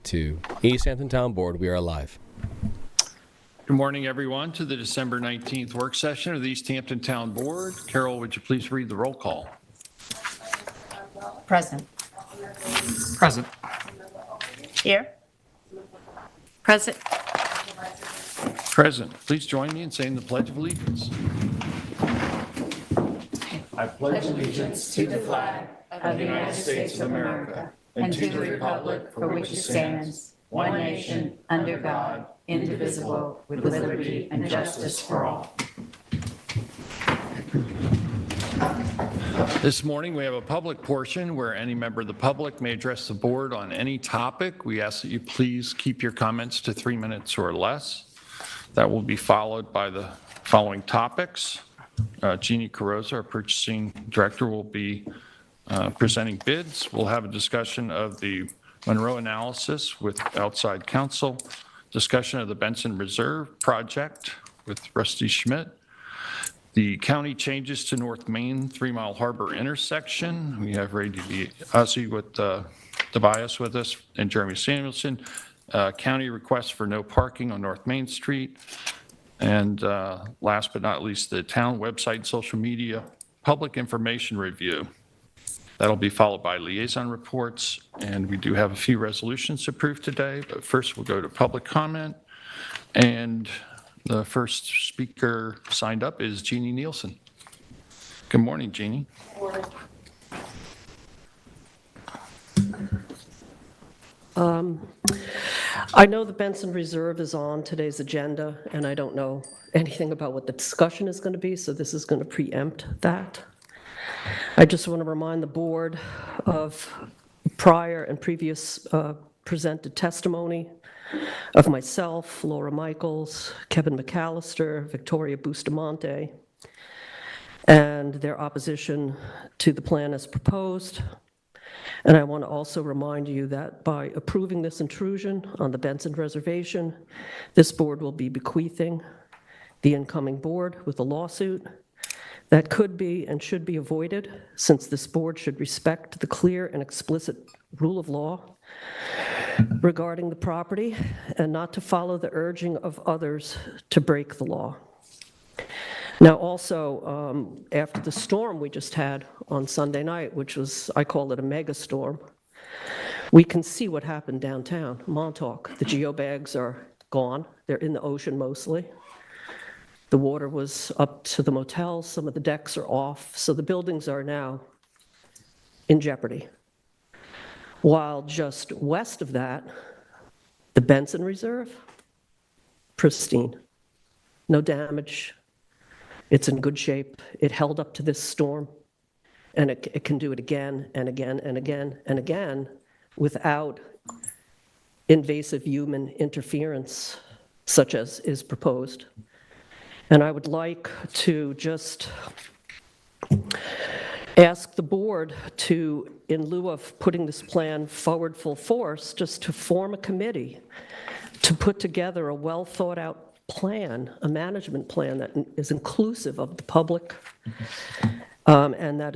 to East Hampton Town Board. We are live. Good morning, everyone, to the December 19th work session of the East Hampton Town Board. Carol, would you please read the roll call? Present. Present. Here. Present. Present. Please join me in saying the Pledge of Allegiance. I pledge allegiance To the flag of the United States of America and to the republic for which it stands, one nation, under God, indivisible, with liberty and justice for all. This morning, we have a public portion where any member of the public may address the board on any topic. We ask that you please keep your comments to 3 minutes or less. That will be followed by the following topics. Jeannie Carrozza, our purchasing director, will be presenting bids. We'll have a discussion of the Monroe analysis with outside counsel, discussion of the Benson Reserve project with Rusty Schmidt, the county changes to North Main 3 Mile Harbor intersection. We have Ray DiBiase with Tobias with us and Jeremy Samuelson. County request for no parking on North Main Street. And last but not least, the town website and social media public information review. That'll be followed by liaison reports. And we do have a few resolutions to approve today, but first we'll go to public comment. And the first speaker signed up is Jeannie Nielsen. Good morning, Jeannie. I know the Benson Reserve is on today's agenda, and I don't know anything about what the discussion is going to be, so this is going to preempt that. I just want to remind the board of prior and previous presented testimony of myself, Laura Michaels, Kevin McAllister, Victoria Bustamante, and their opposition to the plan as proposed. And I want to also remind you that by approving this intrusion on the Benson Reservation, this board will be bequeathing the incoming board with a lawsuit that could be and should be avoided, since this board should respect the clear and explicit rule of law regarding the property and not to follow the urging of others to break the law. Now, also, after the storm we just had on Sunday night, which was, I call it a mega storm, we can see what happened downtown, Montauk. The geobags are gone. They're in the ocean mostly. The water was up to the motels. Some of the decks are off. So the buildings are now in jeopardy. While just west of that, the Benson Reserve, pristine. No damage. It's in good shape. It held up to this storm, and it can do it again and again and again and again without invasive human interference, such as is proposed. And I would like to just ask the board to, in lieu of putting this plan forward full force, just to form a committee to put together a well-thought-out plan, a management plan that is inclusive of the public, and that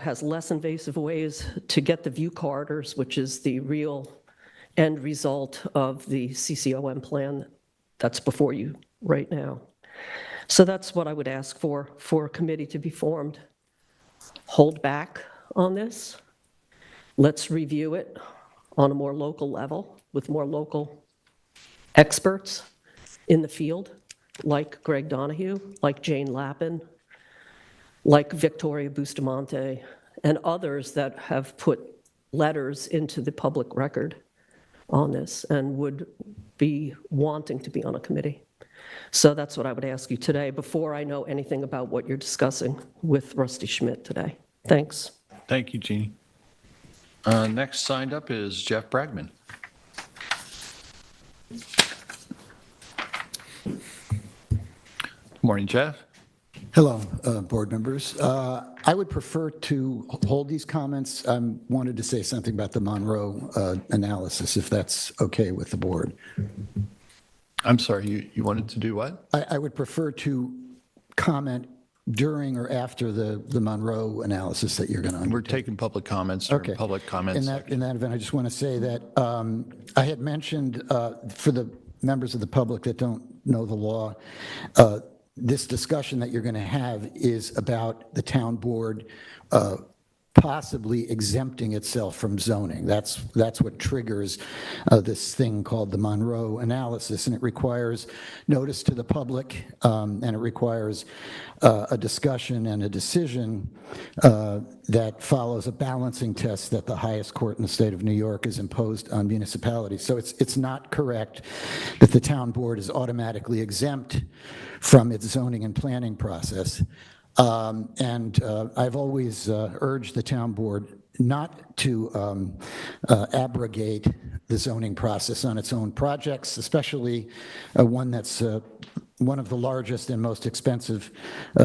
has less invasive ways to get the view corridors, which is the real end result of the CCOM plan that's before you right now. So that's what I would ask for a committee to be formed. Hold back on this. Let's review it on a more local level with more local experts in the field, like Greg Donahue, like Jane Lappin, like Victoria Bustamante, and others that have put letters into the public record on this and would be wanting to be on a committee. So that's what I would ask you today before I know anything about what you're discussing with Rusty Schmidt today. Thanks. Thank you, Jeannie. Next signed up is Jeff Bragman. Morning, Jeff. Hello, board members. I would prefer to hold these comments. I wanted to say something about the Monroe analysis, if that's okay with the board. I'm sorry, you wanted to do what? I would prefer to comment during or after the Monroe analysis that you're going to We're undertake? taking public comments during Okay. public comments. In that event, I just want to say that I had mentioned, for the members of the public that don't know the law, this discussion that you're going to have is about the town board possibly exempting itself from zoning. That's what triggers this thing called the Monroe analysis, and it requires notice to the public, and it requires a discussion and a decision that follows a balancing test that the highest court in the state of New York has imposed on municipalities. So it's not correct that the town board is automatically exempt from its zoning and planning process. I've always urged the town board not to abrogate the zoning process on its own projects, especially one that's one of the largest and most expensive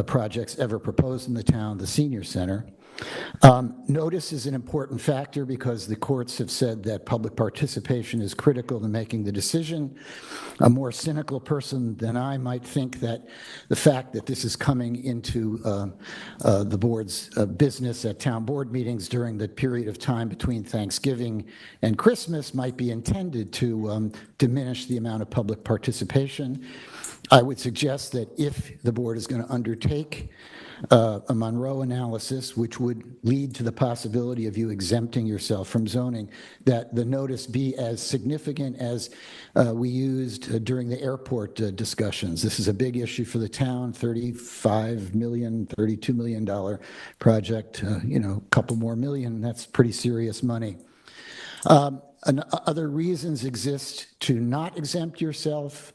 projects ever proposed in the town, the senior center. Notice is an important factor because the courts have said that public participation is critical to making the decision. A more cynical person than I might think that the fact that this is coming into the board's business at town board meetings during the period of time between Thanksgiving and Christmas might be intended to diminish the amount of public participation. I would suggest that if the board is going to undertake a Monroe analysis, which would lead to the possibility of you exempting yourself from zoning, that the notice be as significant as we used during the airport discussions. This is a big issue for the town, $35 million, $32 million project, a couple more million, that's pretty serious money. Other reasons exist to not exempt yourself.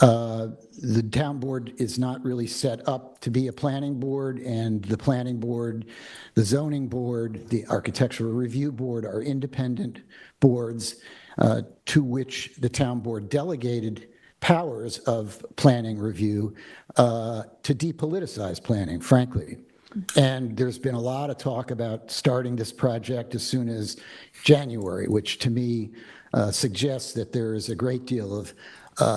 The town board is not really set up to be a planning board, and the planning board, the zoning board, the architectural review board are independent boards to which the town board delegated powers of planning review to depoliticize planning, frankly. And there's been a lot of talk about starting this project as soon as January, which to me suggests that there is a great deal of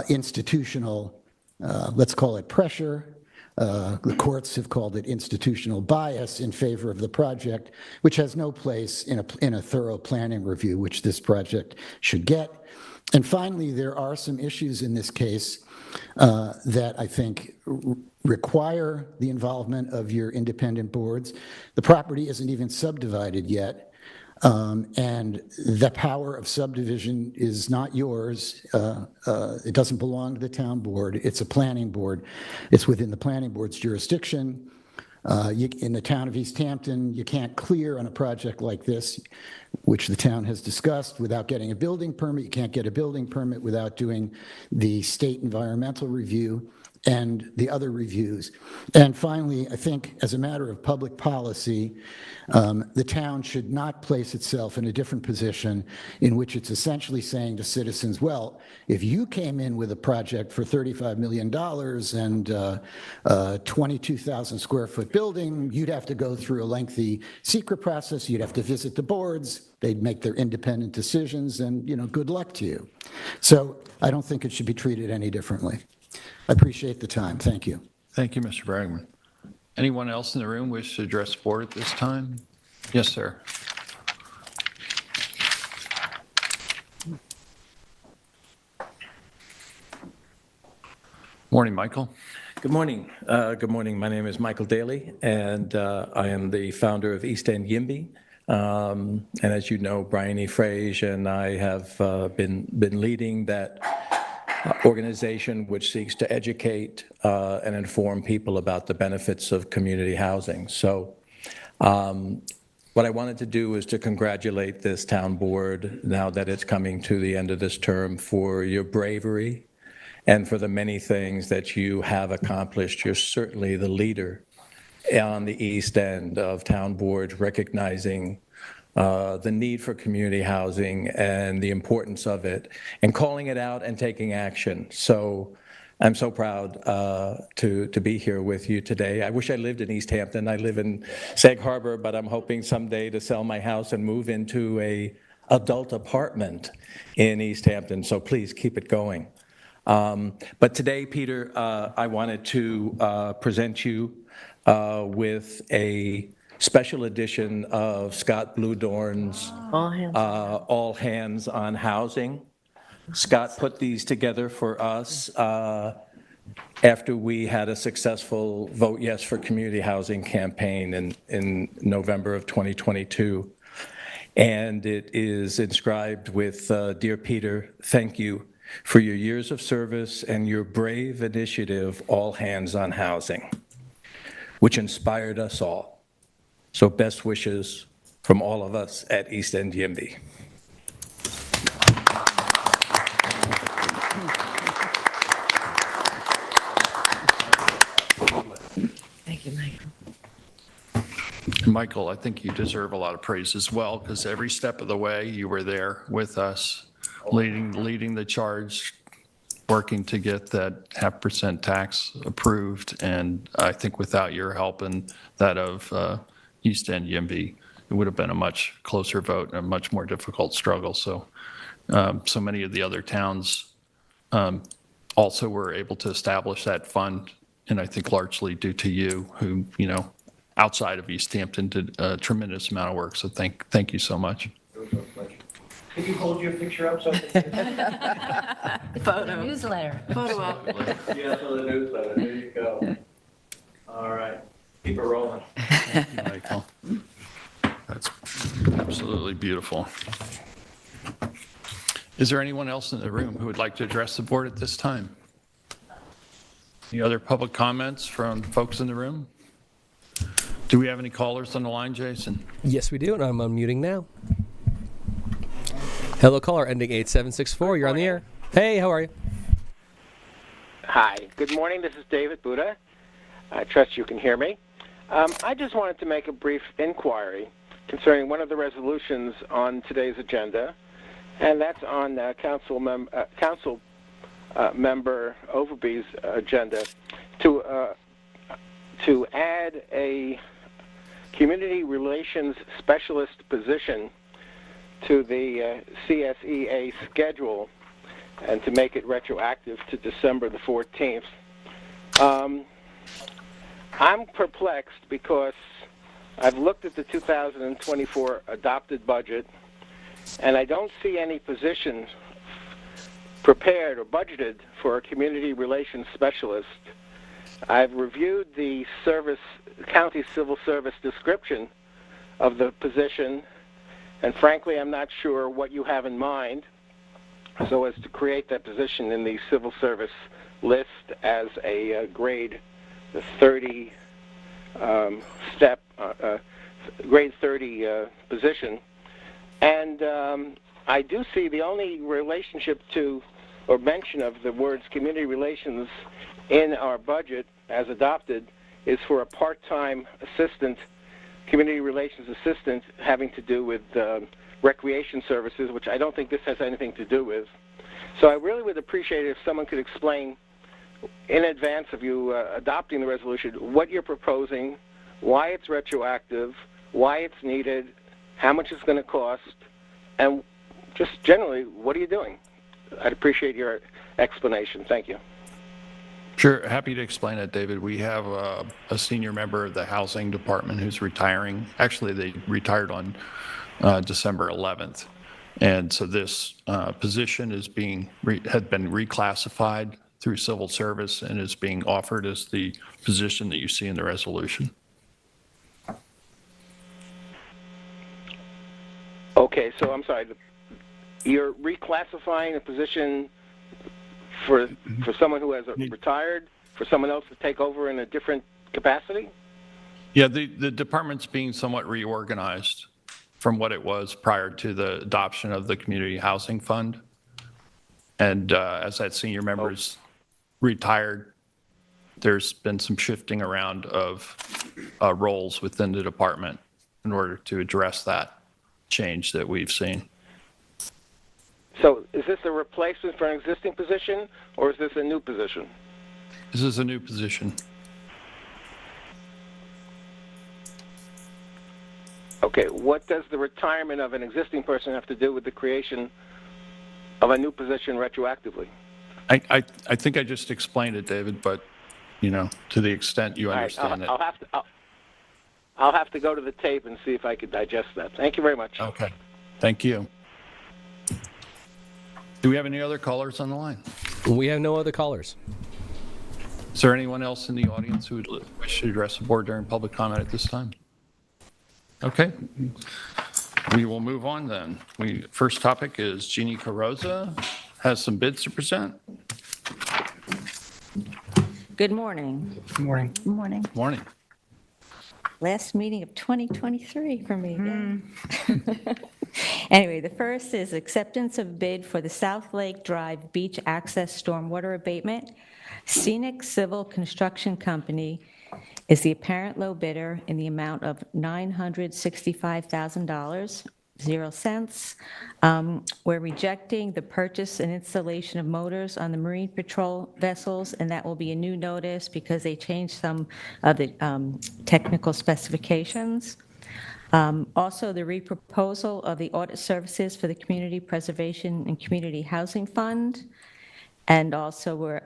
institutional, let's call it pressure. The courts have called it institutional bias in favor of the project, which has no place in a thorough planning review, which this project should get. And finally, there are some issues in this case that I think require the involvement of your independent boards. The property isn't even subdivided yet, and the power of subdivision is not yours. It doesn't belong to the town board. It's a planning board. It's within the planning board's jurisdiction. In the town of East Hampton, you can't clear on a project like this, which the town has discussed, without getting a building permit. You can't get a building permit without doing the state environmental review and the other reviews. And finally, I think as a matter of public policy, the town should not place itself in a different position in which it's essentially saying to citizens, well, if you came in with a project for $35 million and a 22,000 square foot building, you'd have to go through a lengthy secret process, you'd have to visit the boards, they'd make their independent decisions, and good luck to you. So I don't think it should be treated any differently. I appreciate the time. Thank you. Thank you, Mr. Bragman. Anyone else in the room wish to address the board at this time? Yes, sir. Morning, Michael. Good morning. Good morning. My name is Michael Daly, and I am the founder of East End YIMBY. And as you know, Brian E. Frage and I have been leading that organization which seeks to educate and inform people about the benefits of community housing. So what I wanted to do is to congratulate this town board, now that it's coming to the end of this term, for your bravery and for the many things that you have accomplished. You're certainly the leader on the East End of town boards, recognizing the need for community housing and the importance of it, and calling it out and taking action. So I'm so proud to be here with you today. I wish I lived in East Hampton. I live in Sag Harbor, but I'm hoping someday to sell my house and move into a adult apartment in East Hampton. So please keep it going. But today, Peter, I wanted to present you with a special edition of Scott Bluedorn's All Hands on Housing. Scott put these together for us after we had a successful Vote Yes for Community Housing campaign in November of 2022. And it is inscribed with, Dear Peter, thank you for your years of service and your brave initiative, All Hands on Housing, which inspired us all. So best wishes from all of us at East End YIMBY. Thank you, Michael. Michael, I think you deserve a lot of praise as well, because every step of the way, you were there with us, leading the charge, working to get that 0.5% tax approved. And I think without your help and that of East End YIMBY, it would have been a much closer vote and a much more difficult struggle. So, so many of the other towns also were able to establish that fund, and I think largely due to you, who, outside of East Hampton, did a tremendous amount of work. So thank you so much. Could you hold your picture up so I can Photo. Newsletter. Photo op. Yeah, for the newsletter. There you go. All right. Keep it rolling. Thank you, Michael. That's absolutely beautiful. Is there anyone else in the room who would like to address the board at this time? Any other public comments from folks in the room? Do we have any callers on the line, Jason? Yes, we do, and I'm unmuting now. Hello, caller, ending 8764. You're on the air. Hey, how are you? Hi. Good morning. This is David Buddha. I trust you can hear me. I just wanted to make a brief inquiry concerning one of the resolutions on today's agenda, and that's on Council Member Overby's agenda to add a community relations specialist position to the CSEA schedule and to make it retroactive to December the 14th. I'm perplexed because I've looked at the 2024 adopted budget and I don't see any position prepared or budgeted for a community relations specialist. I've reviewed the county civil service description of the position, and frankly, I'm not sure what you have in mind so as to create that position in the civil service list as a grade 30 grade 30 position. And I do see the only relationship to or mention of the words community relations in our budget as adopted is for a part-time assistant, community relations assistant, having to do with recreation services, which I don't think this has anything to do with. So I really would appreciate it if someone could explain in advance of you adopting the resolution what you're proposing, why it's retroactive, why it's needed, how much it's going to cost, and just generally, what are you doing? I'd appreciate your explanation. Thank you. Sure, happy to explain it, David. We have a senior member of the housing department who's retiring. Actually, they retired on December 11th. And so this position is had been reclassified through civil service and is being offered as the position that you see in the resolution. Okay, so I'm sorry. You're reclassifying a position for someone who has retired, for someone else to take over in a different capacity? Yeah, the department's being somewhat reorganized from what it was prior to the adoption of the Community Housing Fund. And as that senior member's retired, there's been some shifting around of roles within the department in order to address that change that we've seen. So is this a replacement for an existing position, or is this a new position? This is a new position. Okay, what does the retirement of an existing person have to do with the creation of a new position retroactively? I think I just explained it, David, but to the extent you All right, understand it. I'll have to go to the tape and see if I could digest that. Thank you very much. Okay, thank you. Do we have any other callers on the line? We have no other callers. Is there anyone else in the audience who would wish to address the board during public comment at this time? Okay, we will move on then. First topic is Jeannie Carroza has some bids to present. Good morning. Good morning. Good morning. Morning. Last meeting of 2023 for me. Yay. Anyway, the first is acceptance of bid for the South Lake Drive Beach Access Stormwater Abatement. Scenic Civil Construction Company is the apparent low bidder in the amount of $965,000, 0 cents. We're rejecting the purchase and installation of motors on the Marine Patrol vessels, and that will be a new notice because they changed some of the technical specifications. Also, the reproposal of the audit services for the Community Preservation and Community Housing Fund. And also, we're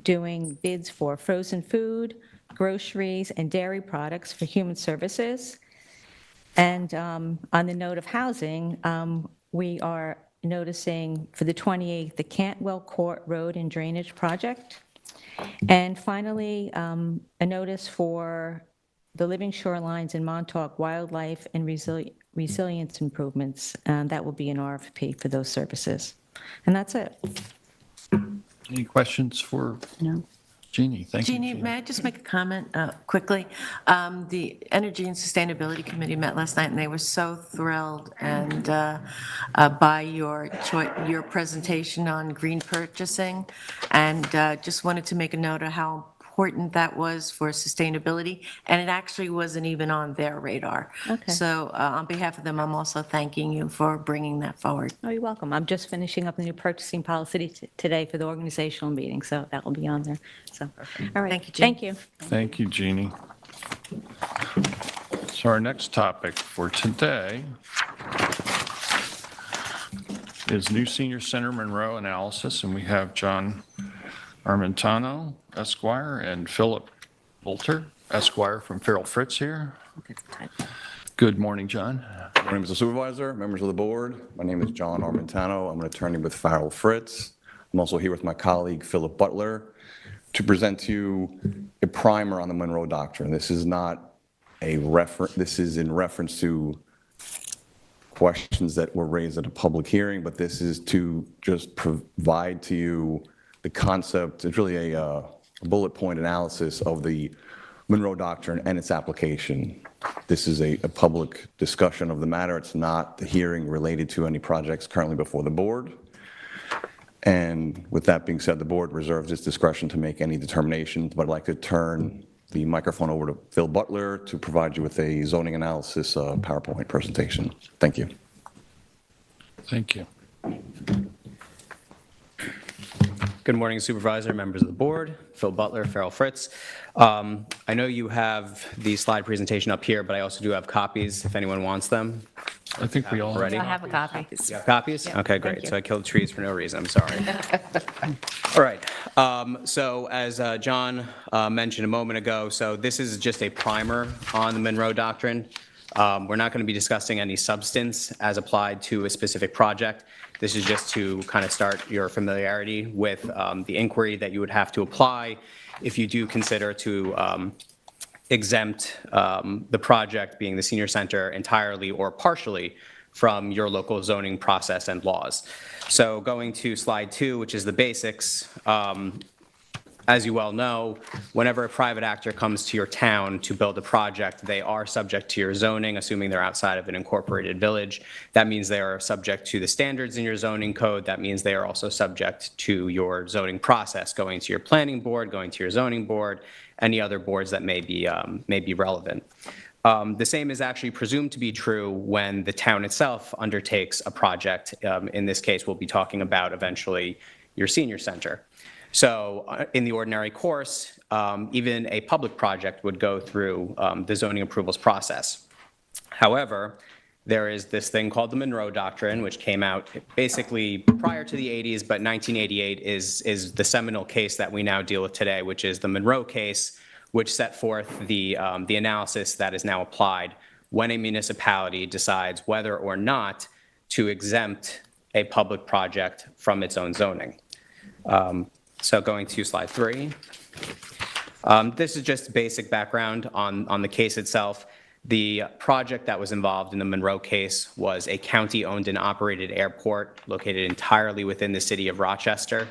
doing bids for frozen food, groceries, and dairy products for human services. And on the note of housing, we are noticing for the 28th, the Cantwell Court Road and Drainage Project. And finally, a notice for the living shorelines in Montauk Wildlife and Resilience Improvements. That will be an RFP for those services. And that's it. Any questions for No. Jeannie? Thank you, Jeannie, may I just make a comment quickly? The Energy and Sustainability Committee met last night, and they were so thrilled and by your presentation on green purchasing, and just wanted to make a note of how important that was for sustainability, and it actually wasn't even on their radar. Okay. So on behalf of them, I'm also thanking you for bringing that forward. Oh, you're welcome. I'm just finishing up the new purchasing policy today for the organizational meeting, so that will be on there. So, all right. Thank you, Jean. Thank you. Thank you, Jeannie. So our next topic for today is new senior center Monroe analysis, and we have John Armentano, Esquire, and Philip Bolter, Esquire, from Farrell Fritz here. Good morning, John. My name is the supervisor, members of the board. My name is John Armentano. I'm an attorney with Farrell Fritz. I'm also here with my colleague, Philip Butler, to present to you a primer on the Monroe Doctrine. This is not a reference, this is in reference to questions that were raised at a public hearing, but this is to just provide to you the concept. It's really a bullet point analysis of the Monroe Doctrine and its application. This is a public discussion of the matter. It's not the hearing related to any projects currently before the board. And with that being said, the board reserves its discretion to make any determinations, but I'd like to turn the microphone over to Phil Butler to provide you with a zoning analysis PowerPoint presentation. Thank you. Thank you. Good morning, Supervisor, members of the board. Phil Butler, Farrell Fritz. I know you have the slide presentation up here, but I also do have copies if anyone wants them. I think we all Ready? I have a copy. You have copies? Yeah, Okay, thank great. you. So I killed trees for no reason, I'm sorry. All right, so as John mentioned a moment ago, so this is just a primer on the Monroe Doctrine. We're not going to be discussing any substance as applied to a specific project. This is just to kind of start your familiarity with the inquiry that you would have to apply if you do consider to exempt the project, being the senior center, entirely or partially from your local zoning process and laws. So going to slide 2, which is the basics, as you well know, whenever a private actor comes to your town to build a project, they are subject to your zoning, assuming they're outside of an incorporated village. That means they are subject to the standards in your zoning code. That means they are also subject to your zoning process, going to your planning board, going to your zoning board, any other boards that may be relevant. The same is actually presumed to be true when the town itself undertakes a project. In this case, we'll be talking about eventually your senior center. So in the ordinary course, even a public project would go through the zoning approvals process. However, there is this thing called the Monroe Doctrine, which came out basically prior to the 80s, but 1988 is the seminal case that we now deal with today, which is the Monroe case, which set forth the analysis that is now applied when a municipality decides whether or not to exempt a public project from its own zoning. So going to slide 3. This is just basic background on the case itself. The project that was involved in the Monroe case was a county-owned and operated airport located entirely within the city of Rochester.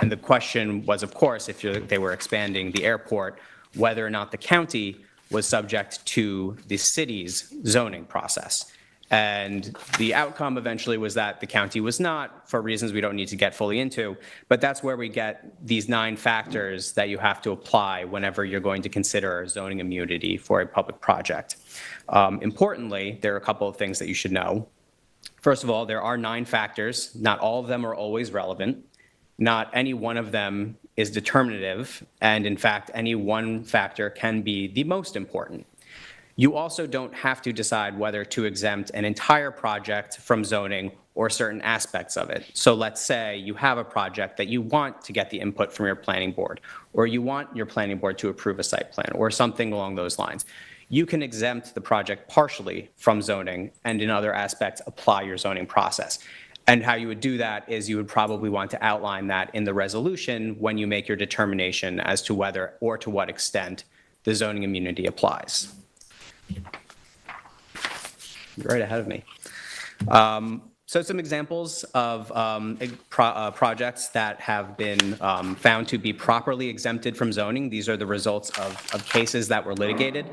And the question was, of course, if they were expanding the airport, whether or not the county was subject to the city's zoning process. And the outcome eventually was that the county was not, for reasons we don't need to get fully into, but that's where we get these 9 factors that you have to apply whenever you're going to consider zoning immunity for a public project. Importantly, there are a couple of things that you should know. First of all, there are 9 factors. Not all of them are always relevant. Not any one of them is determinative, and in fact, any one factor can be the most important. You also don't have to decide whether to exempt an entire project from zoning or certain aspects of it. So let's say you have a project that you want to get the input from your planning board, or you want your planning board to approve a site plan, or something along those lines. You can exempt the project partially from zoning, and in other aspects, apply your zoning process. And how you would do that is you would probably want to outline that in the resolution when you make your determination as to whether or to what extent the zoning immunity applies. You're right ahead of me. So some examples of projects that have been found to be properly exempted from zoning. These are the results of cases that were litigated.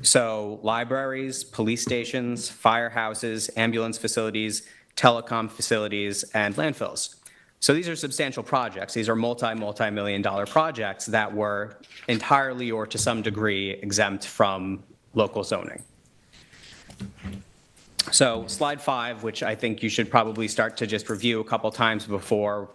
So libraries, police stations, firehouses, ambulance facilities, telecom facilities, and landfills. So these are substantial projects. These are multi-million-dollar projects that were entirely or to some degree exempt from local zoning. So slide 5, which I think you should probably start to just review a couple times before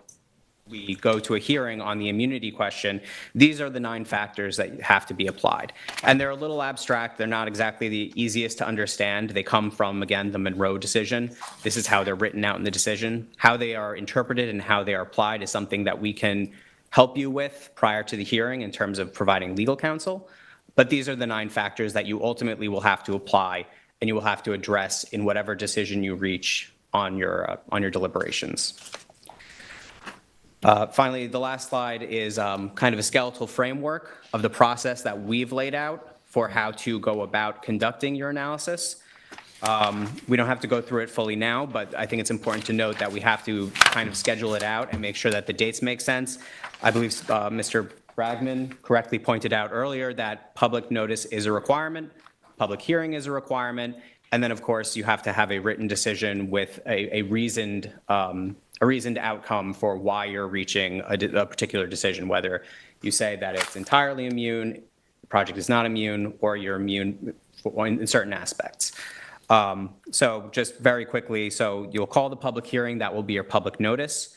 we go to a hearing on the immunity question, these are the 9 factors that have to be applied. And they're a little abstract. They're not exactly the easiest to understand. They come from, again, the Monroe decision. This is how they're written out in the decision. How they are interpreted and how they are applied is something that we can help you with prior to the hearing in terms of providing legal counsel. But these are the 9 factors that you ultimately will have to apply and you will have to address in whatever decision you reach on your deliberations. Finally, the last slide is kind of a skeletal framework of the process that we've laid out for how to go about conducting your analysis. We don't have to go through it fully now, but I think it's important to note that we have to kind of schedule it out and make sure that the dates make sense. I believe Mr. Bragman correctly pointed out earlier that public notice is a requirement, public hearing is a requirement, and then, of course, you have to have a written decision with a reasoned outcome for why you're reaching a particular decision, whether you say that it's entirely immune, the project is not immune, or you're immune in certain aspects. So just very quickly, so you'll call the public hearing, that will be your public notice.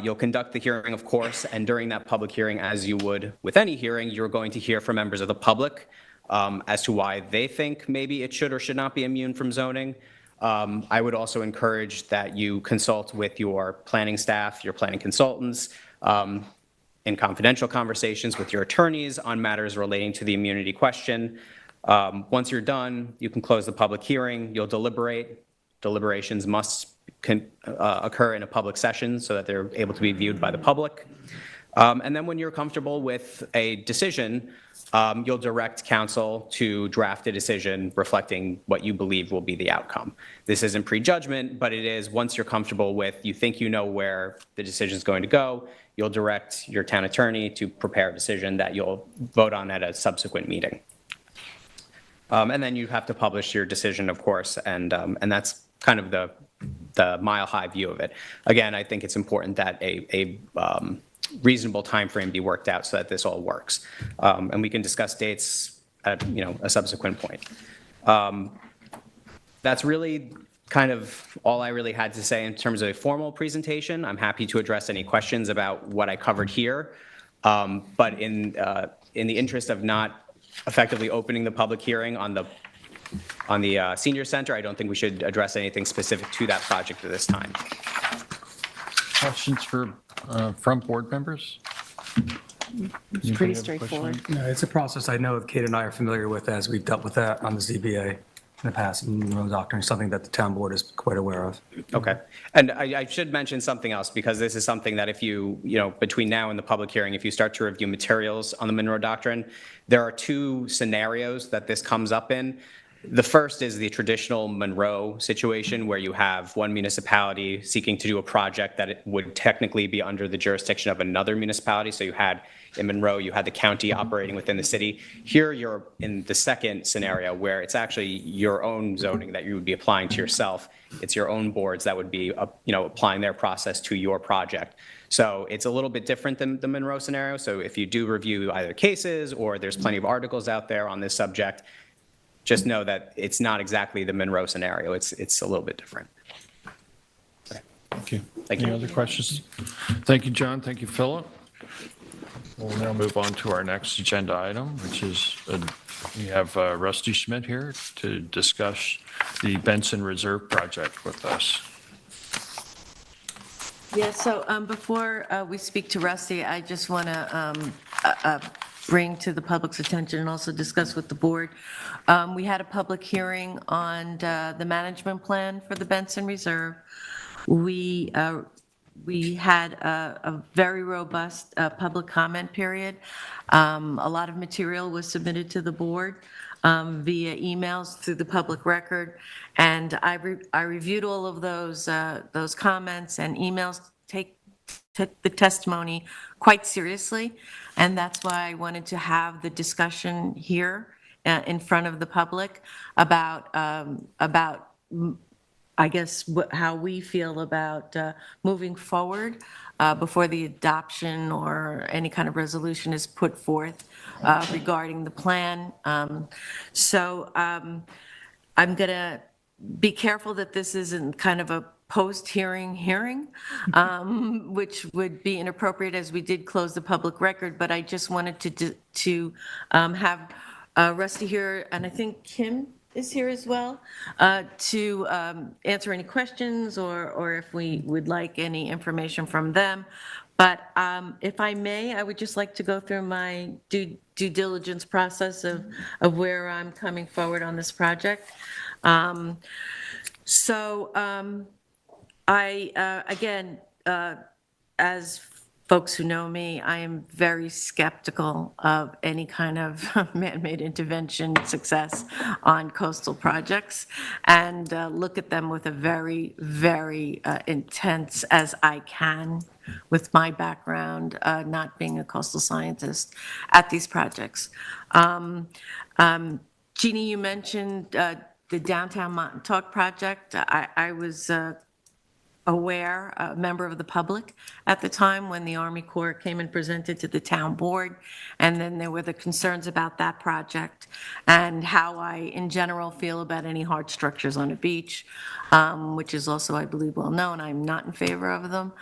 You'll conduct the hearing, of course, and during that public hearing, as you would with any hearing, you're going to hear from members of the public as to why they think maybe it should or should not be immune from zoning. I would also encourage that you consult with your planning staff, your planning consultants, in confidential conversations with your attorneys on matters relating to the immunity question. Once you're done, you can close the public hearing, you'll deliberate. Deliberations must occur in a public session so that they're able to be viewed by the public. And then when you're comfortable with a decision, you'll direct counsel to draft a decision reflecting what you believe will be the outcome. This isn't prejudgment, but it is once you're comfortable with, you think you know where the decision is going to go, you'll direct your town attorney to prepare a decision that you'll vote on at a subsequent meeting. And then you have to publish your decision, of course, and that's kind of the mile-high view of it. Again, I think it's important that a reasonable time frame be worked out so that this all works. And we can discuss dates at a subsequent point. That's really kind of all I really had to say in terms of a formal presentation. I'm happy to address any questions about what I covered here. But in the interest of not effectively opening the public hearing on the senior center. I don't think we should address anything specific to that project at this time. Questions from board members? It's pretty straightforward. No, it's a process I know Kate and I are familiar with as we've dealt with that on the ZBA in the past, and Monroe Doctrine is something that the town board is quite aware of. Okay. And I should mention something else, because this is something that if you between now and the public hearing, if you start to review materials on the Monroe Doctrine, there are two scenarios that this comes up in. The first is the traditional Monroe situation, where you have one municipality seeking to do a project that it would technically be under the jurisdiction of another municipality. So you had, in Monroe, you had the county operating within the city. Here, you're in the second scenario, where it's actually your own zoning that you would be applying to yourself. It's your own boards that would be, applying their process to your project. So it's a little bit different than the Monroe scenario. So if you do review either cases, or there's plenty of articles out there on this subject, just know that it's not exactly the Monroe scenario. It's a little bit different. Thank you. Thank you. Any other questions? Thank you, John. Thank you, Philip. We'll now move on to our next agenda item, which is, we have Rusty Schmidt here to discuss the Benson Reserve project with us. Yeah, so before we speak to Rusty, I just want to bring to the public's attention and also discuss with the board. We had a public hearing on the management plan for the Benson Reserve. We had a very robust public comment period. A lot of material was submitted to the board via emails through the public record, and I reviewed all of those comments and emails, took the testimony quite seriously, and that's why I wanted to have the discussion here in front of the public about I guess how we feel about moving forward before the adoption or any kind of resolution is put forth regarding the plan. So I'm going to be careful that this isn't kind of a post-hearing hearing, which would be inappropriate, as we did close the public record, but I just wanted to have Rusty here, and I think Kim is here as well, to answer any questions or if we would like any information from them. But if I may, I would just like to go through my due diligence process of where I'm coming forward on this project. Again, as folks who know me, I am very skeptical of any kind of man-made intervention success on coastal projects, and look at them with a very, very intense as I can, with my background, not being a coastal scientist, at these projects. Jeannie, you mentioned the Downtown Montauk project. I was aware, a member of the public at the time when the Army Corps came and presented to the town board, and then there were the concerns about that project and how I, in general, feel about any hard structures on a beach, which is also, I believe, well known. I'm not in favor of them.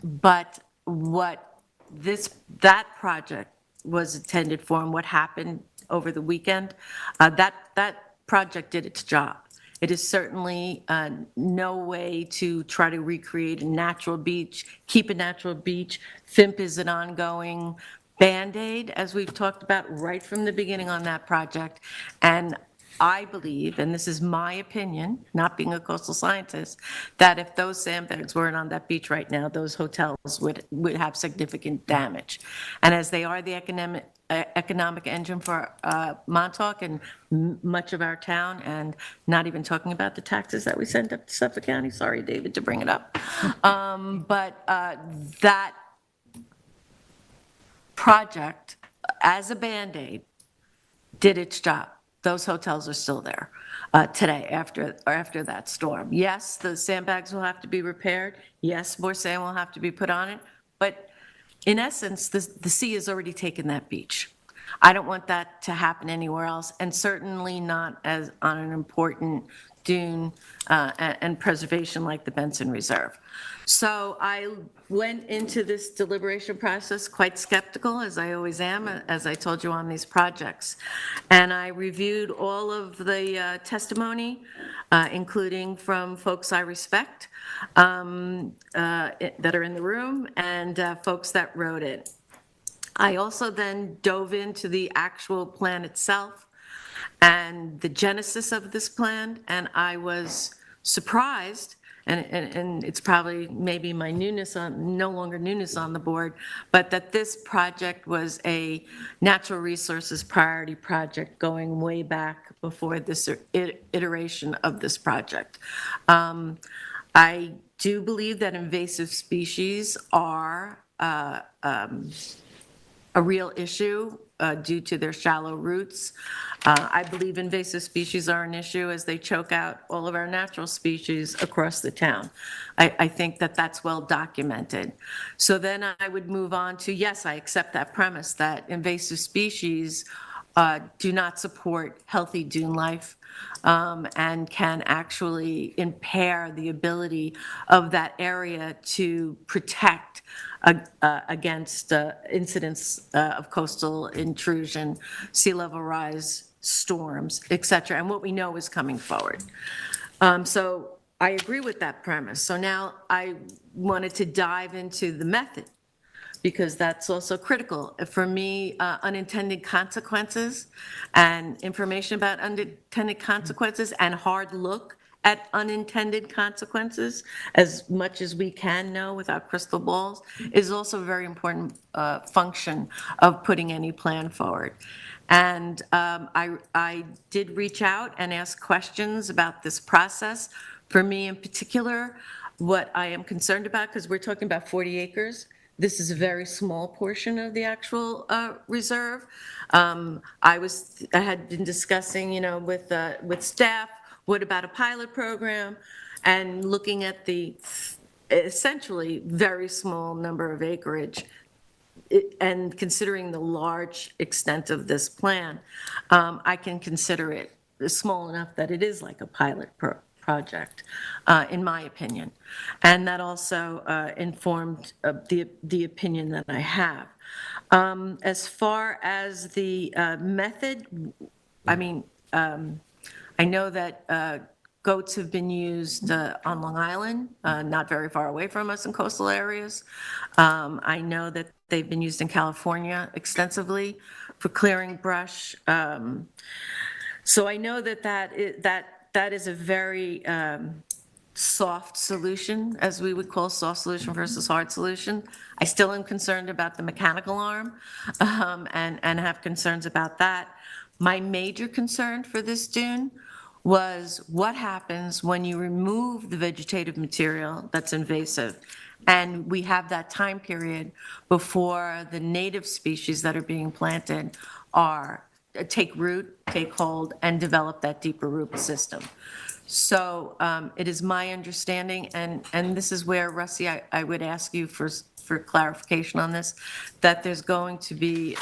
But what that project was intended for, and what happened over the weekend, that project did its job. It is certainly no way to try to recreate a natural beach, keep a natural beach. FIMP is an ongoing Band-Aid, as we've talked about right from the beginning on that project. And I believe, and this is my opinion, not being a coastal scientist, that if those sandbags weren't on that beach right now, those hotels would have significant damage. And as they are the economic engine for Montauk and much of our town, and not even talking about the taxes that we send up to Suffolk County. Sorry, David, to bring it up. But that project, as a Band-Aid, did its job. Those hotels are still there today after that storm. Yes, the sandbags will have to be repaired. Yes, more sand will have to be put on it. But in essence, the sea has already taken that beach. I don't want that to happen anywhere else, and certainly not as on an important dune and preservation like the Benson Reserve. So I went into this deliberation process quite skeptical, as I always am, as I told you on these projects. And I reviewed all of the testimony, including from folks I respect that are in the room and folks that wrote it. I also then dove into the actual plan itself and the genesis of this plan, and I was surprised, and it's probably maybe my newness on, no longer newness on the board, but that this project was a natural resources priority project going way back before this iteration of this project. I do believe that invasive species are a real issue due to their shallow roots. I believe invasive species are an issue as they choke out all of our natural species across the town. I think that that's well documented. So then I would move on to, yes, I accept that premise that invasive species do not support healthy dune life and can actually impair the ability of that area to protect against incidents of coastal intrusion, sea level rise, storms, et cetera, and what we know is coming forward. So I agree with that premise. So now I wanted to dive into the method, because that's also critical. For me, unintended consequences and information about unintended consequences and hard look at unintended consequences, as much as we can know without crystal balls, is also a very important function of putting any plan forward. And I did reach out and ask questions about this process. For me in particular, what I am concerned about, because we're talking about 40 acres, this is a very small portion of the actual reserve. I had been discussing, with staff, what about a pilot program, and looking at the essentially very small number of acreage, and considering the large extent of this plan, I can consider it small enough that it is like a pilot project, in my opinion. And that also informed the opinion that I have. As far as the method, I mean, I know that goats have been used on Long Island, not very far away from us in coastal areas. I know that they've been used in California extensively for clearing brush. So I know that is a very soft solution, as we would call soft solution versus hard solution. I still am concerned about the mechanical arm and have concerns about that. My major concern for this dune was what happens when you remove the vegetative material that's invasive, and we have that time period before the native species that are being planted take root, take hold, and develop that deeper root system. So it is my understanding, and this is where, Rusty, I would ask you for clarification on this, that there's going to be,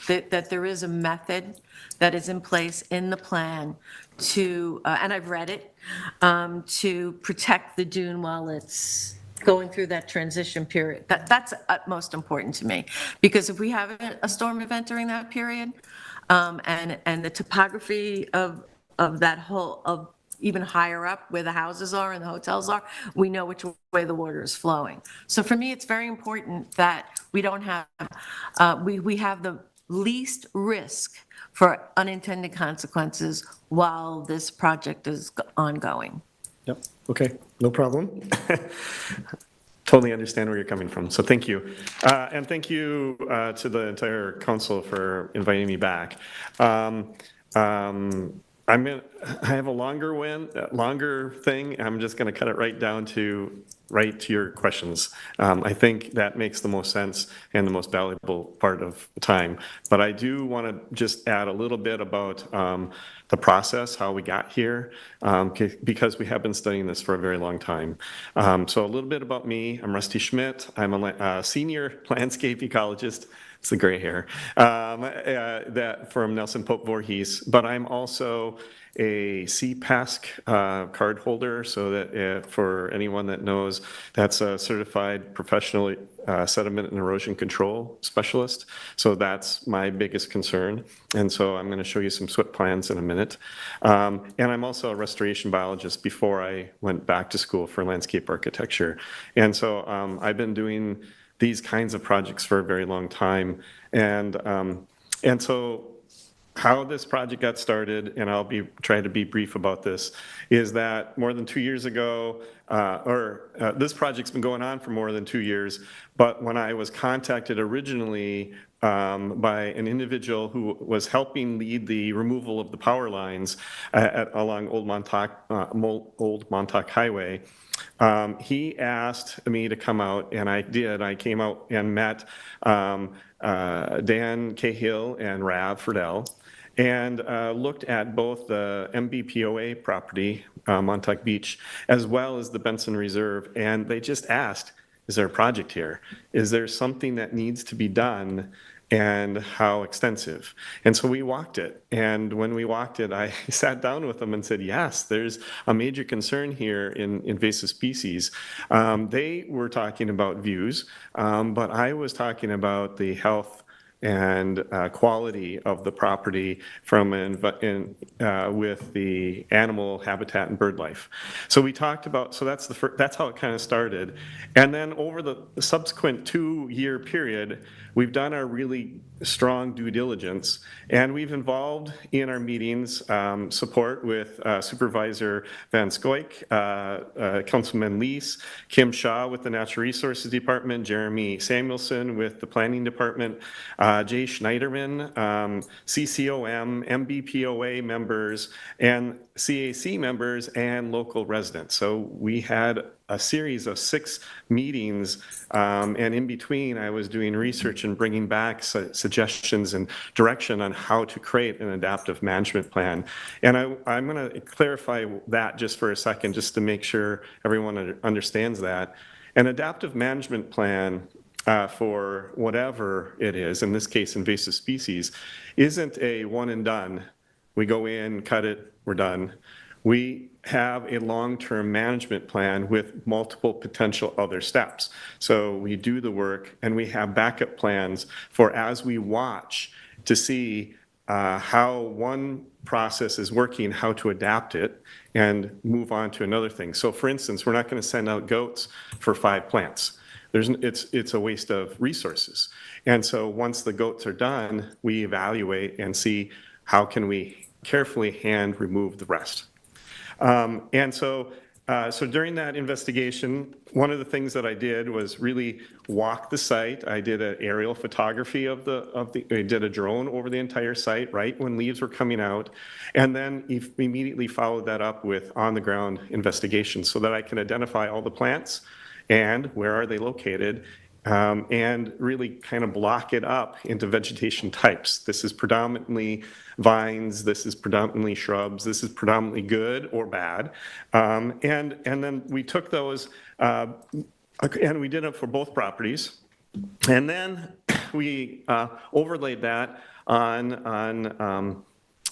that there is a method that is in place in the plan to, and I've read it, to protect the dune while it's going through that transition period. That's utmost important to me, because if we have a storm event during that period, and the topography of that whole, of even higher up where the houses are and the hotels are, we know which way the water is flowing. So for me, it's very important that we don't have, we have the least risk for unintended consequences while this project is ongoing. Yep, okay, no problem. Totally understand where you're coming from, so thank you. And thank you to the entire council for inviting me back. I have a longer thing. I'm just going to cut it right down to your questions. I think that makes the most sense and the most valuable part of the time. But I do want to just add a little bit about the process, how we got here, because we have been studying this for a very long time. So a little bit about me. I'm Rusty Schmidt. I'm a senior landscape ecologist it's the gray hair, that from Nelson Pope Voorhees. But I'm also a CPASC card holder, so that for anyone that knows, that's a certified professional sediment and erosion control specialist. So that's my biggest concern. And so I'm going to show you some SWIP plans in a minute. And I'm also a restoration biologist before I went back to school for landscape architecture. And so I've been doing these kinds of projects for a very long time. And so how this project got started, and I'll try to be brief about this, is that more than 2 years ago, this project's been going on for more than 2 years, but when I was contacted originally by an individual who was helping lead the removal of the power lines along Old Montauk Highway, he asked me to come out, and I did. I came out and met Dan Cahill and Rav Friedel, and looked at both the MBPOA property, Montauk Beach, as well as the Benson Reserve, and they just asked, is there a project here? Is there something that needs to be done, and how extensive? And so we walked it, and when we walked it, I sat down with them and said, yes, there's a major concern here in invasive species. They were talking about views, but I was talking about the health and quality of the property from with the animal habitat and bird life. So we talked about, so that's how it kind of started. And then over the subsequent 2-year period, we've done our really strong due diligence, and we've involved in our meetings support with Supervisor Van Scoik, Councilman Lees, Kim Shaw with the Natural Resources Department, Jeremy Samuelson with the Planning Department, Jay Schneiderman, CCOM, MBPOA members, and CAC members, and local residents. So we had a series of 6 meetings, and in between I was doing research and bringing back suggestions and direction on how to create an adaptive management plan. And I'm going to clarify that just for a second, just to make sure everyone understands that. An adaptive management plan for whatever it is, in this case invasive species, isn't a one and done. We go in, cut it, we're done. We have a long-term management plan with multiple potential other steps. So we do the work, and we have backup plans for as we watch to see how one process is working, how to adapt it, and move on to another thing. So for instance, we're not going to send out goats for 5 plants. It's a waste of resources. And so once the goats are done, we evaluate and see how can we carefully hand remove the rest. And so during that investigation, one of the things that I did was really walk the site. I did an aerial photography I did a drone over the entire site right when leaves were coming out, and then immediately followed that up with on-the-ground investigation so that I can identify all the plants and where are they located, and really kind of block it up into vegetation types. This is predominantly vines, this is predominantly shrubs, this is predominantly good or bad. And then we took those, and we did it for both properties. And then we overlaid that on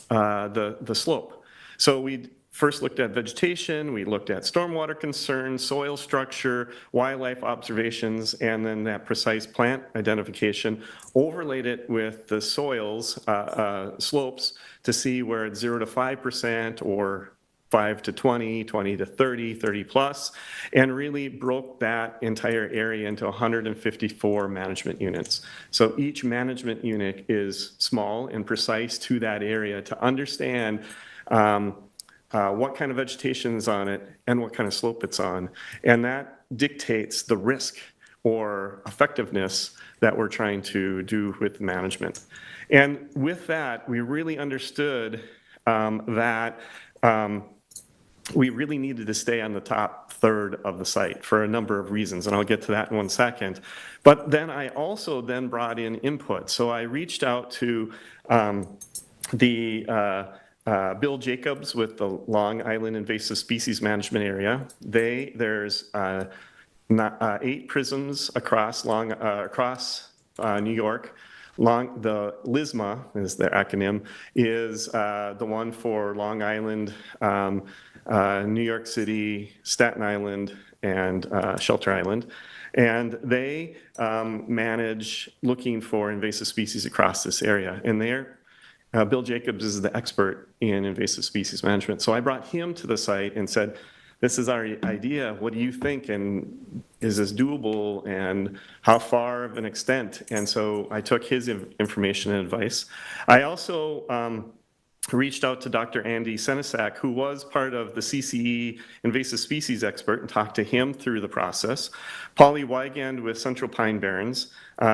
the slope. So we first looked at vegetation, we looked at stormwater concerns, soil structure, wildlife observations, and then that precise plant identification, overlaid it with the soils, slopes, to see where it's 0 to 5% or 5 to 20, 20 to 30, 30 plus, and really broke that entire area into 154 management units. So each management unit is small and precise to that area to understand what kind of vegetation is on it and what kind of slope it's on. And that dictates the risk or effectiveness that we're trying to do with management. And with that, we really understood that we really needed to stay on the top third of the site for a number of reasons, and I'll get to that in 1 second. But then I also then brought in input. So I reached out to Bill Jacobs with the Long Island Invasive Species Management Area. There's 8 prisms across New York. the LISMA is the acronym, is the one for Long Island, New York City, Staten Island, and Shelter Island. And they manage looking for invasive species across this area. And Bill Jacobs is the expert in invasive species management. So I brought him to the site and said, this is our idea. What do you think? And is this doable? And how far of an extent? And so I took his information and advice. I also reached out to Dr. Andy Senesac, who was part of the CCE invasive species expert, and talked to him through the process. Polly Wigand with Central Pine Barrens,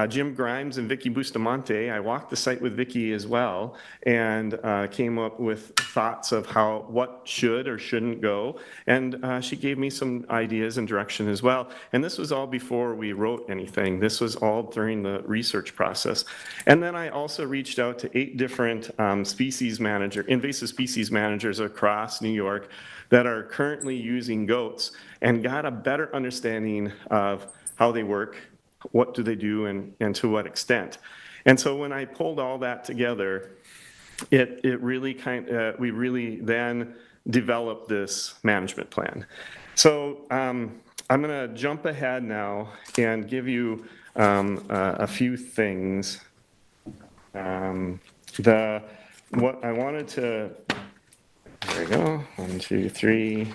Jim Grimes and Vicky Bustamante. I walked the site with Vicky as well and came up with thoughts of what should or shouldn't go. And she gave me some ideas and direction as well. And this was all before we wrote anything. This was all during the research process. And then I also reached out to 8 different invasive species managers across New York that are currently using goats and got a better understanding of how they work, what do they do, and to what extent. And so when I pulled all that together, it really we really then developed this management plan. So I'm going to jump ahead now and give you a few things. What I wanted to, there we go, 1, 2, 3.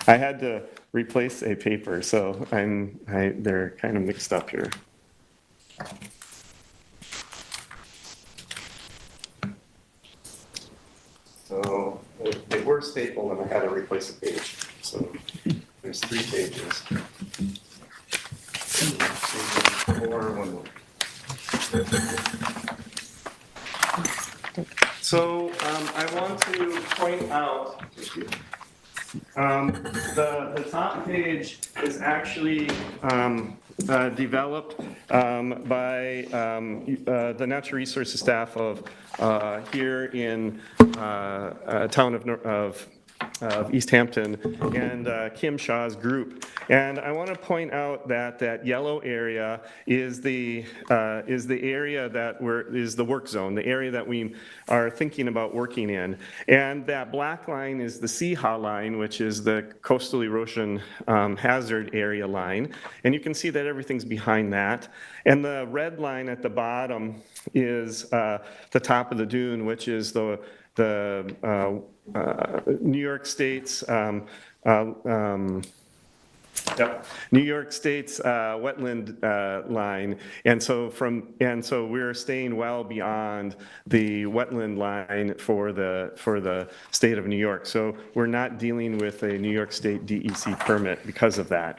I had to replace a paper, so they're kind of mixed up here. So they were stapled and I had to replace a page. So there's 3 pages. 2, 3, 4, 1 more. So I want to point out the top page is actually developed by the natural resources staff of here in town of East Hampton and Kim Shaw's group. And I want to point out that that yellow area is the area that is the work zone, the area that we are thinking about working in. And that black line is the CHA line, which is the coastal erosion hazard area line. And you can see that everything's behind that. And the red line at the bottom is the top of the dune, which is the New York State's New York State's wetland line, and so we're staying well beyond the wetland line for the state of New York. So we're not dealing with a New York State DEC permit because of that.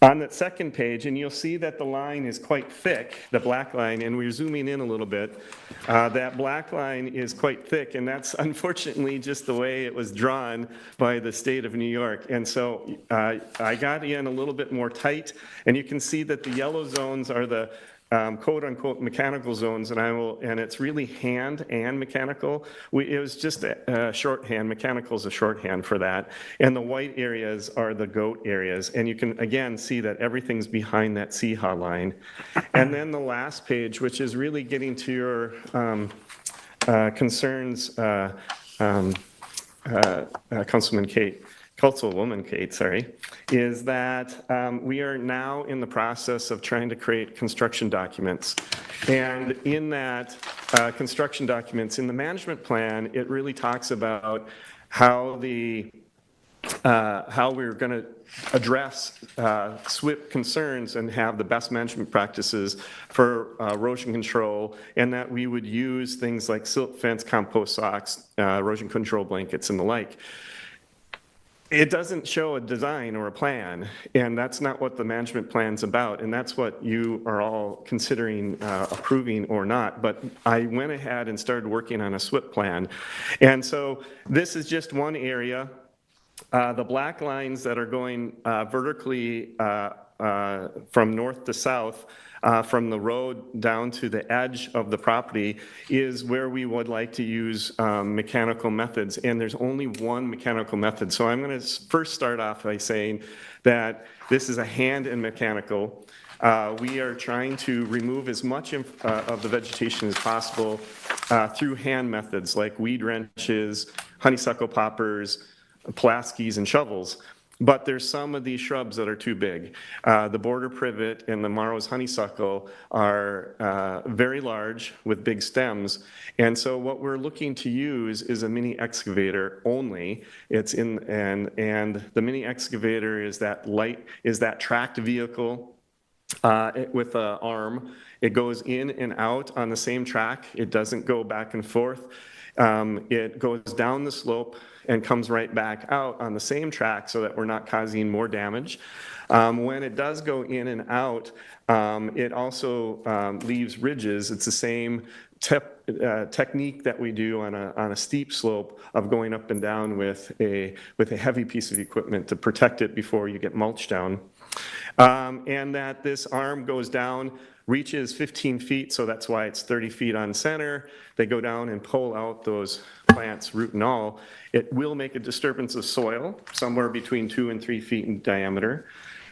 On that second page, and you'll see that the line is quite thick, the black line, and we're zooming in a little bit. That black line is quite thick, and that's unfortunately just the way it was drawn by the state of New York. And so I got in a little bit more tight, and you can see that the yellow zones are the quote-unquote mechanical zones, and it's really hand and mechanical. It was just a shorthand. Mechanical is a shorthand for that. And the white areas are the goat areas. And you can, again, see that everything's behind that CHA line. And then the last page, which is really getting to your concerns, Councilwoman Kate, sorry, is that we are now in the process of trying to create construction documents. And in that construction documents, in the management plan, it really talks about how we're going to address SWIP concerns and have the best management practices for erosion control, and that we would use things like silt fence, compost socks, erosion control blankets, and the like. It doesn't show a design or a plan, and that's not what the management plan's about, and that's what you are all considering approving or not. But I went ahead and started working on a SWIP plan. And so this is just one area. The black lines that are going vertically from north to south, from the road down to the edge of the property, is where we would like to use mechanical methods. And there's only one mechanical method. So I'm going to first start off by saying that this is a hand and mechanical. We are trying to remove as much of the vegetation as possible through hand methods like weed wrenches, honeysuckle poppers, Pulaskis, and shovels. But there's some of these shrubs that are too big. The border privet and the Morrow's honeysuckle are very large with big stems. And so what we're looking to use is a mini excavator only. It's in, and the mini excavator is that tracked vehicle with an arm. It goes in and out on the same track. It doesn't go back and forth. It goes down the slope and comes right back out on the same track so that we're not causing more damage. When it does go in and out, it also leaves ridges. It's the same technique that we do on a steep slope of going up and down with a heavy piece of equipment to protect it before you get mulch down. And that this arm goes down, reaches 15 feet, so that's why it's 30 feet on center. They go down and pull out those plants, root and all. It will make a disturbance of soil, somewhere between 2 and 3 feet in diameter.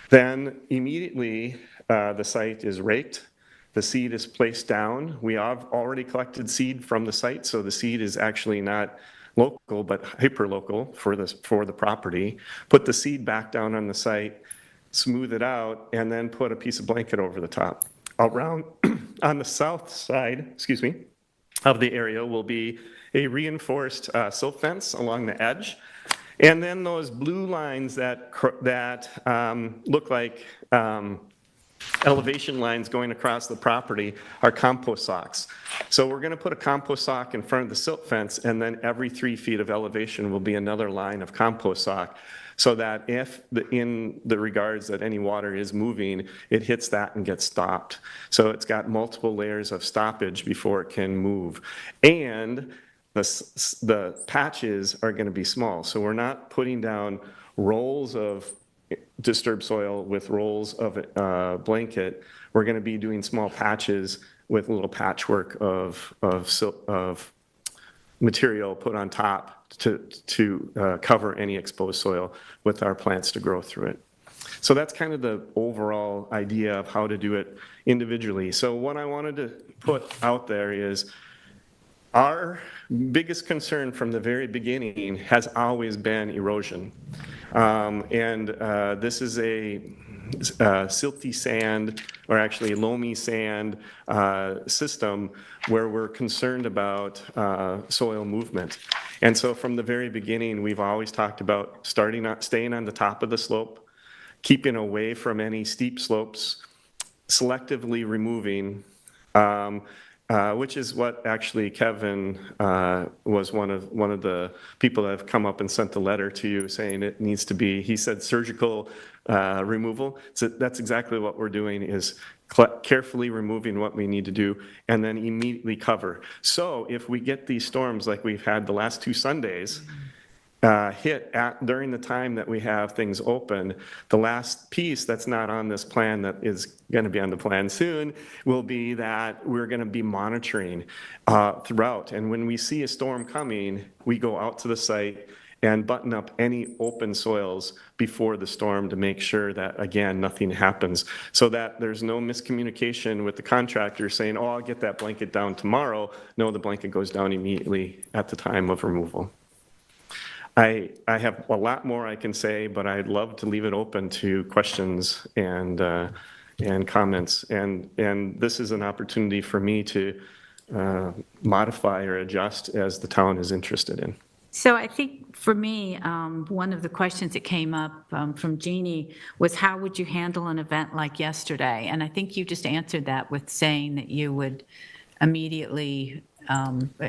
Then immediately the site is raked. The seed is placed down. We have already collected seed from the site, so the seed is actually not local, but hyper-local for the property. Put the seed back down on the site, smooth it out, and then put a piece of blanket over the top. Around on the south side, of the area will be a reinforced silt fence along the edge. And then those blue lines that look like elevation lines going across the property are compost socks. So we're going to put a compost sock in front of the silt fence, and then every 3 feet of elevation will be another line of compost sock, so that if in the regards that any water is moving, it hits that and gets stopped. So it's got multiple layers of stoppage before it can move. And the patches are going to be small. So we're not putting down rolls of disturbed soil with rolls of blanket. We're going to be doing small patches with a little patchwork of material put on top to cover any exposed soil with our plants to grow through it. So that's kind of the overall idea of how to do it individually. So what I wanted to put out there is our biggest concern from the very beginning has always been erosion. This is a silty sand, or actually loamy sand system where we're concerned about soil movement. And so from the very beginning, we've always talked about staying on the top of the slope, keeping away from any steep slopes, selectively removing, which is what actually Kevin was one of the people that have come up and sent the letter to you saying it needs to be, he said surgical removal. So that's exactly what we're doing, is carefully removing what we need to do and then immediately cover. So if we get these storms like we've had the last 2 Sundays, hit during the time that we have things open, the last piece that's not on this plan that is going to be on the plan soon will be that we're going to be monitoring throughout. And when we see a storm coming, we go out to the site and button up any open soils before the storm to make sure that, again, nothing happens, so that there's no miscommunication with the contractor saying, oh, I'll get that blanket down tomorrow. No, the blanket goes down immediately at the time of removal. I have a lot more I can say, but I'd love to leave it open to questions and comments. And this is an opportunity for me to modify or adjust as the town is interested in. So I think for me, one of the questions that came up from Jeannie was, how would you handle an event like yesterday? And I think you just answered that with saying that you would immediately,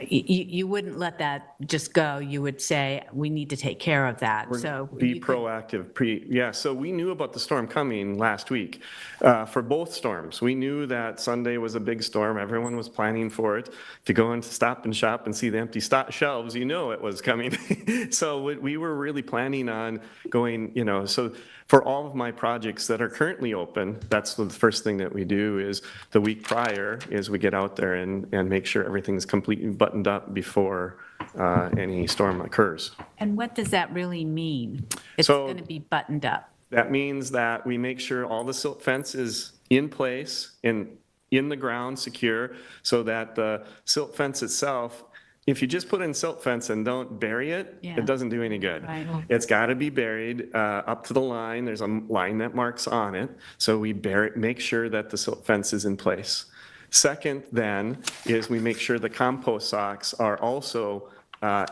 you wouldn't let that just go. You would say, we need to take care of that. So be proactive. So we knew about the storm coming last week for both storms. We knew that Sunday was a big storm. Everyone was planning for it. To go into Stop and Shop and see the empty shelves, you know it was coming. So we were really planning on going, so for all of my projects that are currently open, that's the first thing that we do is the week prior is we get out there and make sure everything's completely buttoned up before any storm occurs. And what does that really mean? It's going to be buttoned up. That means that we make sure all the silt fence is in place and in the ground secure, so that the silt fence itself, if you just put in silt fence and don't bury it, Yeah. it doesn't do any good. Right. It's got to be buried up to the line. There's a line that marks on it. So we make sure that the silt fence is in place. Second, then, is we make sure the compost socks are also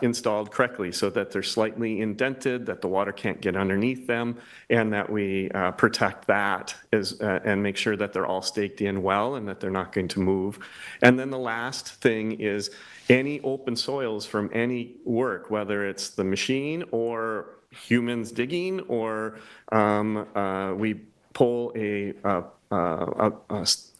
installed correctly, so that they're slightly indented, that the water can't get underneath them, and that we protect that and make sure that they're all staked in well and that they're not going to move. And then the last thing is any open soils from any work, whether it's the machine or humans digging, or we pull a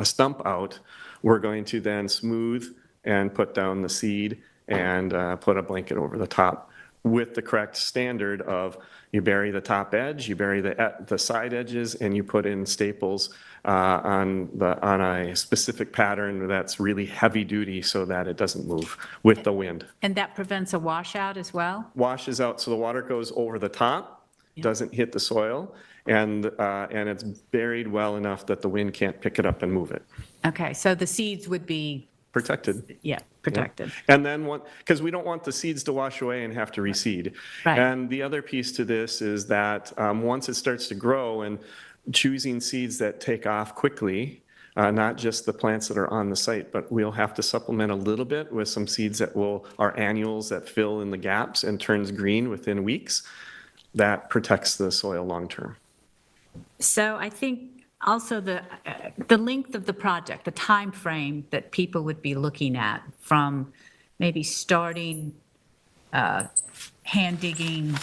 stump out, we're going to then smooth and put down the seed and put a blanket over the top with the correct standard of you bury the top edge, you bury the side edges, and you put in staples on a specific pattern that's really heavy duty so that it doesn't move with the wind. And that prevents a washout as well? Washes out, so the water goes over the top, doesn't hit the soil, and it's buried well enough that the wind can't pick it up and move it. Okay, so the seeds would be, Protected. yeah, protected. And then because we don't want the seeds to wash away and have to reseed. Right. And the other piece to this is that once it starts to grow, and choosing seeds that take off quickly, not just the plants that are on the site, but we'll have to supplement a little bit with some seeds that are annuals that fill in the gaps and turns green within weeks. That protects the soil long term. So I think also the length of the project, the time frame that people would be looking at from maybe starting hand digging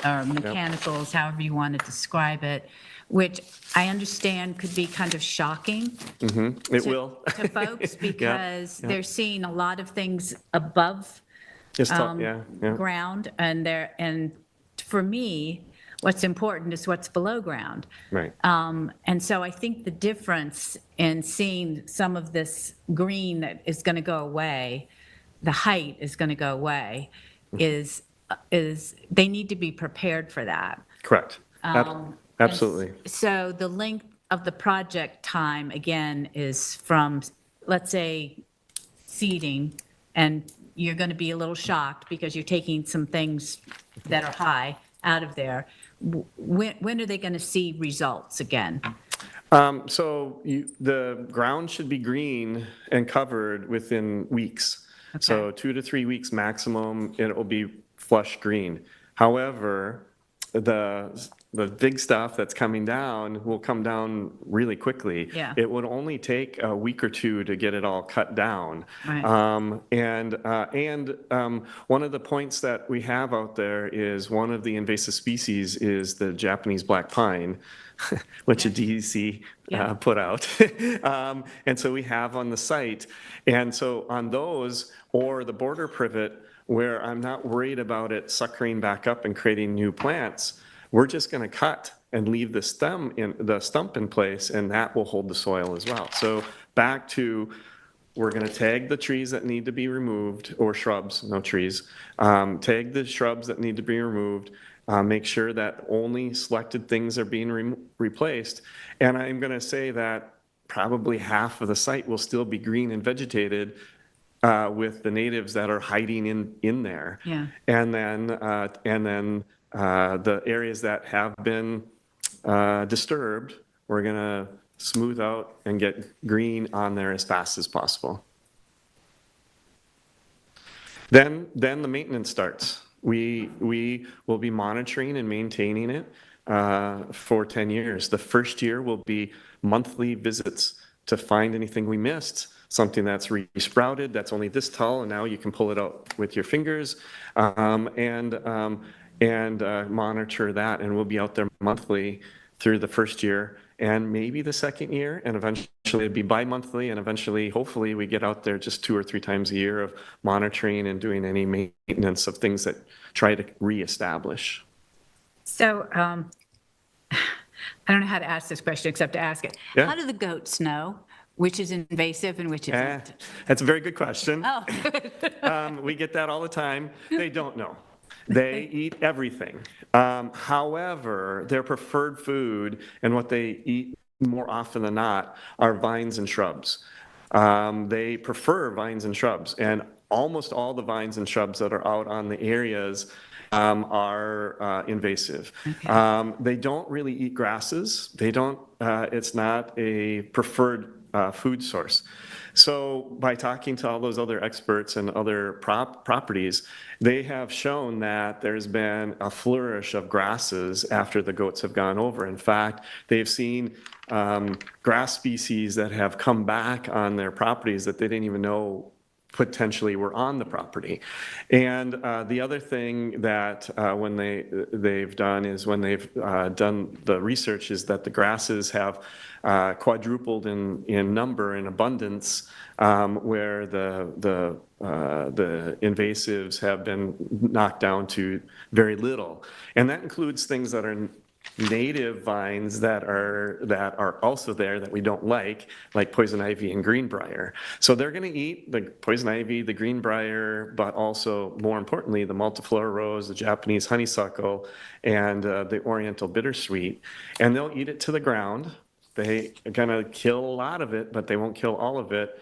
or mechanicals, however you want to describe it, which I understand could be kind of shocking. It will. To folks, because yeah. they're seeing a lot of things above ground, and for me, what's important is what's below ground. Right. And so I think the difference in seeing some of this green that is going to go away, the height is going to go away, is they need to be prepared for that. Correct. Absolutely. And so the length of the project time, again, is from, let's say, seeding, and you're going to be a little shocked because you're taking some things that are high out of there. When are they going to see results again? So the ground should be green and covered within weeks. Okay. So 2 to 3 weeks maximum, it will be flush green. However, the big stuff that's coming down will come down really quickly. Yeah. It would only take a week or two to get it all cut down. Right. One of the points that we have out there is one of the invasive species is the Japanese black pine, which a DEC put out. And so we have on the site. And so on those, or the border privet, where I'm not worried about it suckering back up and creating new plants, we're just going to cut and leave the stump in place, and that will hold the soil as well. So back to, we're going to tag the trees that need to be removed, or shrubs, no trees. Tag the shrubs that need to be removed. Make sure that only selected things are being replaced. And I'm going to say that probably half of the site will still be green and vegetated, with the natives that are hiding in there. Yeah. And then the areas that have been disturbed, we're going to smooth out and get green on there as fast as possible. Then the maintenance starts. We will be monitoring and maintaining it for 10 years. The first year will be monthly visits to find anything we missed, something that's re-sprouted, that's only this tall, and now you can pull it out with your fingers, and monitor that. And we'll be out there monthly through the first year and maybe the second year, and eventually it'd be bi-monthly, and eventually, hopefully, we get out there just 2 or 3 times a year of monitoring and doing any maintenance of things that try to reestablish. So I don't know how to ask this question except to ask it. Yeah. How do the goats know which is invasive and which isn't? That's a very good question. Oh. We get that all the time. They don't know. They eat everything. However, their preferred food and what they eat more often than not, are vines and shrubs. They prefer vines and shrubs, and almost all the vines and shrubs that are out on the areas are invasive. They don't really eat grasses. They don't, it's not a preferred food source. So by talking to all those other experts and other properties, they have shown that there's been a flourish of grasses after the goats have gone over. In fact, they've seen grass species that have come back on their properties that they didn't even know potentially were on the property. And the other thing that when they've done is when they've done the research is that the grasses have quadrupled in number and abundance, where the invasives have been knocked down to very little. And that includes things that are native vines that are also there that we don't like poison ivy and greenbrier. So they're going to eat the poison ivy, the greenbrier, but also, more importantly, the multiflora rose, the Japanese honeysuckle, and the oriental bittersweet. And they'll eat it to the ground. They are going to kill a lot of it, but they won't kill all of it.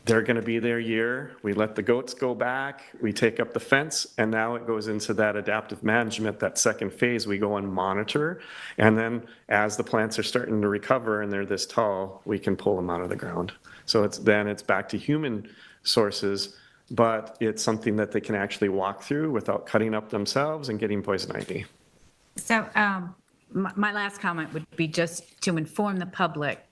They're going to be there a year. We let the goats go back. We take up the fence, and now it goes into that adaptive management, that second phase. We go and monitor, and then as the plants are starting to recover and they're this tall, we can pull them out of the ground. So it's back to human sources, but it's something that they can actually walk through without cutting up themselves and getting poison ivy. So my last comment would be just to inform the public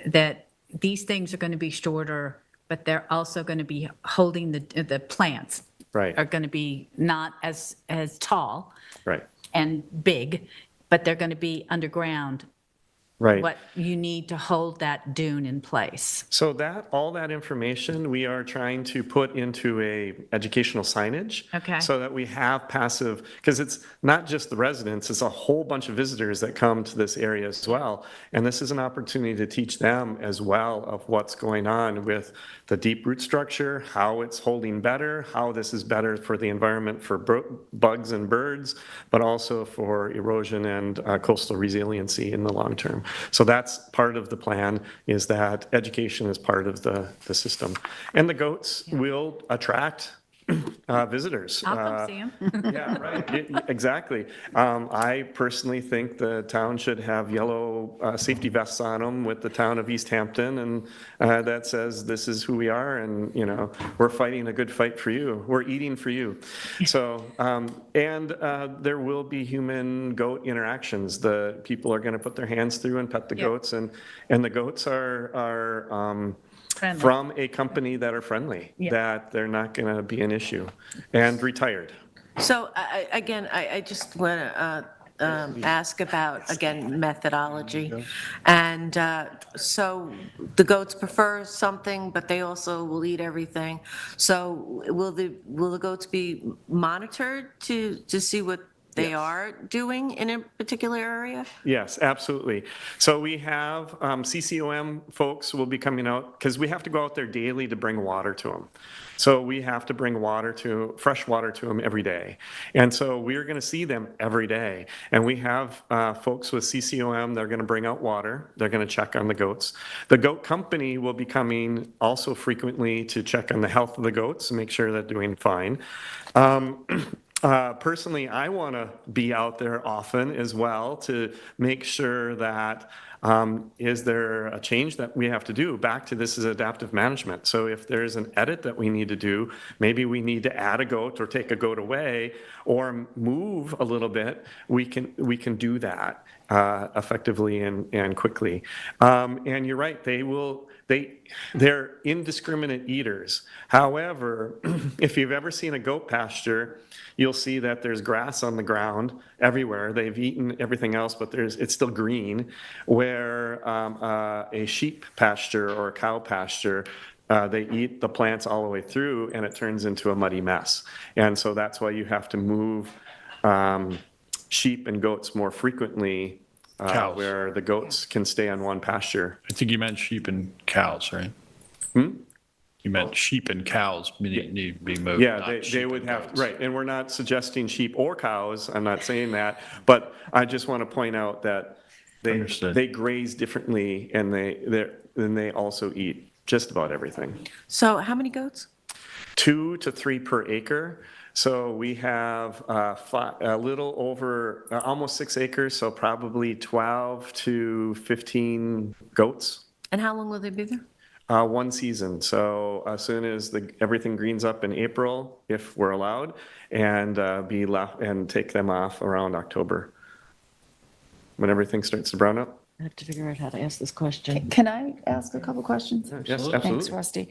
that these things are going to be shorter, but they're also going to be holding the plants. Right. Are going to be not as tall. Right. And big, but they're going to be underground. Right. What you need to hold that dune in place. So all that information we are trying to put into a educational signage. Okay. So that we have passive, because it's not just the residents, it's a whole bunch of visitors that come to this area as well. And this is an opportunity to teach them as well of what's going on with the deep root structure, how it's holding better, how this is better for the environment for bugs and birds, but also for erosion and coastal resiliency in the long term. So that's part of the plan, is that education is part of the system. And the goats will attract visitors. I'll come see them. Yeah, right, exactly. I personally think the town should have yellow safety vests on them with the town of East Hampton, and that says this is who we are, and we're fighting a good fight for you. We're eating for you. So, and there will be human-goat interactions. The people are going to put their hands through and pet the goats, and the goats are from a company that are friendly, that they're not going to be an issue, and retired. So I just want to ask about, again, methodology. And so the goats prefer something, but they also will eat everything. So will the goats be monitored to see what they are doing in a particular area? Yes, absolutely. So we have CCOM folks will be coming out, because we have to go out there daily to bring water to them. So we have to bring fresh water to them every day. And so we're going to see them every day. And we have folks with CCOM, they're going to bring out water. They're going to check on the goats. The goat company will be coming also frequently to check on the health of the goats and make sure they're doing fine. Personally, I want to be out there often as well to make sure that is there a change that we have to do? Back to this is adaptive management. So if there's an edit that we need to do, maybe we need to add a goat or take a goat away or move a little bit, we can do that effectively and quickly. And you're right, they're indiscriminate eaters. However, if you've ever seen a goat pasture, you'll see that there's grass on the ground everywhere. They've eaten everything else, but it's still green. Where a sheep pasture or a cow pasture, they eat the plants all the way through, and it turns into a muddy mess. And so that's why you have to move sheep and goats more frequently, where the goats can stay on one pasture. I think you meant sheep and cows, right? You meant sheep and cows need to be moved. Yeah, they would have, right, and we're not suggesting sheep or cows, I'm not saying that, but I just want to point out that Understood. they graze differently, and they also eat just about everything. So how many goats? 2 to 3 per acre. So we have a little over, almost 6 acres, so probably 12 to 15 goats. And how long will they be there? One season. So as soon as everything greens up in April, if we're allowed, and be left and take them off around October, when everything starts to brown up. I have to figure out how to ask this question. Can I ask a couple questions? Yes, Thanks, absolutely. Rusty.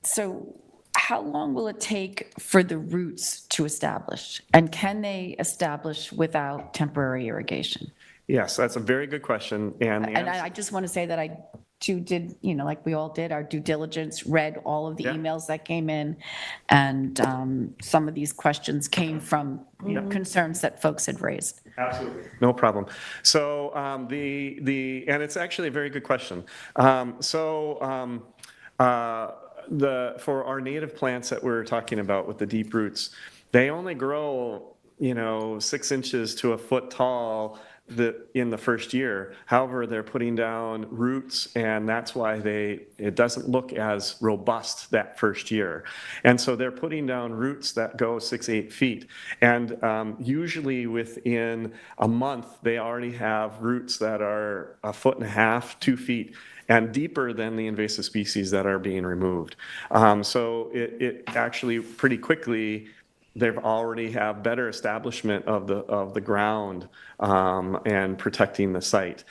So how long will it take for the roots to establish? And can they establish without temporary irrigation? Yes, that's a very good question. And the And answer- I just want to say that I too did, like we all did, our due diligence, read all of the Yeah. emails that came in. And some of these questions came from concerns that folks had raised. Absolutely, no problem. So and it's actually a very good question. For our native plants that we're talking about with the deep roots, they only grow 6 inches to a foot tall in the first year. However, they're putting down roots, and that's why it doesn't look as robust that first year. And so they're putting down roots that go 6-8 feet. And usually within a month, they already have roots that are 1.5 to 2 feet and deeper than the invasive species that are being removed. So it actually pretty quickly, they already have better establishment of the ground and protecting the site,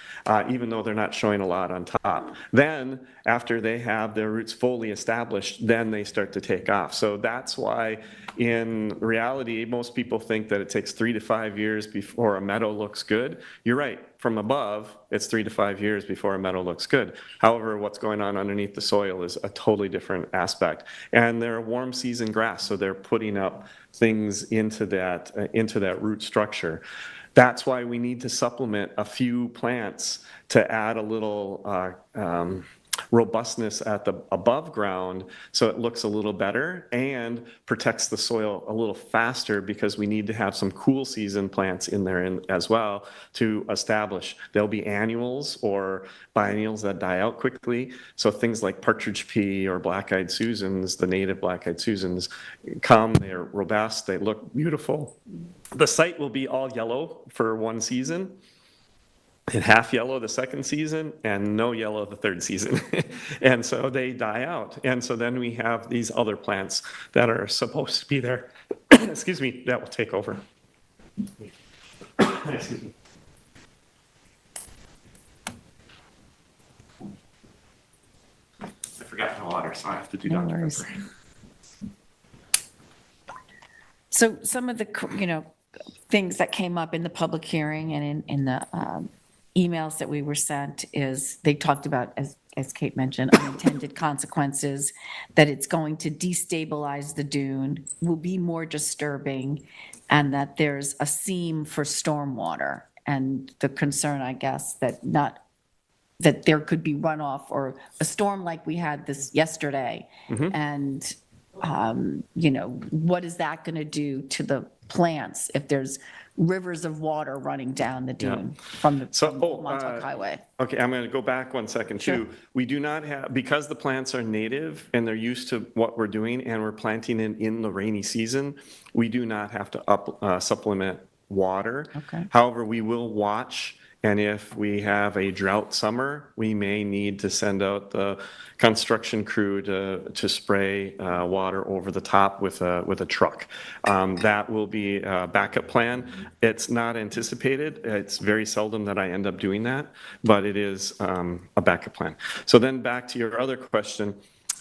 even though they're not showing a lot on top. Then, after they have their roots fully established, then they start to take off. So that's why, in reality, most people think that it takes 3 to 5 years before a meadow looks good. You're right. From above, it's 3 to 5 years before a meadow looks good. However, what's going on underneath the soil is a totally different aspect. And they're a warm season grass, so they're putting up things into that root structure. That's why we need to supplement a few plants to add a little robustness at the above ground so it looks a little better and protects the soil a little faster, because we need to have some cool season plants in there as well to establish. There'll be annuals or biennials that die out quickly. So things like partridge pea or black-eyed Susans, the native black-eyed Susans, they're robust, they look beautiful. The site will be all yellow for one season, and half yellow the second season, and no yellow the third season. And so they die out. And so then we have these other plants that are supposed to be there, excuse me, that will take over. Excuse me. I forgot my water, so I have to do No Dr. worries. Pepper. So some of the, things that came up in the public hearing and in the emails that we were sent is they talked about, as Kate mentioned, unintended consequences, that it's going to destabilize the dune, will be more disturbing, and that there's a seam for stormwater. And the concern, I guess, that there could be runoff or a storm like we had this yesterday. And, what is that going to do to the plants if there's rivers of water running down the dune from the Montauk Highway? Okay, I'm going to go back 1 second too. We do not have, because the plants are native and they're used to what we're doing and we're planting in the rainy season, we do not have to supplement water. Okay. However, we will watch, and if we have a drought summer, we may need to send out the construction crew to spray water over the top with a truck. That will be a backup plan. It's not anticipated. It's very seldom that I end up doing that, but it is a backup plan. So then back to your other question.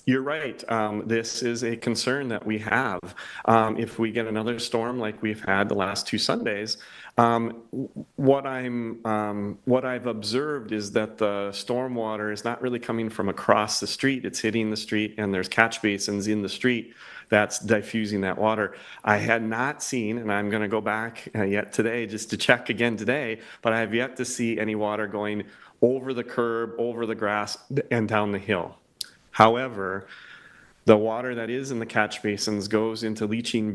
You're right. This is a concern that we have. If we get another storm like we've had the last 2 Sundays, what I've observed is that the storm water is not really coming from across the street. It's hitting the street, and there's catch basins in the street that's diffusing that water. I had not seen, and I'm going to go back yet today just to check again today, but I have yet to see any water going over the curb, over the grass, and down the hill. However, the water that is in the catch basins goes into leaching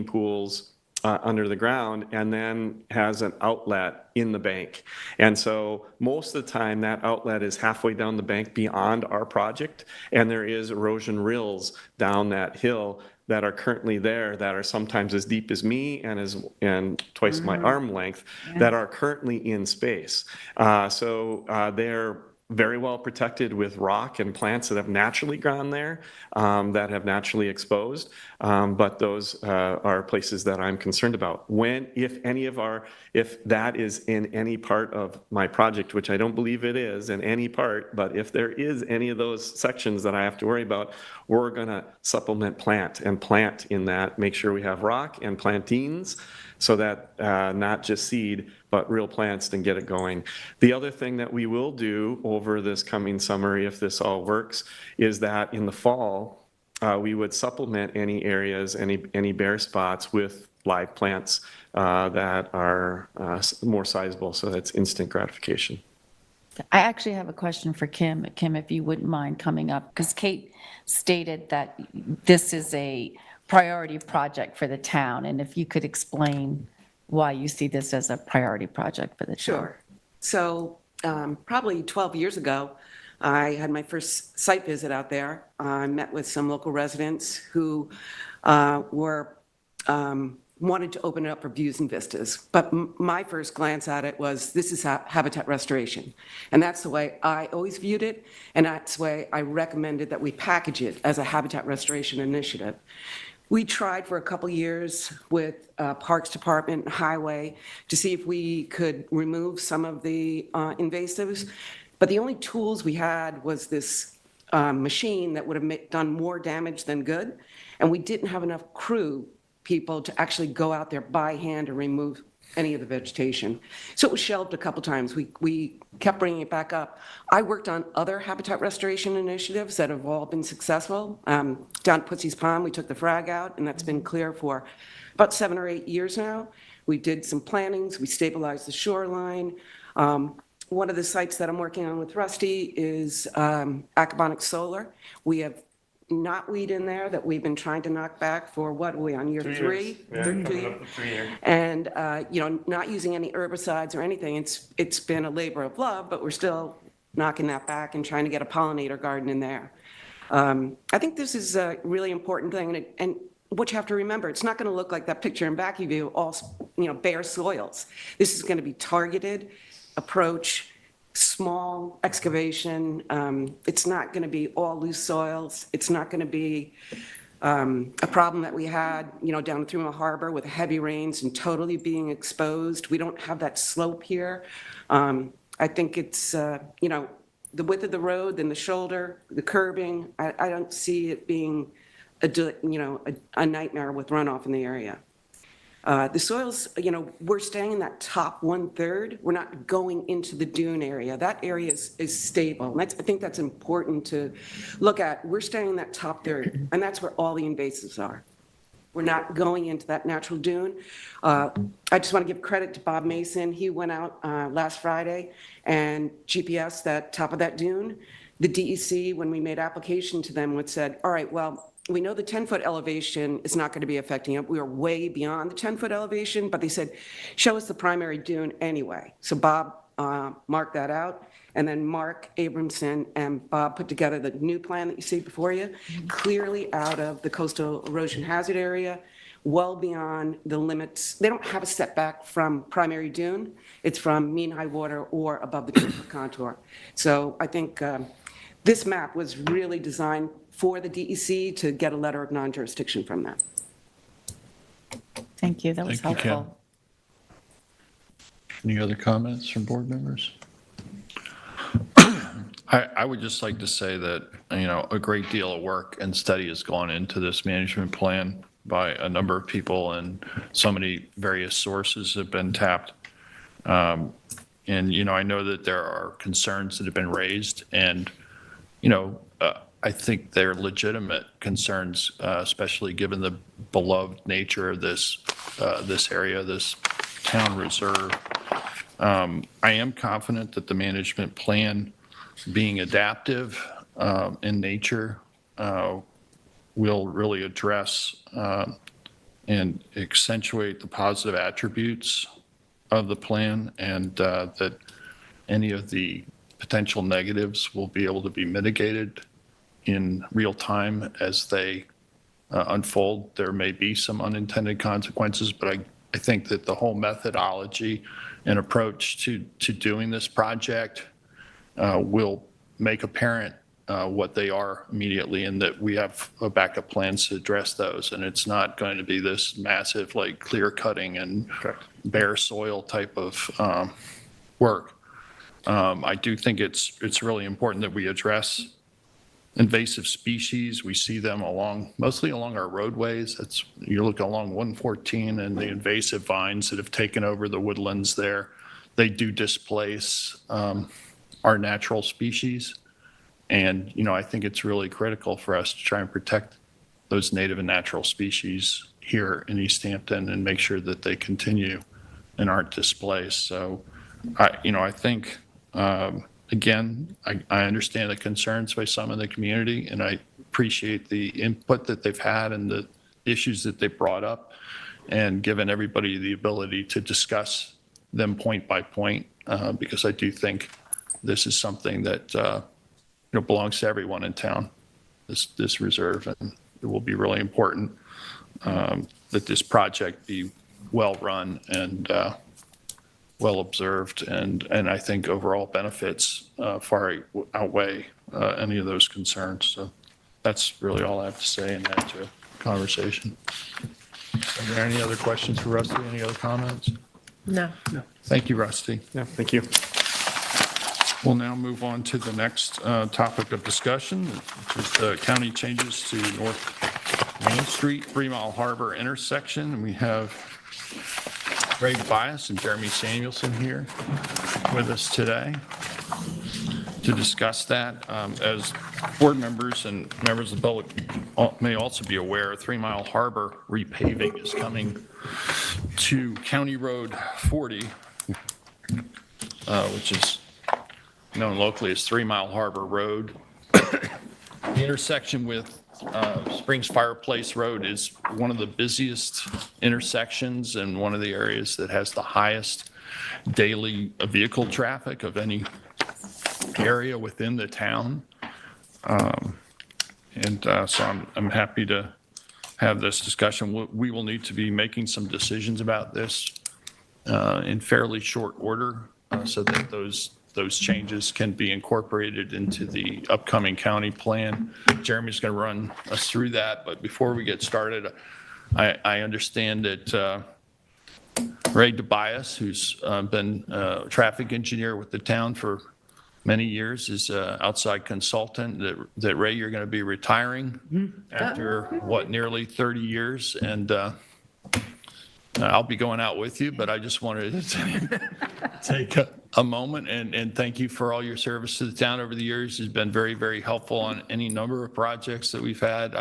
pools under the ground and then has an outlet in the bank. And so most of the time that outlet is halfway down the bank beyond our project, and there is erosion rills down that hill that are currently there that are sometimes as deep as me and twice my arm length that are currently in space. They're very well protected with rock and plants that have naturally gone there, that have naturally exposed. But those are places that I'm concerned about. If that is in any part of my project, which I don't believe it is in any part, but if there is any of those sections that I have to worry about, we're gonna supplement plant in that, make sure we have rock and plantines so that not just seed, but real plants, and get it going. The other thing that we will do over this coming summer, if this all works, is that in the fall, we would supplement any areas, any bare spots with live plants that are more sizable, so that's instant gratification. I actually have a question for Kim. Kim, if you wouldn't mind coming up, because Kate stated that this is a priority project for the town, and if you could explain why you see this as a priority project for the town. Sure. So probably 12 years ago, I had my first site visit out there. I met with some local residents who wanted to open it up for views and vistas. But my first glance at it was, this is habitat restoration. And that's the way I always viewed it, and that's the way I recommended that we package it as a habitat restoration initiative. We tried for a couple years with Parks Department and Highway to see if we could remove some of the invasives, but the only tools we had was this machine that would have done more damage than good, and we didn't have enough crew people to actually go out there by hand and remove any of the vegetation. So it was shelved a couple times. We kept bringing it back up. I worked on other habitat restoration initiatives that have all been successful. Down at Pussy's Pond, we took the frag out, and that's been clear for about 7 or 8 years now. We did some plantings. We stabilized the shoreline. One of the sites that I'm working on with Rusty is aquaponic solar. We have knotweed in there that we've been trying to knock back for, what are we on, year 3? Yeah, coming up to 3 years. And, not using any herbicides or anything. It's been a labor of love, but we're still knocking that back and trying to get a pollinator garden in there. I think this is a really important thing. And what you have to remember, it's not going to look like that picture in back of you, all, bare soils. This is going to be targeted approach, small excavation. It's not going to be all loose soils. It's not going to be a problem that we had, down through the harbor with heavy rains and totally being exposed. We don't have that slope here. I think it's, the width of the road, then the shoulder, the curbing. I don't see it being a nightmare with runoff in the area. The soils, we're staying in that top 1/3. We're not going into the dune area. That area is stable. And I think that's important to look at. We're staying in that top 1/3, and that's where all the invasives are. We're not going into that natural dune. I just want to give credit to Bob Mason. He went out last Friday and GPS that top of that dune. The DEC, when we made application to them, said, all right, well, we know the 10-foot elevation is not going to be affecting it. We are way beyond the 10-foot elevation, but they said, show us the primary dune anyway. So Bob marked that out, and then Mark Abramson and Bob put together the new plan that you see before you, clearly out of the coastal erosion hazard area, well beyond the limits. They don't have a setback from primary dune. It's from mean high water or above the 10-foot contour. So I think this map was really designed for the DEC to get a letter of non-jurisdiction from them. Thank you, that was Thank you, helpful. Any other comments from board members? I would just like to say that, a great deal of work and study has gone into this management plan by a number of people, and so many various sources have been tapped. And, I know that there are concerns that have been raised, and, I think they're legitimate concerns, especially given the beloved nature of this area, this town reserve. I am confident that the management plan, being adaptive in nature, will really address and accentuate the positive attributes of the plan, and that any of the potential negatives will be able to be mitigated in real time as they unfold. There may be some unintended consequences, but I think that the whole methodology and approach to doing this project will make apparent what they are immediately, and that we have backup plans to address those. And it's not going to be this massive, like, clear cutting and bare soil type of work. I do think it's really important that we address invasive species. We see them mostly along our roadways. You look along 114 and the invasive vines that have taken over the woodlands there, they do displace our natural species. And, I think it's really critical for us to try and protect those native and natural species here in East Hampton and make sure that they continue and aren't displaced. So, I think, again, I understand the concerns by some in the community, and I appreciate the input that they've had and the issues that they brought up, and given everybody the ability to discuss them point by point, because I do think this is something that belongs to everyone in town, this reserve, and it will be really important that this project be well run and well observed, and I think overall benefits far outweigh any of those concerns. So that's really all I have to say in that conversation. Are there any other questions for Rusty? Any other comments? No. Thank you, Rusty. Yeah, thank you. We'll now move on to the next topic of discussion, which is the county changes to North Main Street, 3 Mile Harbor intersection. And we have Greg Bias and Jeremy Samuelson here with us today to discuss that. As board members and members of the public may also be aware, 3 Mile Harbor repaving is coming to County Road 40, which is known locally as 3 Mile Harbor Road. The intersection with Springs Fireplace Road is one of the busiest intersections and one of the areas that has the highest daily vehicle traffic of any area within the town. So I'm happy to have this discussion. We will need to be making some decisions about this in fairly short order so that those changes can be incorporated into the upcoming county plan. Jeremy's going to run us through that, but before we get started, I understand that Ray DeBias, who's been a traffic engineer with the town for many years, is an outside consultant. That Ray, you're going to be retiring after, nearly 30 years, and I'll be going out with you, but I just wanted to take a moment and thank you for all your service to the town over the years. It's been very, very helpful on any number of projects that we've had.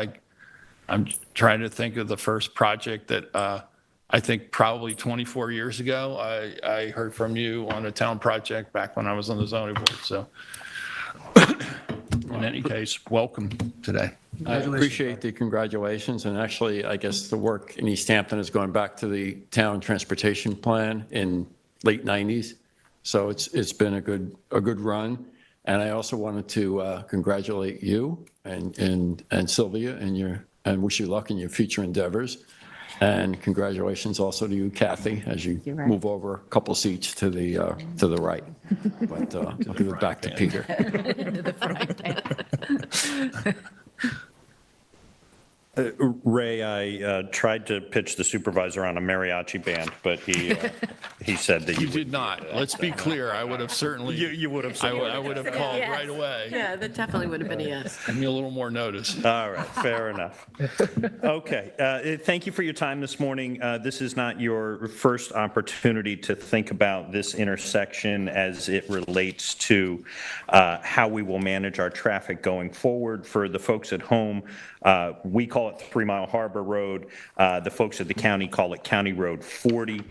I'm trying to think of the first project that I think probably 24 years ago, I heard from you on a town project back when I was on the zoning board. So in any case, welcome today. I appreciate the congratulations, and actually, I guess the work in East Hampton is going back to the town transportation plan in late 90s. So it's been a good run, and I also wanted to congratulate you and Sylvia and wish you luck in your future endeavors. And congratulations also to you, Kathy, as you move over a couple seats to the right. But I'll give it back to Peter. Ray, I tried to pitch the supervisor on a mariachi band, but he said that you did not. Let's be clear. I would have certainly. You would have. I would have called right away. Yeah, that definitely would have been a yes. Give me a little more notice. All right, fair enough. Okay, thank you for your time this morning. This is not your first opportunity to think about this intersection as it relates to how we will manage our traffic going forward. For the folks at home, we call it 3 Mile Harbor Road. The folks at the county call it County Road 40.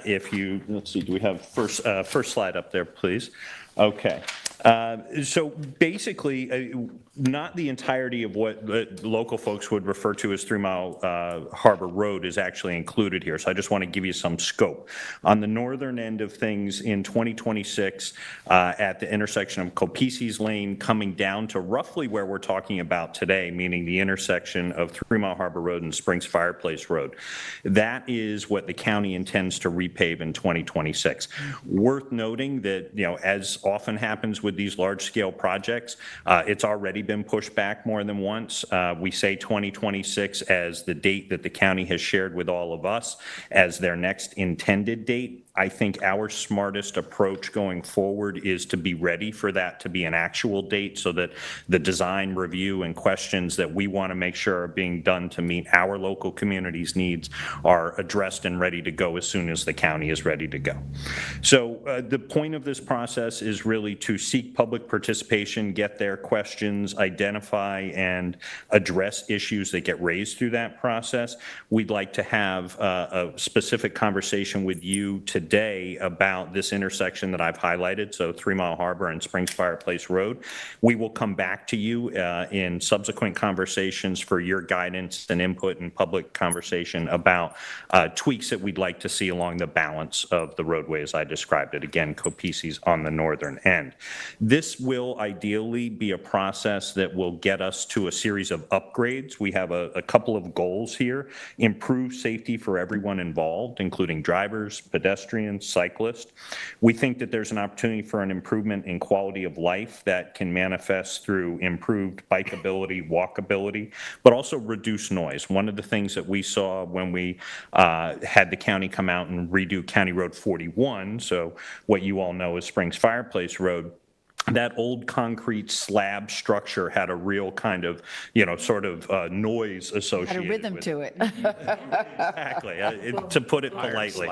If you, let's see, do we have first slide up there, please? Okay. So basically, not the entirety of what local folks would refer to as 3 Mile Harbor Road is actually included here. So I just want to give you some scope. On the northern end of things in 2026, at the intersection of Copices Lane coming down to roughly where we're talking about today, meaning the intersection of 3 Mile Harbor Road and Springs Fireplace Road. That is what the county intends to repave in 2026. Worth noting that, as often happens with these large-scale projects, it's already been pushed back more than once. We say 2026 as the date that the county has shared with all of us as their next intended date. I think our smartest approach going forward is to be ready for that to be an actual date so that the design review and questions that we want to make sure are being done to meet our local community's needs are addressed and ready to go as soon as the county is ready to go. So the point of this process is really to seek public participation, get their questions, identify and address issues that get raised through that process. We'd like to have a specific conversation with you today about this intersection that I've highlighted, so 3 Mile Harbor and Springs Fireplace Road. We will come back to you in subsequent conversations for your guidance and input and public conversation about tweaks that we'd like to see along the balance of the roadway as I described it. Again, Copices on the northern end. This will ideally be a process that will get us to a series of upgrades. We have a couple of goals here. Improve safety for everyone involved, including drivers, pedestrians, cyclists. We think that there's an opportunity for an improvement in quality of life that can manifest through improved bikeability, walkability, but also reduce noise. One of the things that we saw when we had the county come out and redo County Road 41, so what you all know as Springs Fireplace Road, that old concrete slab structure had a real kind of, sort of noise associated Had a rhythm with to it. Exactly, to put it politely.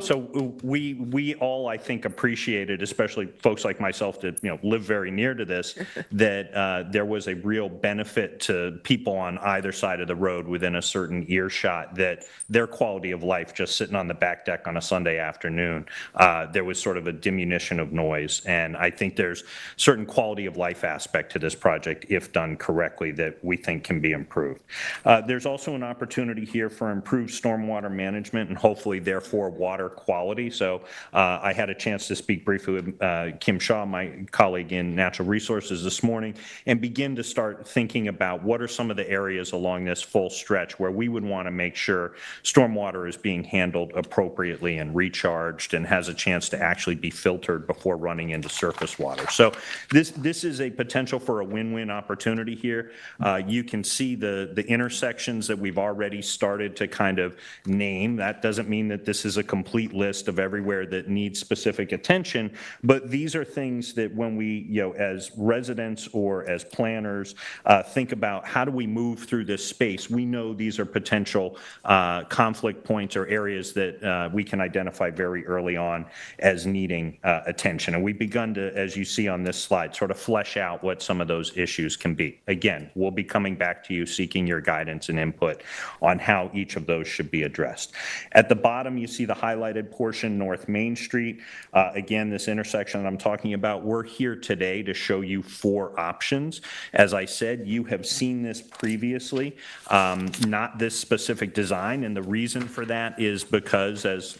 So we all, I think, appreciated, especially folks like myself that, live very near to this, that there was a real benefit to people on either side of the road within a certain earshot, that their quality of life just sitting on the back deck on a Sunday afternoon, there was sort of a diminution of noise. And I think there's certain quality of life aspect to this project, if done correctly, that we think can be improved. There's also an opportunity here for improved stormwater management and hopefully, therefore, water quality. So I had a chance to speak briefly with Kim Shaw, my colleague in Natural Resources this morning, and begin to start thinking about what are some of the areas along this full stretch where we would want to make sure stormwater is being handled appropriately and recharged and has a chance to actually be filtered before running into surface water. So this is a potential for a win-win opportunity here. You can see the intersections that we've already started to kind of name. That doesn't mean that this is a complete list of everywhere that needs specific attention, but these are things that when we, as residents or as planners, think about how do we move through this space, we know these are potential conflict points or areas that we can identify very early on as needing attention. And we've begun to, as you see on this slide, sort of flesh out what some of those issues can be. Again, we'll be coming back to you seeking your guidance and input on how each of those should be addressed. At the bottom, you see the highlighted portion, North Main Street. Again, this intersection that I'm talking about, we're here today to show you 4 options. As I said, you have seen this previously, not this specific design, and the reason for that is because, as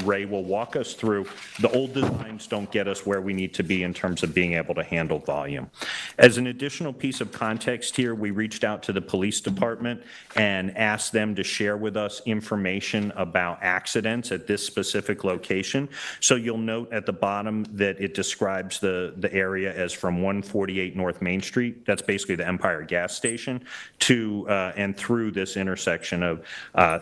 Ray will walk us through, the old designs don't get us where we need to be in terms of being able to handle volume. As an additional piece of context here, we reached out to the police department and asked them to share with us information about accidents at this specific location. So you'll note at the bottom that it describes the area as from 148 North Main Street, that's basically the Empire gas station, to and through this intersection of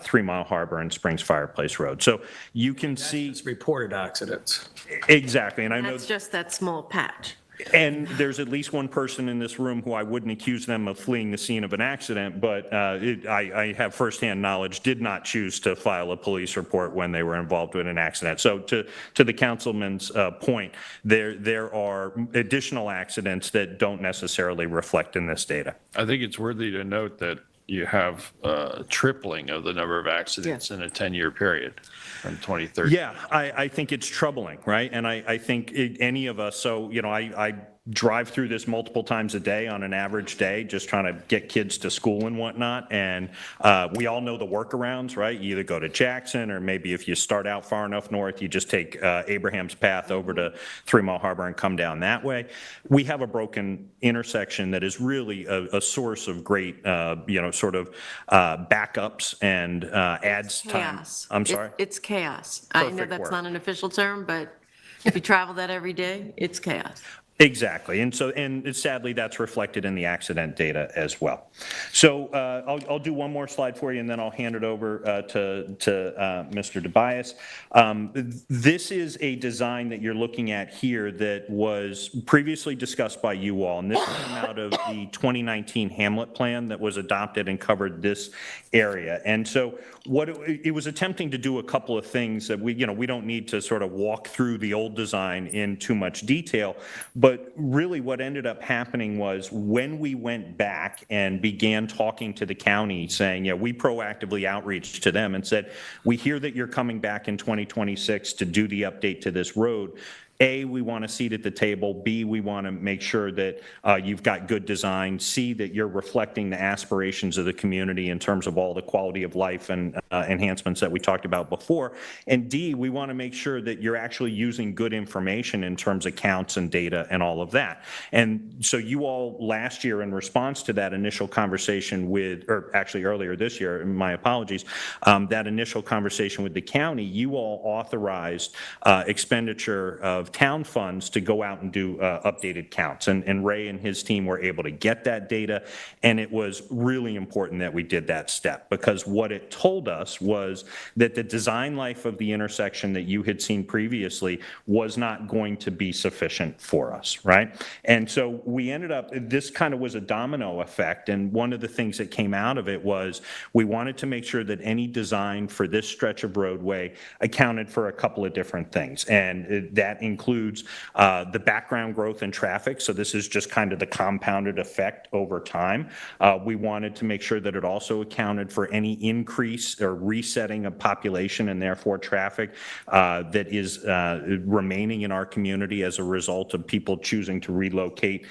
3 Mile Harbor and Springs Fireplace Road. So you can see reported accidents. Exactly, and I know That's just that small patch. And there's at least one person in this room who I wouldn't accuse them of fleeing the scene of an accident, but I have firsthand knowledge, did not choose to file a police report when they were involved with an accident. So to the councilman's point, there are additional accidents that don't necessarily reflect in this data. I think it's worthy to note that you have a tripling of the number of accidents in a 10-year period from 2013. Yeah, I think it's troubling, right? And I think any of us, so, I drive through this multiple times a day on an average day, just trying to get kids to school and whatnot. And we all know the workarounds, right? You either go to Jackson, or maybe if you start out far enough north, you just take Abraham's Path over to 3 Mile Harbor and come down that way. We have a broken intersection that is really a source of great, sort of backups and adds time. Chaos. I'm sorry? It's chaos. I know Perfect that's word. not an official term, but if you travel that every day, it's chaos. Exactly, and sadly, that's reflected in the accident data as well. So I'll do one more slide for you, and then I'll hand it over to Mr. Tobias. This is a design that you're looking at here that was previously discussed by you all, and this came out of the 2019 Hamlet Plan that was adopted and covered this area. And so what it was attempting to do a couple of things that we don't need to sort of walk through the old design in too much detail, but really what ended up happening was when we went back and began talking to the county saying, we proactively outreached to them and said, we hear that you're coming back in 2026 to do the update to this road. A, we want a seat at the table. B, we want to make sure that you've got good design. C, that you're reflecting the aspirations of the community in terms of all the quality of life and enhancements that we talked about before. And D, we want to make sure that you're actually using good information in terms of counts and data and all of that. And so you all last year, in response to that initial conversation or actually earlier this year, my apologies, that initial conversation with the county, you all authorized expenditure of town funds to go out and do updated counts. And Ray and his team were able to get that data, and it was really important that we did that step, because what it told us was that the design life of the intersection that you had seen previously was not going to be sufficient for us, right? And so we ended up, this kind of was a domino effect, and one of the things that came out of it was we wanted to make sure that any design for this stretch of roadway accounted for a couple of different things, and that includes the background growth in traffic. So this is just kind of the compounded effect over time. We wanted to make sure that it also accounted for any increase or resetting of population and therefore traffic that is remaining in our community as a result of people choosing to relocate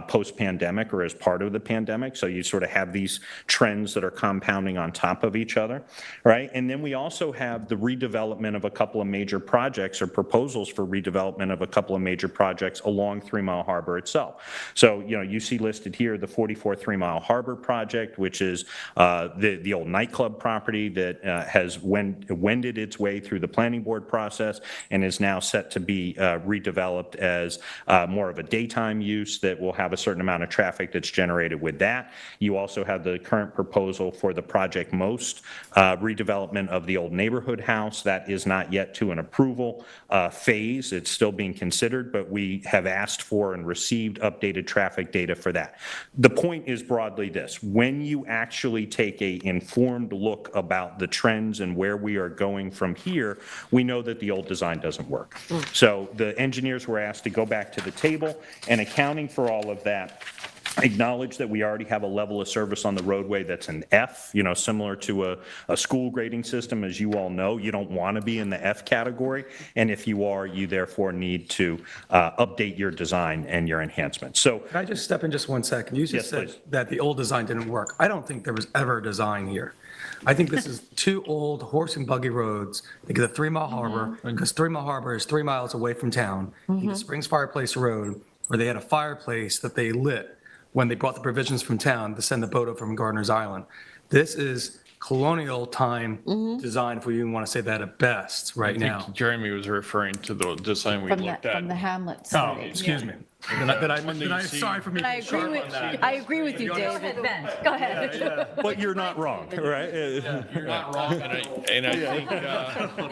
post-pandemic or as part of the pandemic. So you sort of have these trends that are compounding on top of each other, right? And then we also have the redevelopment of a couple of major projects or proposals for redevelopment of a couple of major projects along 3 Mile Harbor itself. So, you see listed here the 44 3 Mile Harbor project, which is the old nightclub property that has wended its way through the planning board process and is now set to be redeveloped as more of a daytime use that will have a certain amount of traffic that's generated with that. You also have the current proposal for the Project Most redevelopment of the old neighborhood house. That is not yet to an approval phase. It's still being considered, but we have asked for and received updated traffic data for that. The point is broadly this: when you actually take an informed look about the trends and where we are going from here, we know that the old design doesn't work. So the engineers were asked to go back to the table, and accounting for all of that, acknowledge that we already have a level of service on the roadway that's an F, similar to a school grading system. As you all know, you don't want to be in the F category, and if you are, you therefore need to update your design and your enhancements. So Can I just step in just 1 second? You just said that the old design didn't work. I don't think there was ever a design here. I think this is two old horse and buggy roads. Think of the 3 Mile Harbor, because 3 Mile Harbor is 3 miles away from town. Think of Springs Fireplace Road, where they had a fireplace that they lit when they brought the provisions from town to send the boat up from Gardiner's Island. This is colonial time design, if we even want to say that at best, right now. I think Jeremy was referring to the design we looked at. From the Hamlet Oh, study. excuse me. Sorry for me I being sharp agree on that. I agree with you, David. Ben, go ahead. but you're not wrong, right? You're not wrong, and I think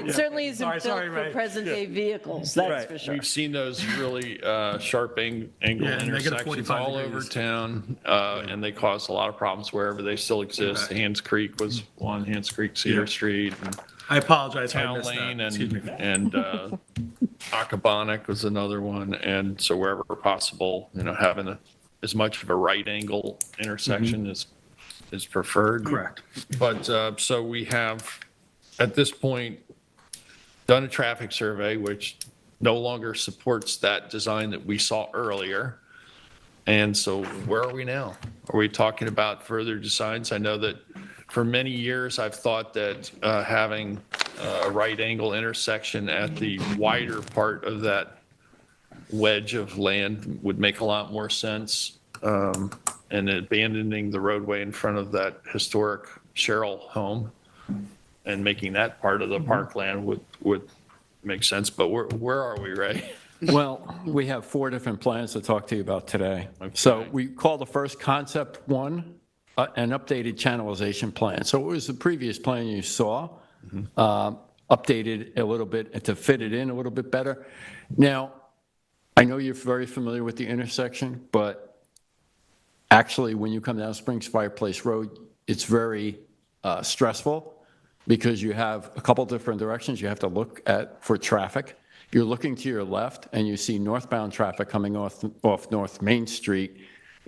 It certainly isn't built sorry, for Ray. present-day vehicles, that's for sure. we've seen those really sharp angle negative intersections 45 all over degrees. town, and they cause a lot of problems wherever they still exist. Hands Creek was one, Hands Creek, Cedar Street, and I apologize. I Town missed that. Lane, Excuse me. and Accabonac was another one. And so wherever possible, having as much of a right angle intersection is preferred. Correct. But, so we have, at this point, done a traffic survey, which no longer supports that design that we saw earlier. And so where are we now? Are we talking about further designs? I know that for many years, I've thought that having a right angle intersection at the wider part of that wedge of land would make a lot more sense. And abandoning the roadway in front of that historic Sherrill home and making that part of the parkland would make sense. But where are we, Ray? Well, we have 4 different plans to talk to you about today. So we call the first concept 1 an updated channelization plan. So it was the previous plan you saw, updated a little bit to fit it in a little bit better. Now, I know you're very familiar with the intersection, but actually when you come down Springs Fireplace Road, it's very stressful because you have a couple different directions you have to look at for traffic. You're looking to your left and you see northbound traffic coming off North Main Street.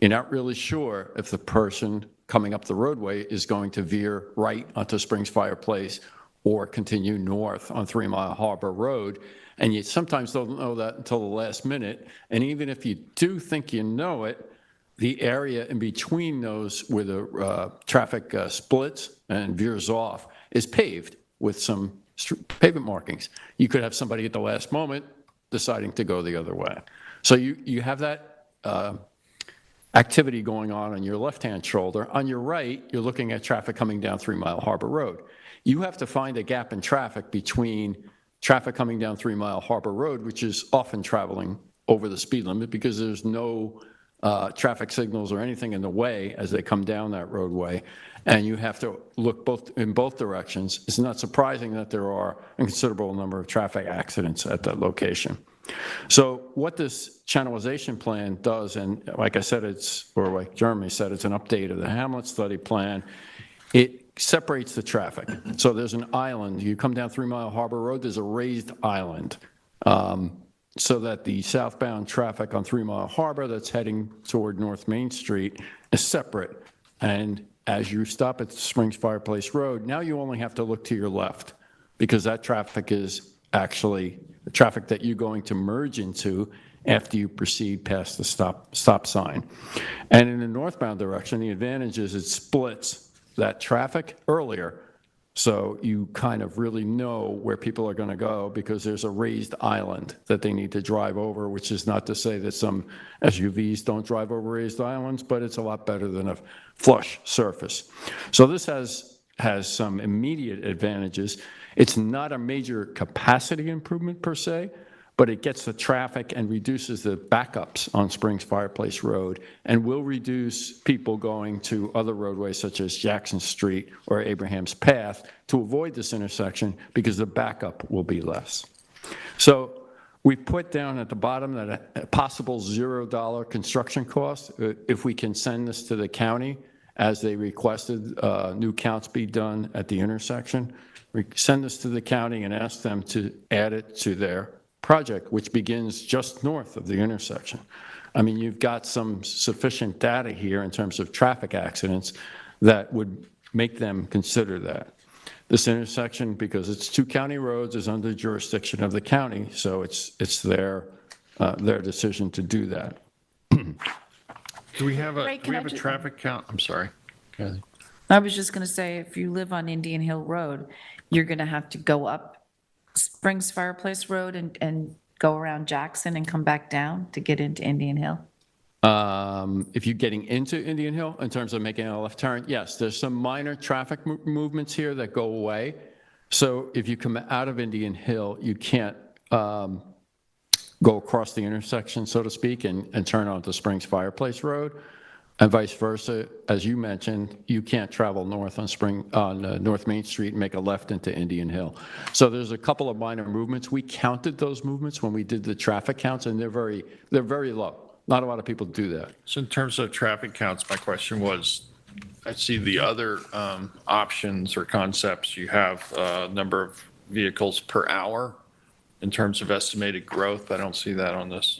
You're not really sure if the person coming up the roadway is going to veer right onto Springs Fireplace or continue north on 3 Mile Harbor Road. And you sometimes don't know that until the last minute. And even if you do think you know it, the area in between those where the traffic splits and veers off is paved with some pavement markings. You could have somebody at the last moment deciding to go the other way. So you have that activity going on your left-hand shoulder. On your right, you're looking at traffic coming down 3 Mile Harbor Road. You have to find a gap in traffic between traffic coming down 3 Mile Harbor Road, which is often traveling over the speed limit because there's no traffic signals or anything in the way as they come down that roadway. And you have to look in both directions. It's not surprising that there are a considerable number of traffic accidents at that location. So what this channelization plan does, and like I said, or like Jeremy said, it's an update of the Hamlet study plan. It separates the traffic. So there's an island. You come down 3 Mile Harbor Road, there's a raised island. So that the southbound traffic on 3 Mile Harbor that's heading toward North Main Street is separate. And as you stop at Springs Fireplace Road, now you only have to look to your left because that traffic is actually the traffic that you're going to merge into after you proceed past the stop sign. And in the northbound direction, the advantage is it splits that traffic earlier. So you kind of really know where people are going to go because there's a raised island that they need to drive over, which is not to say that some SUVs don't drive over raised islands, but it's a lot better than a flush surface. So this has some immediate advantages. It's not a major capacity improvement per se, but it gets the traffic and reduces the backups on Springs Fireplace Road and will reduce people going to other roadways such as Jackson Street or Abraham's Path to avoid this intersection because the backup will be less. So we put down at the bottom that a possible $0 construction cost, if we can send this to the county as they requested new counts be done at the intersection, we send this to the county and ask them to add it to their project, which begins just north of the intersection. I mean, you've got some sufficient data here in terms of traffic accidents that would make them consider that. This intersection, because it's 2 county roads, is under jurisdiction of the county, so it's their decision to do that. Do we have Ray, can I a ju- traffic count? I'm sorry, Kathy. I was just going to say, if you live on Indian Hill Road, you're going to have to go up Springs Fireplace Road and go around Jackson and come back down to get into Indian Hill? If you're getting into Indian Hill in terms of making a left turn, yes, there's some minor traffic movements here that go away. So if you come out of Indian Hill, you can't go across the intersection, so to speak, and turn onto Springs Fireplace Road. And vice versa, as you mentioned, you can't travel north on North Main Street and make a left into Indian Hill. So there's a couple of minor movements. We counted those movements when we did the traffic counts, and they're very low. Not a lot of people do that. So in terms of traffic counts, my question was, I see the other options or concepts. You have a number of vehicles per hour in terms of estimated growth. I don't see that on this.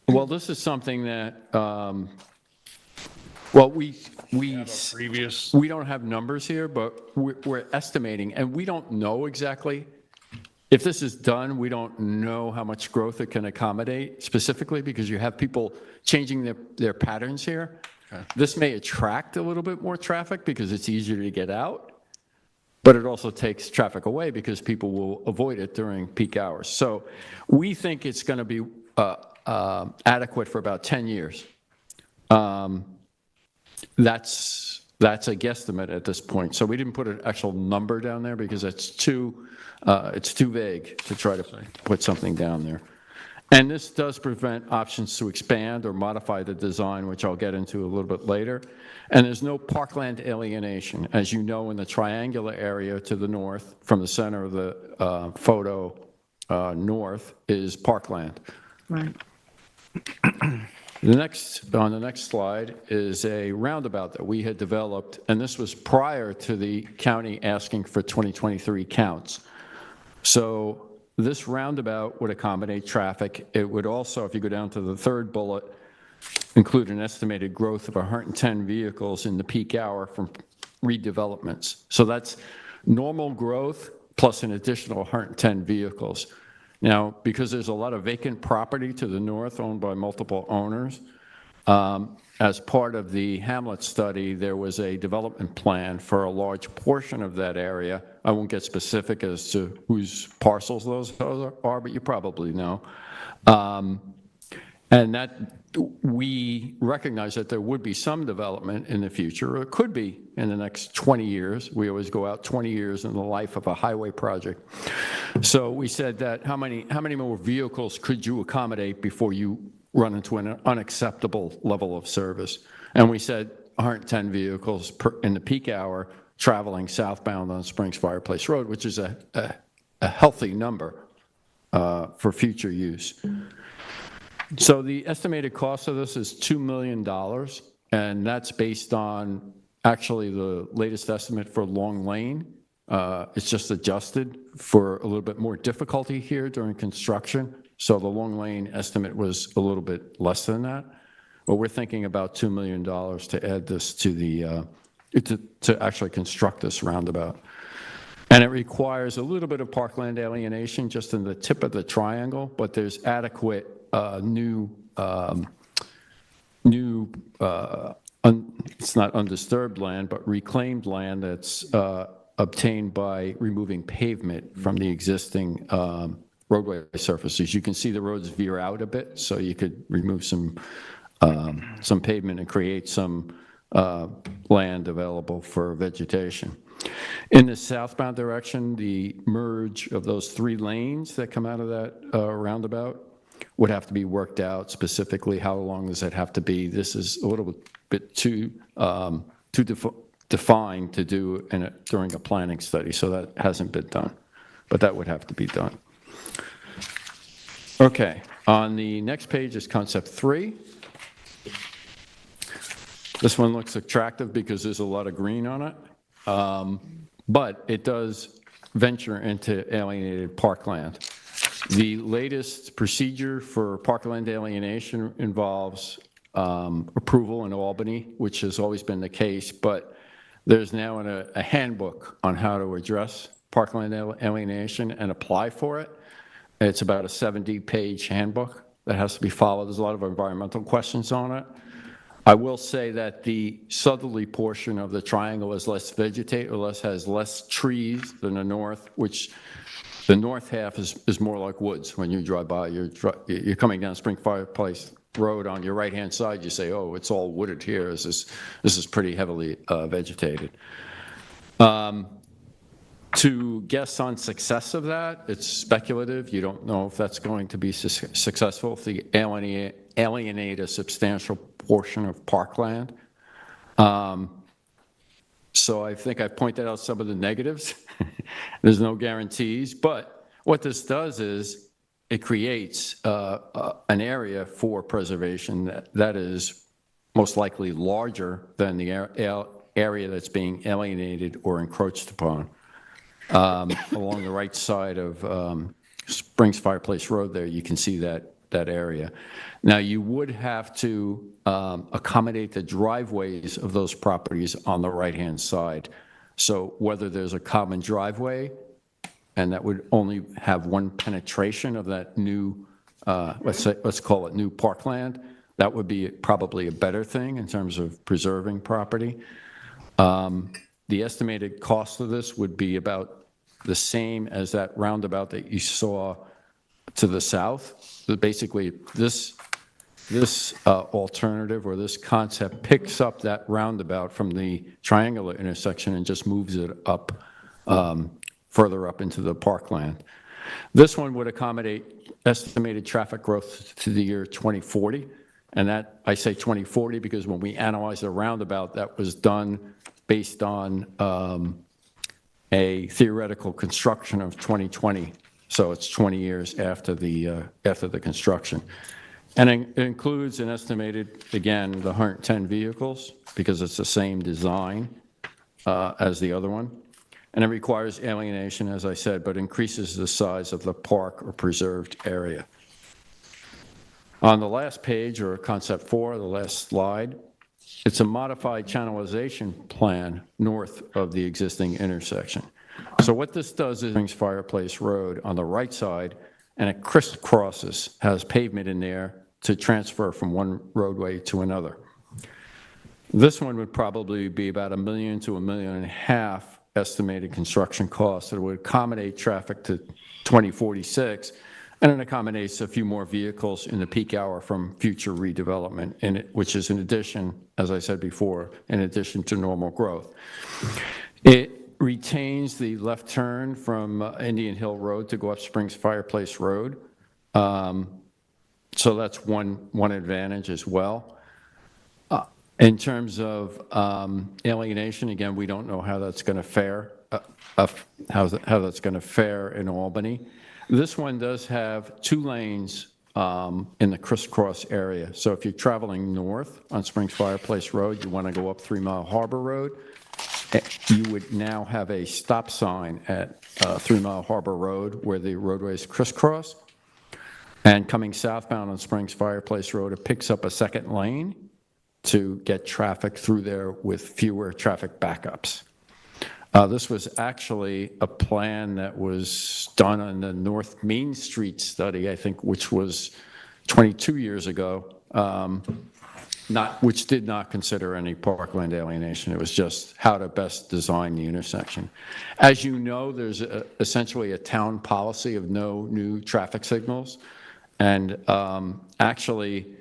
Well, this is something that Well, we previous? we don't have numbers here, but we're estimating, and we don't know exactly. If this is done, we don't know how much growth it can accommodate specifically because you have people changing their patterns here. Okay. This may attract a little bit more traffic because it's easier to get out, but it also takes traffic away because people will avoid it during peak hours. So we think it's going to be adequate for about 10 years. That's a guesstimate at this point. So we didn't put an actual number down there because it's too vague to try to put something down there. And this does prevent options to expand or modify the design, which I'll get into a little bit later. And there's no parkland alienation. As you know, in the triangular area to the north, from the center of the photo north, is parkland. Right. On the next slide is a roundabout that we had developed, and this was prior to the county asking for 2023 counts. So this roundabout would accommodate traffic. It would also, if you go down to the third bullet, include an estimated growth of 110 vehicles in the peak hour from redevelopments. So that's normal growth plus an additional 110 vehicles. Now, because there's a lot of vacant property to the north owned by multiple owners, as part of the Hamlet study, there was a development plan for a large portion of that area. I won't get specific as to whose parcels those are, but you probably know. And that we recognize that there would be some development in the future, or it could be in the next 20 years. We always go out 20 years in the life of a highway project. So we said that how many more vehicles could you accommodate before you run into an unacceptable level of service? And we said 110 vehicles in the peak hour traveling southbound on Springs Fireplace Road, which is a healthy number for future use. So the estimated cost of this is $2 million, and that's based on actually the latest estimate for Long Lane. It's just adjusted for a little bit more difficulty here during construction. So the Long Lane estimate was a little bit less than that. But we're thinking about $2 million to add this to the, to actually construct this roundabout. And it requires a little bit of parkland alienation just in the tip of the triangle, but there's adequate it's not undisturbed land, but reclaimed land that's obtained by removing pavement from the existing roadway surfaces. You can see the roads veer out a bit, so you could remove some pavement and create some land available for vegetation. In the southbound direction, the merge of those 3 lanes that come out of that roundabout would have to be worked out specifically. How long does it have to be? This is a little bit too defined to do during a planning study, so that hasn't been done, but that would have to be done. Okay, on the next page is concept 3. This one looks attractive because there's a lot of green on it, but it does venture into alienated parkland. The latest procedure for parkland alienation involves approval in Albany, which has always been the case, but there's now a handbook on how to address parkland alienation and apply for it. It's about a 70-page handbook that has to be followed. There's a lot of environmental questions on it. I will say that the southerly portion of the triangle is less vegetated, or has less trees than the north, which the north half is more like woods. When you drive by, you're coming down Spring Fireplace Road on your right-hand side, you say, oh, it's all wooded here. This is pretty heavily vegetated. To guess on success of that, it's speculative. You don't know if that's going to be successful, if they alienate a substantial portion of parkland. So I think I pointed out some of the negatives. There's no guarantees, but what this does is it creates an area for preservation that is most likely larger than the area that's being alienated or encroached upon. Along the right side of Springs Fireplace Road there, you can see that that area. Now, you would have to accommodate the driveways of those properties on the right-hand side. So whether there's a common driveway, and that would only have one penetration of that new, let's call it new parkland, that would be probably a better thing in terms of preserving property. The estimated cost of this would be about the same as that roundabout that you saw to the south. Basically, this alternative or this concept picks up that roundabout from the triangular intersection and just moves it up, further up into the parkland. This one would accommodate estimated traffic growth to the year 2040. And that, I say 2040 because when we analyzed the roundabout, that was done based on a theoretical construction of 2020. So it's 20 years after the construction. And it includes an estimated, again, the 110 vehicles, because it's the same design as the other one. And it requires alienation, as I said, but increases the size of the park or preserved area. On the last page, or concept 4, the last slide, it's a modified channelization plan north of the existing intersection. So what this does is brings Fireplace Road on the right side, and it crisscrosses, has pavement in there to transfer from one roadway to another. This one would probably be about $1 million to $1.5 million estimated construction costs. It would accommodate traffic to 2046, and it accommodates a few more vehicles in the peak hour from future redevelopment, which is in addition, as I said before, in addition to normal growth. It retains the left turn from Indian Hill Road to go up Springs Fireplace Road. So that's one advantage as well. In terms of alienation, again, we don't know how that's going to fare, how that's going to fare in Albany. This one does have 2 lanes in the crisscross area. So if you're traveling north on Springs Fireplace Road, you want to go up 3 Mile Harbor Road, you would now have a stop sign at 3 Mile Harbor Road where the roadways crisscross. And coming southbound on Springs Fireplace Road, it picks up a second lane to get traffic through there with fewer traffic backups. This was actually a plan that was done on the North Main Street study, I think, which was 22 years ago, which did not consider any parkland alienation. It was just how to best design the intersection. As you know, there's essentially a town policy of no new traffic signals. And actually,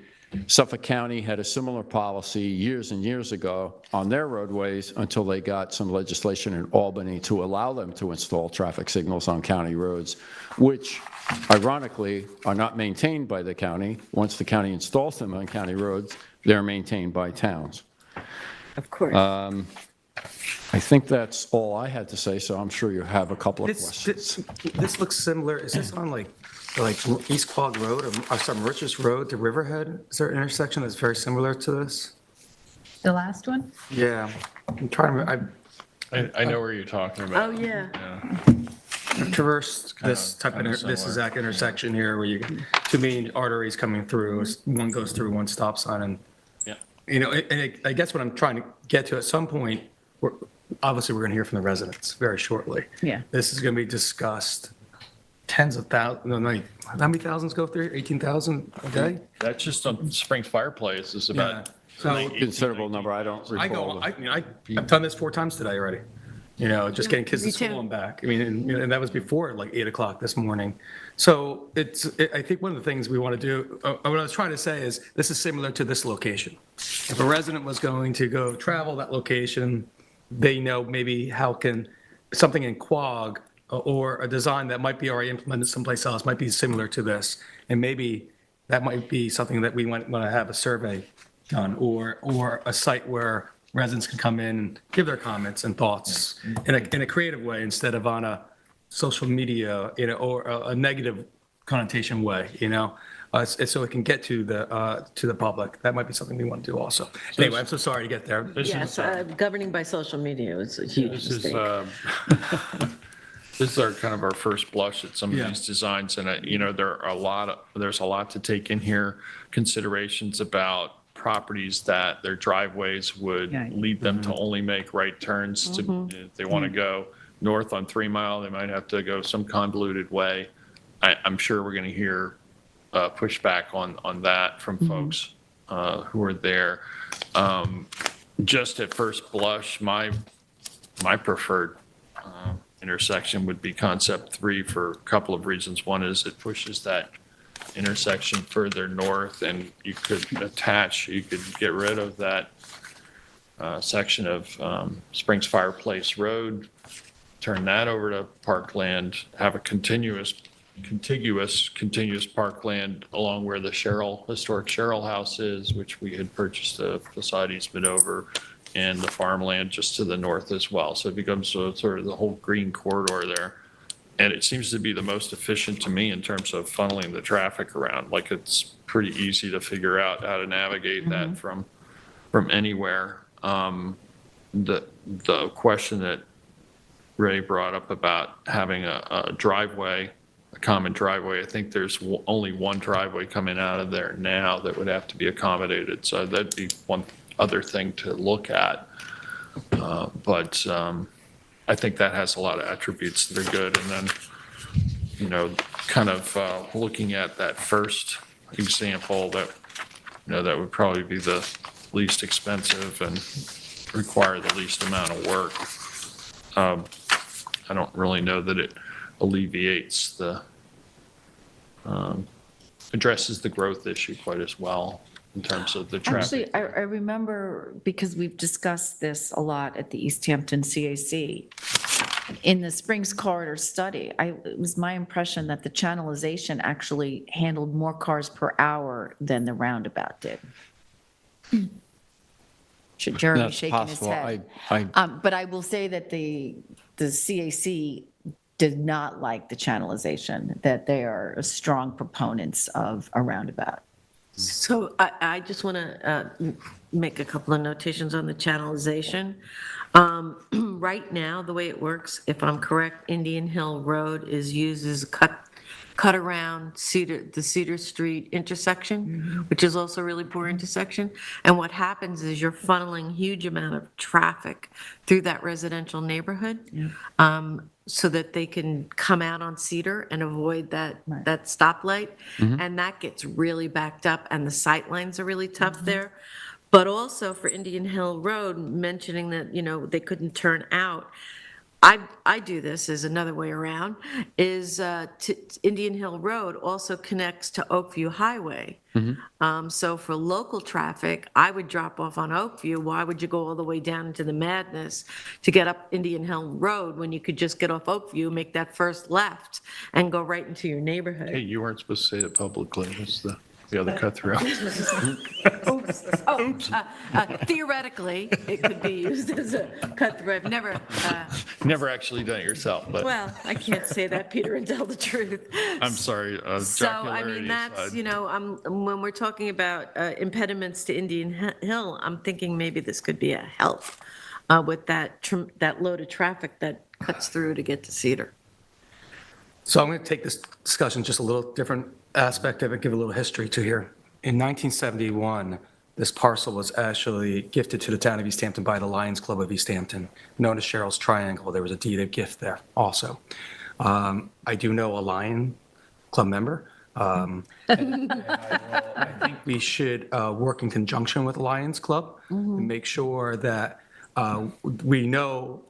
Suffolk County had a similar policy years and years ago on their roadways until they got some legislation in Albany to allow them to install traffic signals on county roads, which ironically are not maintained by the county. Once the county installs them on county roads, they're maintained by towns. Of course. I think that's all I had to say, so I'm sure you have a couple of questions. This looks similar. Is this on like East Quogue Road or some Richards Road to Riverhead? Is there an intersection that's very similar to this? The last one? Yeah, I'm trying to remember. I know where you're talking about. Oh, yeah. I've traversed this type of, this exact intersection here where you, 2 main arteries coming through, one goes through one stop sign and, you know, and I guess what I'm trying to get to at some point, obviously we're going to hear from the residents very shortly. Yeah. This is going to be discussed. Tens of thousands, no, how many thousands go through? 18,000 a day? That's just on Springs Fireplace is about. So Considerable number, I don't recall. I've done this 4 times today already. You know, just getting kids to school and back. I mean, and that was before like 8 o'clock this morning. So I think one of the things we want to do, what I was trying to say is this is similar to this location. If a resident was going to go travel that location, they know maybe how can something in Quogue or a design that might be already implemented someplace else might be similar to this. And maybe that might be something that we want to have a survey done or a site where residents can come in and give their comments and thoughts in a creative way instead of on a social media, you know, or a negative connotation way, you know, so it can get to the public. That might be something we want to do also. Anyway, I'm so sorry to get there. Yes, governing by social media is a huge mistake. This is our kind of our first blush at some of Yeah. these designs, and there's a lot to take in here. Considerations about properties that their driveways would Yeah. lead them to only make right turns to, if they want to go north on 3 Mile, they might have to go some convoluted way. I'm sure we're going to hear pushback on that from folks who are there. Just at first blush, my preferred intersection would be concept 3 for a couple of reasons. One is it pushes that intersection further north, and you could get rid of that section of Springs Fireplace Road, turn that over to parkland, have a contiguous parkland along where the historic Sherrill House is, which we had purchased a facade easement over, and the farmland just to the north as well. So it becomes sort of the whole green corridor there. And it seems to be the most efficient to me in terms of funneling the traffic around. Like, it's pretty easy to figure out how to navigate that from anywhere. The question that Ray brought up about having a driveway, a common driveway, I think there's only one driveway coming out of there now that would have to be accommodated. So that'd be one other thing to look at. But I think that has a lot of attributes that are good. And then, kind of looking at that first example, that would probably be the least expensive and require the least amount of work. I don't really know that it alleviates addresses the growth issue quite as well in terms of the traffic. Actually, I remember, because we've discussed this a lot at the East Hampton CAC, in the Springs Corridor study, it was my impression that the channelization actually handled more cars per hour than the roundabout did. Jeremy That's shaking his possible. head. I But I will say that the CAC did not like the channelization, that they are strong proponents of a roundabout. So I just want to make a couple of notations on the channelization. Right now, the way it works, if I'm correct, Indian Hill Road is used as a cut around the Cedar Street intersection, which is also a really poor intersection. And what happens is you're funneling huge amount of traffic through that residential neighborhood, so that they can come out on Cedar and avoid that stoplight. And that gets really backed up, and the sight lines are really tough there. But also for Indian Hill Road, mentioning that, they couldn't turn out, I do this as another way around, is Indian Hill Road also connects to Oakview Highway. So for local traffic, I would drop off on Oakview. Why would you go all the way down into the madness to get up Indian Hill Road when you could just get off Oakview, make that first left, and go right into your neighborhood? Hey, you weren't supposed to say it publicly. It's the other cut through. Theoretically, it could be used as a cut through. I've Never actually done it yourself, but well, I can't say that, Peter, and tell the truth. I'm sorry. So, I jocularity mean, that's, aside. when we're talking about impediments to Indian Hill, I'm thinking maybe this could be a help with that load of traffic that cuts through to get to Cedar. So I'm going to take this discussion just a little different aspect of it, give a little history to here. In 1971, this parcel was actually gifted to the town of East Hampton by the Lions Club of East Hampton, known as Cheryl's Triangle. There was a deed of gift there also. I do know a Lion Club member. And I think we should work in conjunction with the Lions Club and make sure that we know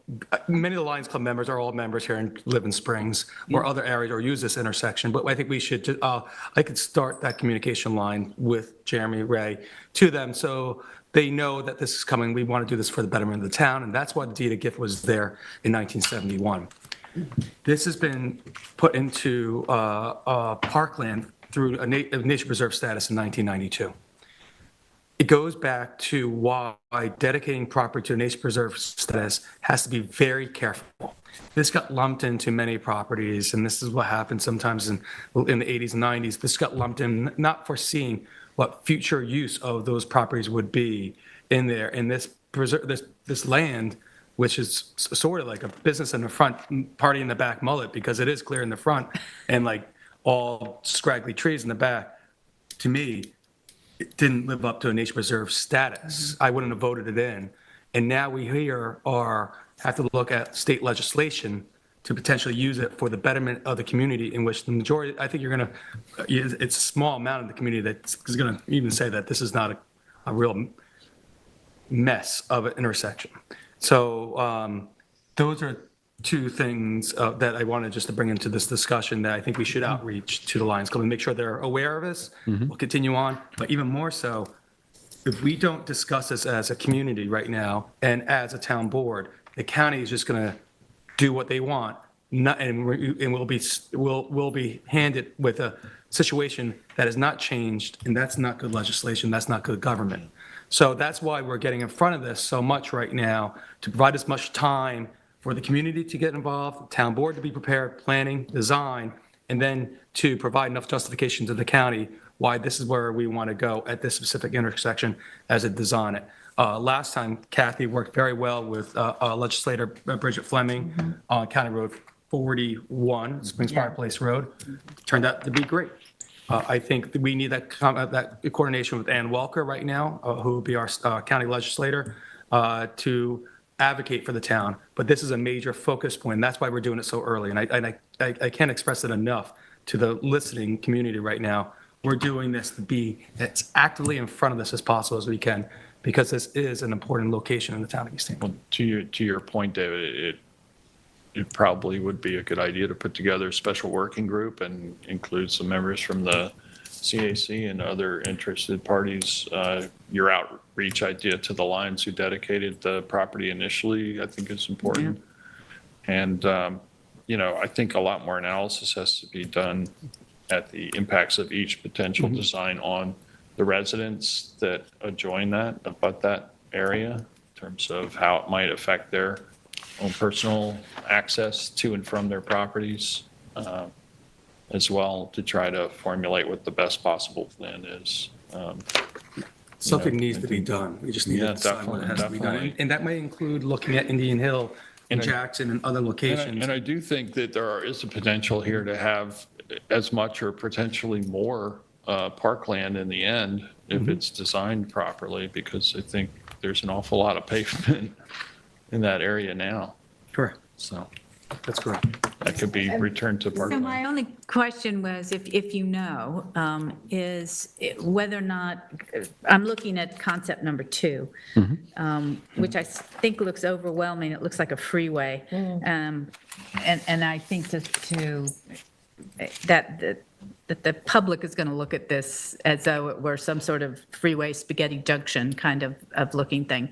many of the Lions Club members are all members here and live in Springs or other areas or use this intersection. But I think we should, I could start that communication line with Jeremy Ray to them so they know that this is coming. We want to do this for the betterment of the town. And that's why the deed of gift was there in 1971. This has been put into parkland through a nature preserve status in 1992. It goes back to why dedicating property to a nature preserve status has to be very careful. This got lumped into many properties, and this is what happened sometimes in the 80s and 90s. This got lumped in, not foreseeing what future use of those properties would be in there. And this land which is sort of like a business in the front, party in the back mullet, because it is clear in the front and like all scraggly trees in the back, to me, it didn't live up to a nature preserve status. I wouldn't have voted it in. And now we here have to look at state legislation to potentially use it for the betterment of the community, in which the majority, I think it's a small amount of the community that's going to even say that this is not a real mess of an intersection. So those are two things that I wanted just to bring into this discussion that I think we should outreach to the Lions Club and make sure they're aware of this. We'll continue on, but even more so, if we don't discuss this as a community right now and as a town board, the county is just going to do what they want, and we'll be handed with a situation that has not changed, and that's not good legislation, that's not good government. So that's why we're getting in front of this so much right now, to provide as much time for the community to get involved, the town board to be prepared, planning, design, and then to provide enough justification to the county why this is where we want to go at this specific intersection as a design it. Last time, Kathy worked very well with legislator Bridget Fleming on County Road 41, Springs Fireplace Road. Turned out to be great. I think that we need that coordination with Ann Welker right now, who will be our county legislator, to advocate for the town. But this is a major focus point. And that's why we're doing it so early. And I can't express it enough to the listening community right now. We're doing this to be as actively in front of this as possible as we can, because this is an important location in the town of East Hampton. Well, to your point, David, it probably would be a good idea to put together a special working group and include some members from the CAC and other interested parties. Your outreach idea to the Lions who dedicated the property initially, I think is important. And, I think a lot more analysis has to be done at the impacts of each potential design on the residents that adjoin that area, in terms of how it might affect their own personal access to and from their properties, as well, to try to formulate what the best possible plan is. Something needs to be done. We just need to decide what has to be done. And that may include looking at Indian Hill and Jackson and other locations. And I do think that there is a potential here to have as much or potentially more parkland in the end, if it's designed properly, because I think there's an awful lot of pavement in that area now. Correct. So That's correct. that could be returned to So parkland. my only question was, if you know, is whether or not, I'm looking at concept number 2, which I think looks overwhelming. It looks like a freeway. And I think that the public is going to look at this as though it were some sort of freeway spaghetti junction kind of looking thing.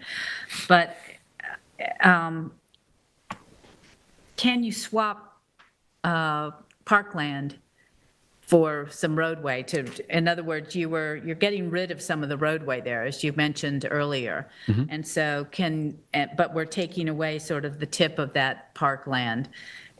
But can you swap parkland for some roadway in other words, you're getting rid of some of the roadway there, as you mentioned earlier. And so but we're taking away sort of the tip of that parkland.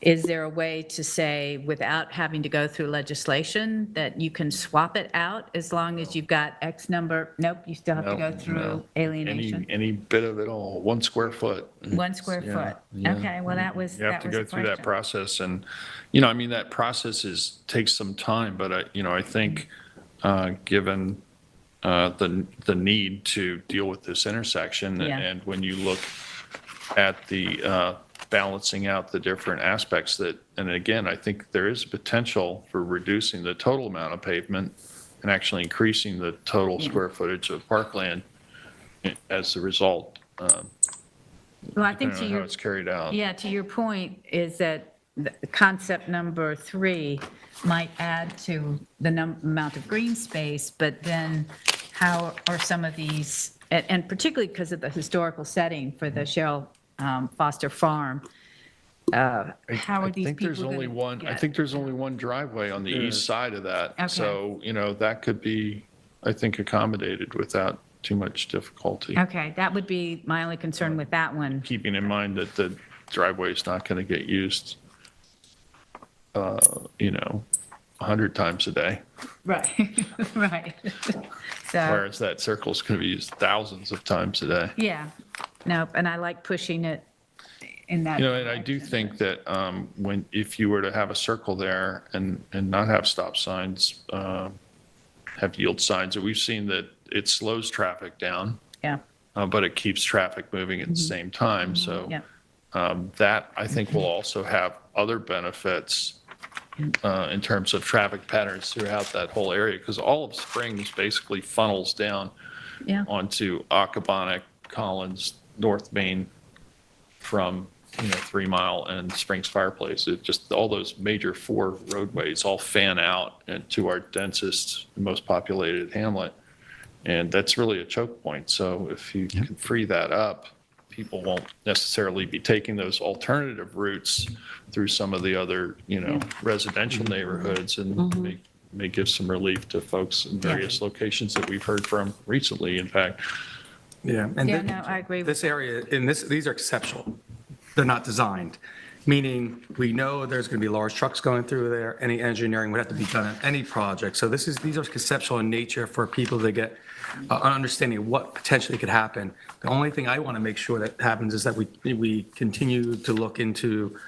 Is there a way to say, without having to go through legislation, that you can swap it out as long as you've got X number? Nope, you still have to go through alienation. Any bit of it all, 1 square foot. 1 square foot. Yeah. Okay, well, that was You have to the go through that question. process, and, that process takes some time, but I think, given the need to deal with this intersection, Yeah. and when you look at the balancing out the different aspects and again, I think there is potential for reducing the total amount of pavement and actually increasing the total square footage of parkland as a result. Well, I think Depending on how it's carried out. Yeah, to your point is that the concept number 3 might add to the amount of green space, but then how are some of these, and particularly because of the historical setting for the Cheryl Foster Farm, how are these people I think there's only one driveway on the east side of that. Okay. So, that could be, I think, accommodated without too much difficulty. Okay, that would be my only concern with that one. Keeping in mind that the driveway is not going to get used, 100 times a day, Right, right. So, whereas that circle is going to be used thousands of times a day. yeah, nope, and I like pushing it in that. And I do think that if you were to have a circle there and not have stop signs, have yield signs, we've seen that it slows traffic down, Yeah. but it keeps traffic moving at the same time. So Yeah. that, I think, will also have other benefits in terms of traffic patterns throughout that whole area, because all of Springs basically funnels down Yeah. onto Accabonac, Collins, North Main from 3 Mile and Springs Fireplace. It just, all those major 4 roadways all fan out into our densest, most populated hamlet. And that's really a choke point. So if you can free that up, people won't necessarily be taking those alternative routes through some of the other, residential neighborhoods, and may give some relief to folks in various locations that we've heard from recently, in fact. Yeah. And Yeah, no, I agree with this area, these are exceptional. They're not designed, meaning we know there's going to be large trucks going through there. Any engineering would have to be done on any project. So these are conceptual in nature for people to get an understanding of what potentially could happen. The only thing I want to make sure that happens is that we continue to look into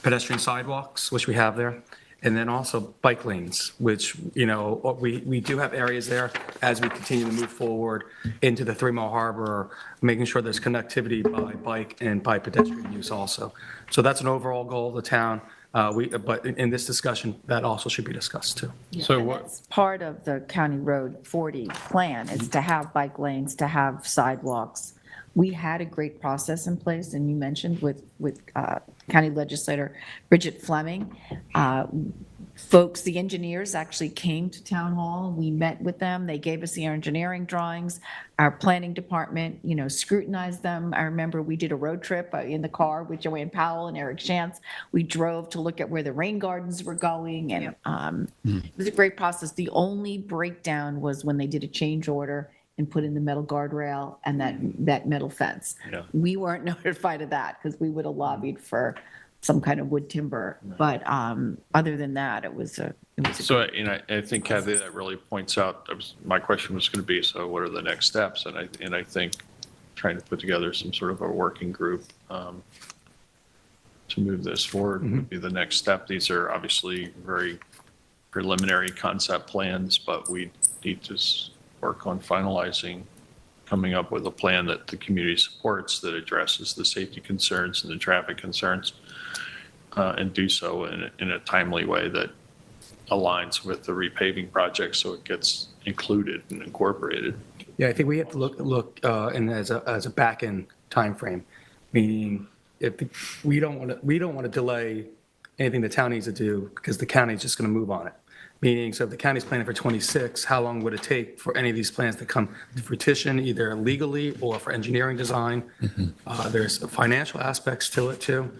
pedestrian sidewalks, which we have there, and then also bike lanes, which, we do have areas there as we continue to move forward into the 3 Mile Harbor, making sure there's connectivity by bike and by pedestrian use also. So that's an overall goal of the town. But in this discussion, that also should be discussed too. So what? That's part of the County Road 40 plan, is to have bike lanes, to have sidewalks. We had a great process in place, and you mentioned with County Legislator Bridget Fleming. Folks, the engineers actually came to Town Hall. We met with them. They gave us the engineering drawings. Our planning department, scrutinized them. I remember we did a road trip in the car with Joanne Powell and Eric Shantz. We drove to look at where the rain gardens were going, and it was a great process. The only breakdown was when they did a change order and put in the metal guardrail and that metal fence. Yeah. We weren't notified of that because we would have lobbied for some kind of wood timber. But other than that, it was a So, I think, Kathy, that really points out, my question was going to be, so what are the next steps? And I think trying to put together some sort of a working group to move this forward would be the next step. These are obviously very preliminary concept plans, but we need to work on finalizing, coming up with a plan that the community supports, that addresses the safety concerns and the traffic concerns, and do so in a timely way that aligns with the repaving project, so it gets included and incorporated. Yeah, I think we have to look and as a back-end timeframe, meaning if we don't want to delay anything the town needs to do, because the county's just going to move on it. Meaning, so if the county's planning for 26, how long would it take for any of these plans to come to fruition, either legally or for engineering design? There's financial aspects to it too,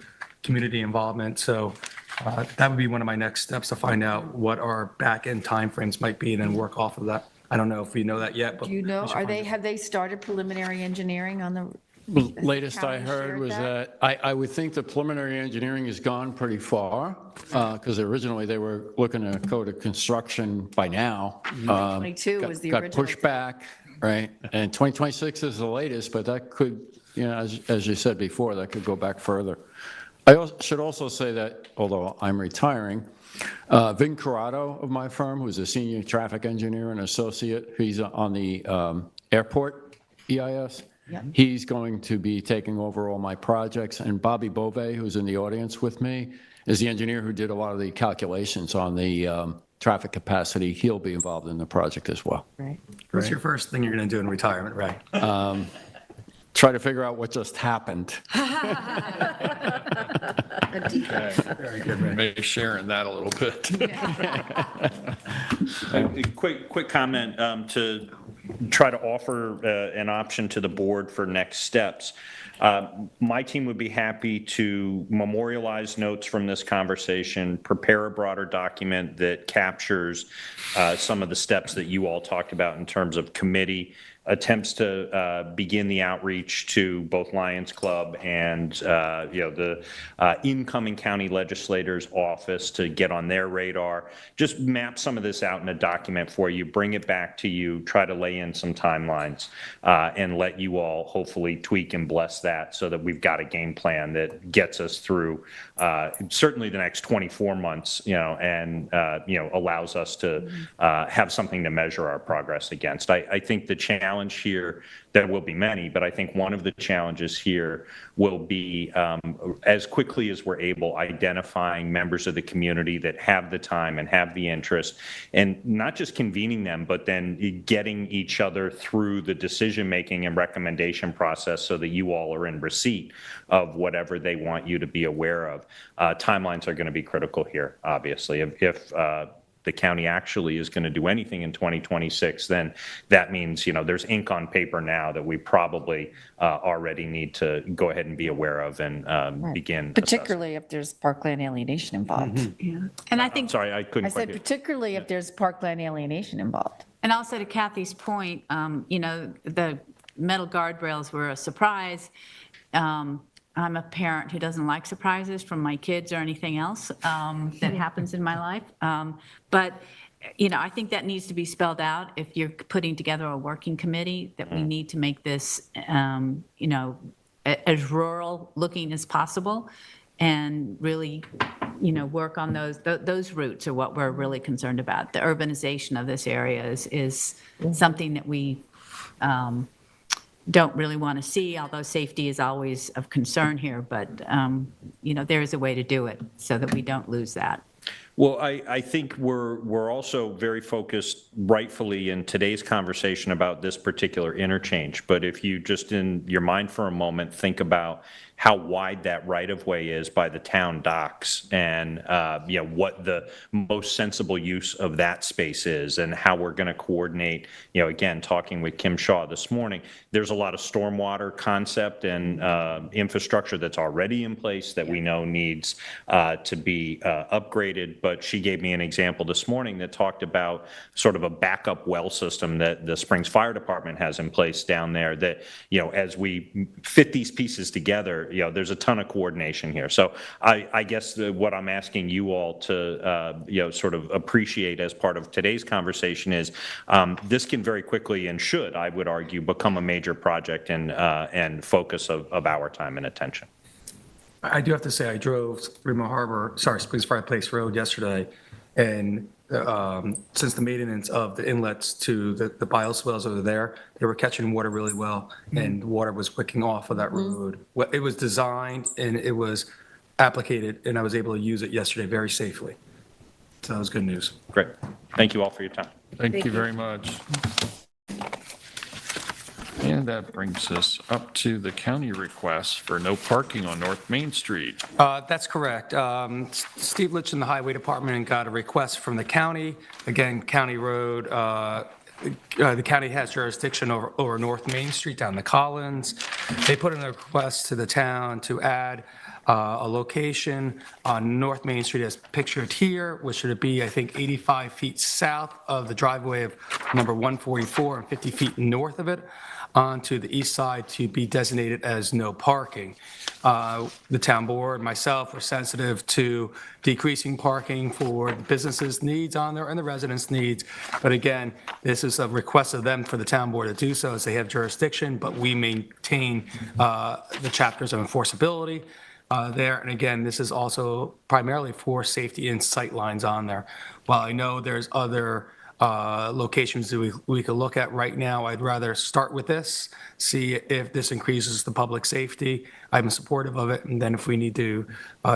community involvement. So that would be one of my next steps, to find out what our back-end timeframes might be and then work off of that. I don't know if we know that yet, but. Do you know, we should find out. have they started preliminary engineering on the? Latest I County heard shared was that? that, I would think the preliminary engineering has gone pretty far, because originally they were looking to go to construction by now. 2022 was the Got original. pushed back, right? And 2026 is the latest, but that could, as you said before, that could go back further. I should also say that, although I'm retiring, Vin Corrado of my firm, who's a senior traffic engineer and associate, he's on the airport EIS. Yep. He's going to be taking over all my projects, and Bobby Bove, who's in the audience with me, is the engineer who did a lot of the calculations on the traffic capacity. He'll be involved in the project as well. Right. What's your first thing you're going to do in retirement, Ray? Try to figure out what just happened. Very good, Ray. Maybe sharing that a little bit. A quick comment to try to offer an option to the board for next steps. My team would be happy to memorialize notes from this conversation, prepare a broader document that captures some of the steps that you all talked about in terms of committee attempts to begin the outreach to both Lions Club and, the incoming county legislator's office to get on their radar. Just map some of this out in a document for you, bring it back to you, try to lay in some timelines, and let you all hopefully tweak and bless that so that we've got a game plan that gets us through certainly the next 24 months, and allows us to have something to measure our progress against. I think the challenge here, there will be many, but I think one of the challenges here will be, as quickly as we're able, identifying members of the community that have the time and have the interest, and not just convening them, but then getting each other through the decision-making and recommendation process so that you all are in receipt of whatever they want you to be aware of. Timelines are going to be critical here, obviously. If the county actually is going to do anything in 2026, then that means, there's ink on paper now that we probably already need to go ahead and be aware of and begin. Particularly if there's parkland alienation involved. Yeah. And I think, Sorry, I couldn't I quite said hear. particularly if there's parkland alienation involved. and also to Kathy's point, the metal guardrails were a surprise. I'm a parent who doesn't like surprises from my kids or anything else that happens in my life. But I think that needs to be spelled out if you're putting together a working committee, that we need to make this, as rural looking as possible, and really, work on those routes are what we're really concerned about. The urbanization of this area is something that we don't really want to see, although safety is always of concern here, but there is a way to do it so that we don't lose that. Well, I think we're also very focused, rightfully, in today's conversation about this particular interchange. But if you just in your mind for a moment think about how wide that right-of-way is by the town docks, and what the most sensible use of that space is, and how we're going to coordinate. Again, talking with Kim Shaw this morning, there's a lot of stormwater concept and infrastructure that's already in place that we know needs to be upgraded. But she gave me an example this morning that talked about sort of a backup well system that the Springs Fire Department has in place down there. That as we fit these pieces together, there's a ton of coordination here. So I guess what I'm asking you all to, sort of appreciate as part of today's conversation is this can very quickly, and should, I would argue, become a major project and focus of our time and attention. I do have to say, I drove Springs Fire Place Road yesterday, and since the maintenance of the inlets to the bioswales over there, they were catching water really well, and water was wicking off of that road. It was designed and it was applicated, and I was able to use it yesterday very safely. So that was good news. Great. Thank you all for your time. Thank you very much. And that brings us up to the county request for no parking on North Main Street. That's correct. Steve Litch in the Highway Department got a request from the county. Again, County Road, the county has jurisdiction over North Main Street down to Collins. They put in a request to the town to add a location on North Main Street as pictured here, which would be, I think, 85 feet south of the driveway of number 144 and 50 feet north of it, onto the east side to be designated as no parking. The town board, myself, were sensitive to decreasing parking for the businesses' needs on there and the residents' needs. But again, this is a request of them for the town board to do so, as they have jurisdiction, but we maintain the chapters of enforceability there. And again, this is also primarily for safety and sight lines on there. While I know there's other locations that we could look at right now, I'd rather start with this, see if this increases the public safety. I'm supportive of it, and then if we need to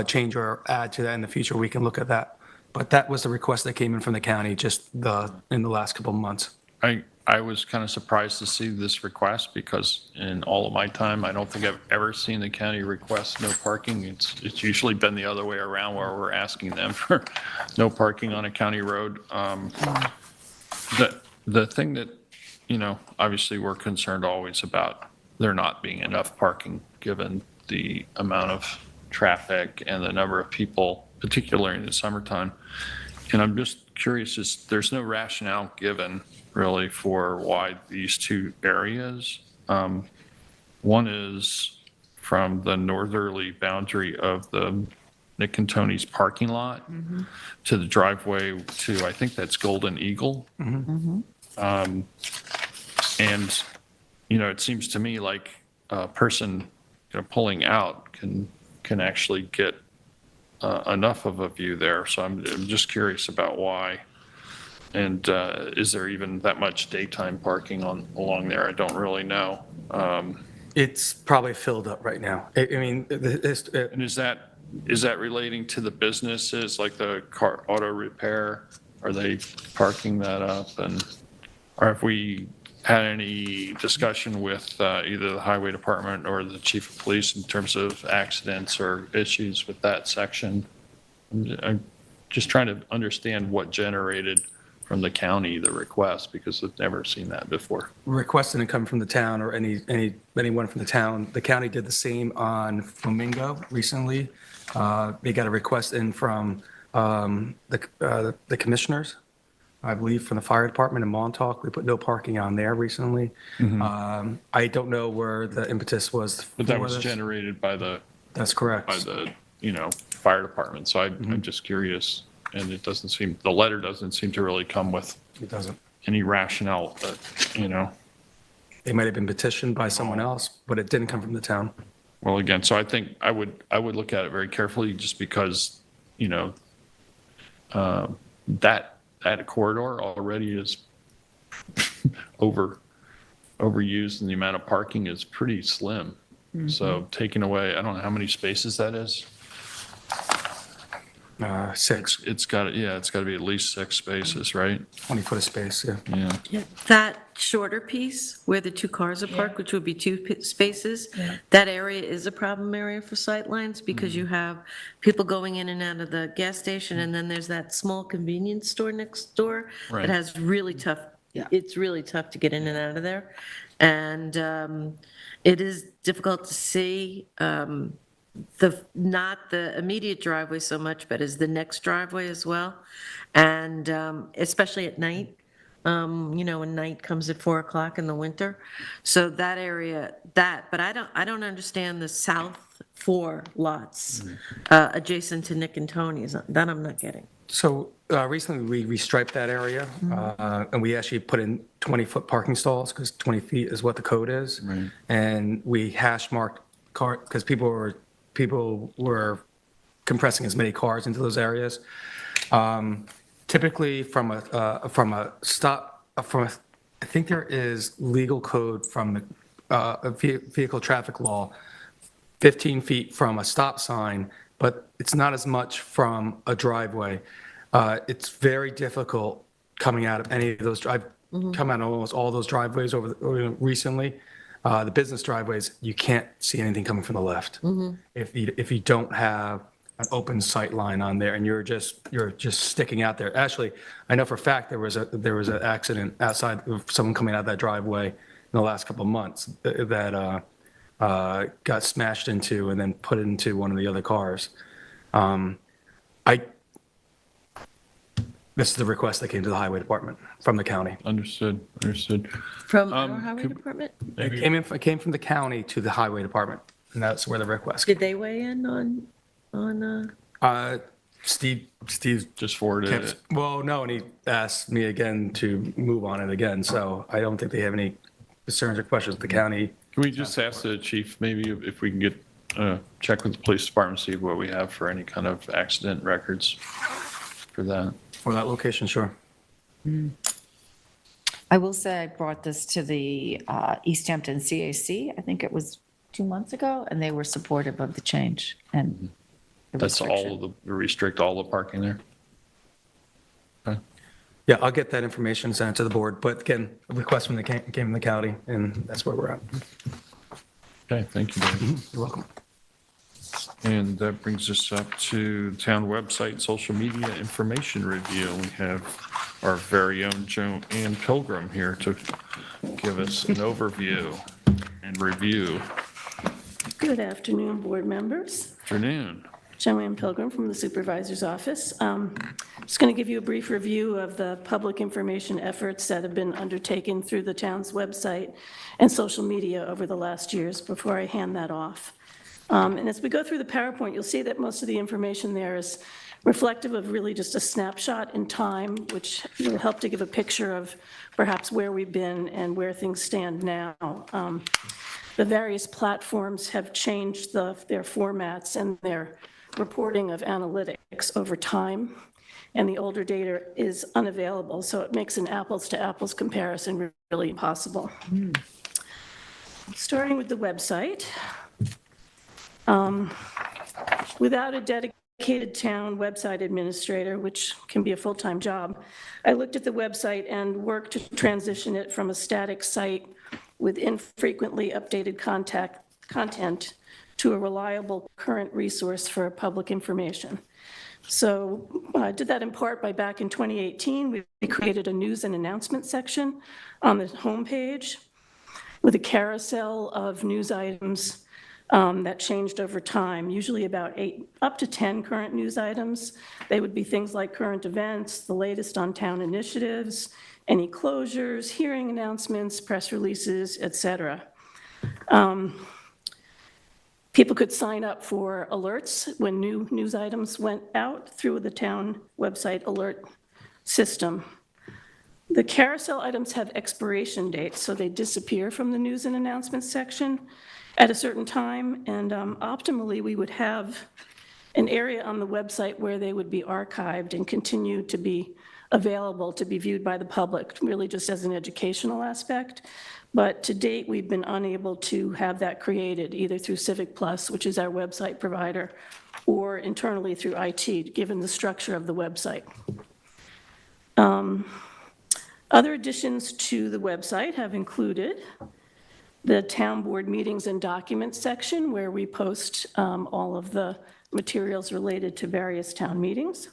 change or add to that in the future, we can look at that. But that was the request that came in from the county just in the last couple of months. I was kind of surprised to see this request, because in all of my time, I don't think I've ever seen the county request no parking. It's usually been the other way around, where we're asking them for no parking on a county road. The thing that, obviously we're concerned always about there not being enough parking, given the amount of traffic and the number of people, particularly in the summertime. And I'm just curious is there's no rationale given really for why these two areas. One is from the northerly boundary of the Nick and Tony's parking lot to the driveway to, I think that's Golden Eagle. And, it seems to me like a person pulling out can actually get enough of a view there. So I'm just curious about why. And is there even that much daytime parking along there? I don't really know. It's probably filled up right now. I mean, And is that relating to the businesses like the car auto repair? Are they parking that up? Or have we had any discussion with either the highway department or the chief of police in terms of accidents or issues with that section? I'm just trying to understand what generated from the county the request, because I've never seen that before. request didn't come from the town or anyone from the town. The county did the same on Flamingo recently. They got a request in from the commissioners, I believe, from the fire department in Montauk. We put no parking on there recently. I don't know where the impetus was. But that for was this. generated by the That's correct. by the fire department. So I'm just curious, and the letter doesn't seem to really come with It doesn't. any rationale that They might have been petitioned by someone else, but it didn't come from the town. Well, again, so I think I would look at it very carefully, just because that corridor already is overused, and the amount of parking is pretty slim. So taking away, I don't know how many spaces that is. 6, It's got to be at least 6 spaces, right? 20 foot of space, yeah. Yeah. That shorter piece where the two cars are parked, which would be 2 spaces, that area is a problem area for sightlines because you have people going in and out of the gas station, and then there's that small convenience store next door Right. that has really tough, it's really tough to get in and out of there. And it is difficult to see not the immediate driveway so much, but as the next driveway as well. And especially at night, when night comes at 4 o'clock in the winter. So that area, but I don't understand the south 4 lots adjacent to Nick and Tony's. That I'm not getting. So recently, we restriped that area, and we actually put in 20-foot parking stalls, because 20 feet is what the code is. Right. And we hash marked car, because people were compressing as many cars into those areas. Typically, I think there is legal code from the vehicle traffic law, 15 feet from a stop sign, but it's not as much from a driveway. It's very difficult coming out of any of those come out of almost all those driveways recently. The business driveways, you can't see anything coming from the left. If you don't have an open sight line on there and you're just sticking out there. Actually, I know for a fact there was an accident outside of someone coming out of that driveway in the last couple of months that got smashed into and then put into one of the other cars. This is the request that came to the highway department from the county. Understood. From our highway department? It came from the county to the highway department, and that's where the request. Did they weigh in on? Steve just forwarded it. Well, no, and he asked me again to move on it again, so I don't think they have any concerns or questions with the county. Can we just ask the chief, maybe if we can get, check with the police department, see what we have for any kind of accident records for that? For that location, sure. I will say I brought this to the East Hampton CAC, I think it was 2 months ago, and they were supportive of the change and the That's restriction. all of the, restrict all the parking there? Okay. Yeah, I'll get that information sent it to the board, but again, a request from came from the county, and that's where we're at. Okay, thank you, Dave. You're welcome. And that brings us up to town website, social media information review. We have our very own Joanne Pilgrim here to give us an overview and review. Good afternoon, board members. Afternoon. Joanne Pilgrim from the Supervisor's Office. Just going to give you a brief review of the public information efforts that have been undertaken through the town's website and social media over the last years before I hand that off. And as we go through the PowerPoint, you'll see that most of the information there is reflective of really just a snapshot in time, which will help to give a picture of perhaps where we've been and where things stand now. The various platforms have changed their formats and their reporting of analytics over time, and the older data is unavailable, so it makes an apples-to-apples comparison really impossible. Starting with the website, without a dedicated town website administrator, which can be a full-time job, I looked at the website and worked to transition it from a static site with infrequently updated content to a reliable current resource for public information. So I did that in part by back in 2018, we created a news and announcement section on the homepage with a carousel of news items that changed over time, usually about 8 up to 10 current news items. They would be things like current events, the latest on town initiatives, any closures, hearing announcements, press releases, etc. People could sign up for alerts when new news items went out through the town website alert system. The carousel items have expiration dates, so they disappear from the news and announcements section at a certain time, and optimally we would have an area on the website where they would be archived and continue to be available to be viewed by the public, really just as an educational aspect. But to date, we've been unable to have that created, either through Civic Plus, which is our website provider, or internally through IT, given the structure of the website. Other additions to the website have included the town board meetings and documents section, where we post all of the materials related to various town meetings.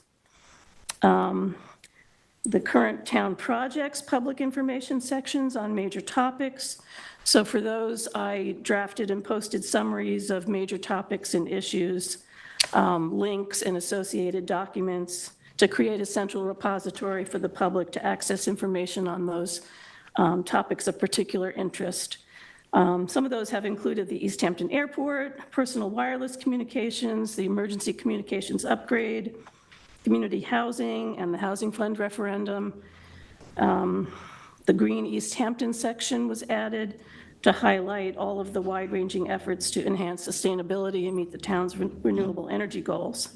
The current town projects public information sections on major topics. So for those, I drafted and posted summaries of major topics and issues, links and associated documents to create a central repository for the public to access information on those topics of particular interest. Some of those have included the East Hampton Airport, personal wireless communications, the emergency communications upgrade, community housing, and the housing fund referendum. The Green East Hampton section was added to highlight all of the wide-ranging efforts to enhance sustainability and meet the town's renewable energy goals.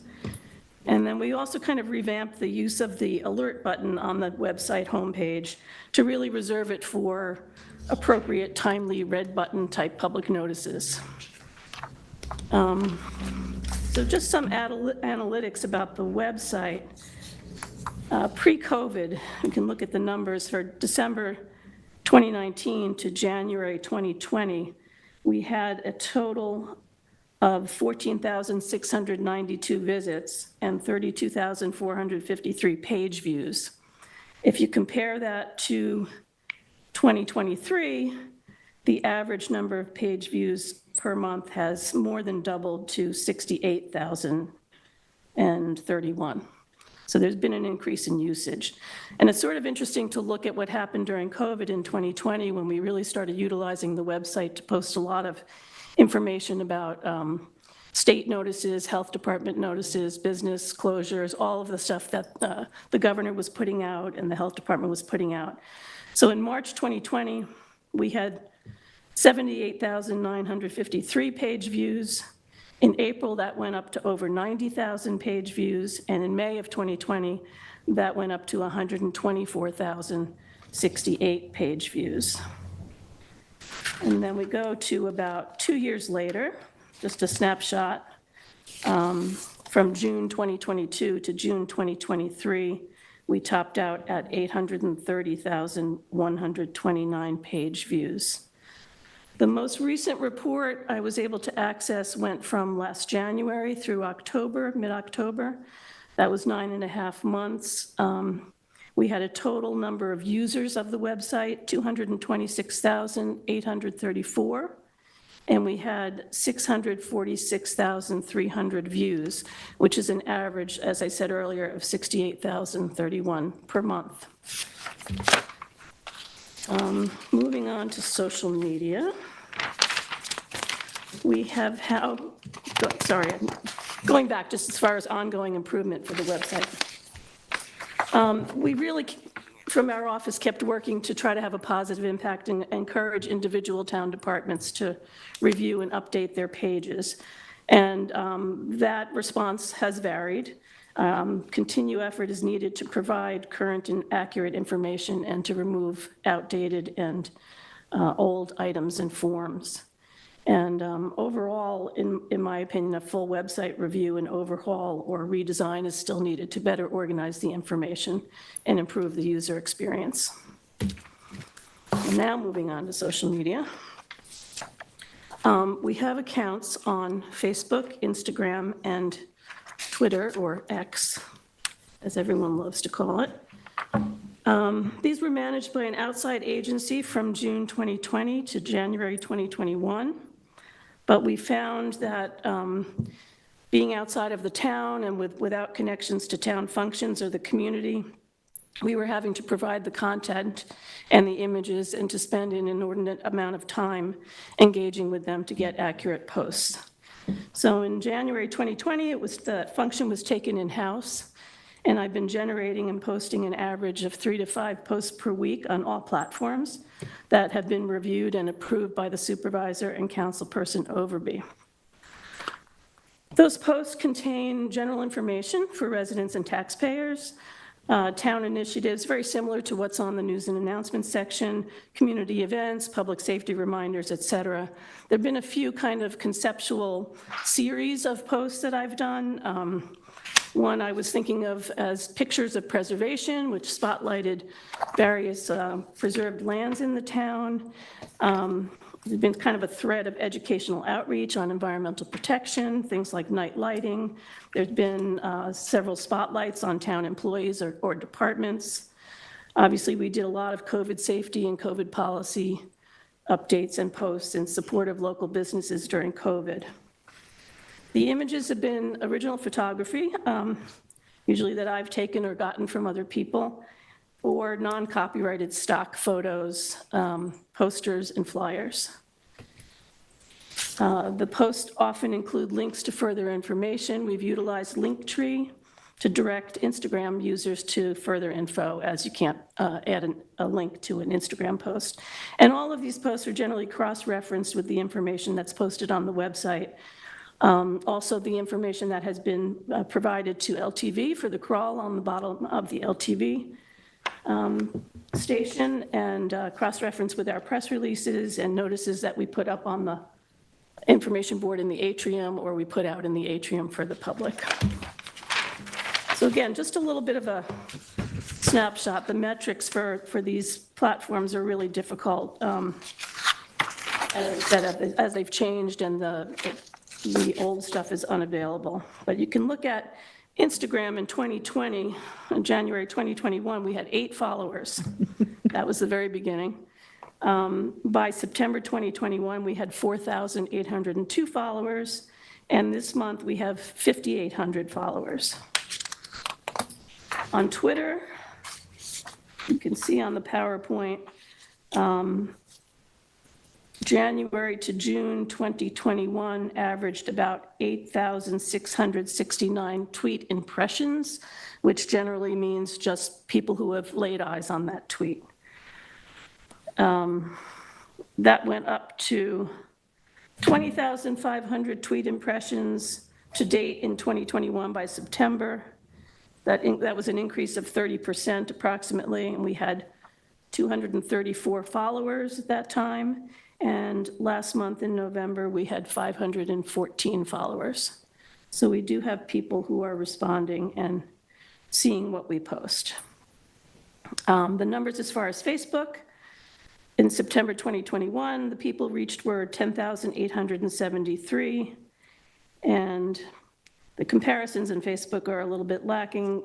And then we also kind of revamped the use of the alert button on the website homepage to really reserve it for appropriate, timely red button type public notices. So just some analytics about the website. Pre-COVID, we can look at the numbers for December 2019 to January 2020. We had a total of 14,692 visits and 32,453 page views. If you compare that to 2023, the average number of page views per month has more than doubled to 68,031. So there's been an increase in usage. And it's sort of interesting to look at what happened during COVID in 2020 when we really started utilizing the website to post a lot of information about state notices, health department notices, business closures, all of the stuff that the governor was putting out and the health department was putting out. So in March 2020, we had 78,953 page views. In April, that went up to over 90,000 page views, and in May of 2020, that went up to 124,068 page views. And then we go to about 2 years later, just a snapshot, from June 2022 to June 2023, we topped out at 830,129 page views. The most recent report I was able to access went from last January through October, mid-October. That was 9.5 months. We had a total number of users of the website, 226,834. and we had 646,300 views, which is an average, as I said earlier, of 68,031 per month. Moving on to social media. We have going back just as far as ongoing improvement for the website. We really, from our office, kept working to try to have a positive impact and encourage individual town departments to review and update their pages. And that response has varied. Continued effort is needed to provide current and accurate information and to remove outdated and old items and forms. And overall, in my opinion, a full website review and overhaul or redesign is still needed to better organize the information and improve the user experience. And now moving on to social media. We have accounts on Facebook, Instagram, and Twitter, or X, as everyone loves to call it. These were managed by an outside agency from June 2020 to January 2021. But we found that being outside of the town and without connections to town functions or the community, we were having to provide the content and the images and to spend an inordinate amount of time engaging with them to get accurate posts. So in January 2020, the function was taken in-house, and I've been generating and posting an average of 3 to 5 posts per week on all platforms that have been reviewed and approved by the supervisor and councilperson Overby. Those posts contain general information for residents and taxpayers, town initiatives, very similar to what's on the news and announcements section, community events, public safety reminders, et cetera. There have been a few kind of conceptual series of posts that I've done. One I was thinking of as pictures of preservation, which spotlighted various preserved lands in the town. There's been kind of a thread of educational outreach on environmental protection, things like night lighting. There's been several spotlights on town employees or departments. Obviously, we did a lot of COVID safety and COVID policy updates and posts in support of local businesses during COVID. The images have been original photography, usually that I've taken or gotten from other people, or non-copyrighted stock photos, posters, and flyers. The posts often include links to further information. We've utilized Linktree to direct Instagram users to further info, as you can't add a link to an Instagram post. And all of these posts are generally cross-referenced with the information that's posted on the website. Also, the information that has been provided to LTV for the crawl on the bottom of the LTV station, and cross-reference with our press releases and notices that we put up on the information board in the atrium, or we put out in the atrium for the public. So again, just a little bit of a snapshot. The metrics for these platforms are really difficult as they've changed, and the old stuff is unavailable. But you can look at Instagram in 2020, in January 2021, we had 8 followers. That was the very beginning. By September 2021, we had 4,802 followers, and this month we have 5,800 followers. On Twitter, you can see on the PowerPoint, January to June 2021 averaged about 8,669 tweet impressions, which generally means just people who have laid eyes on that tweet. That went up to 20,500 tweet impressions to date in 2021 by September. That was an increase of 30% approximately, and we had 234 followers at that time. And last month in November, we had 514 followers. So we do have people who are responding and seeing what we post. The numbers as far as Facebook, in September 2021, the people reached were 10,873, and the comparisons in Facebook are a little bit lacking.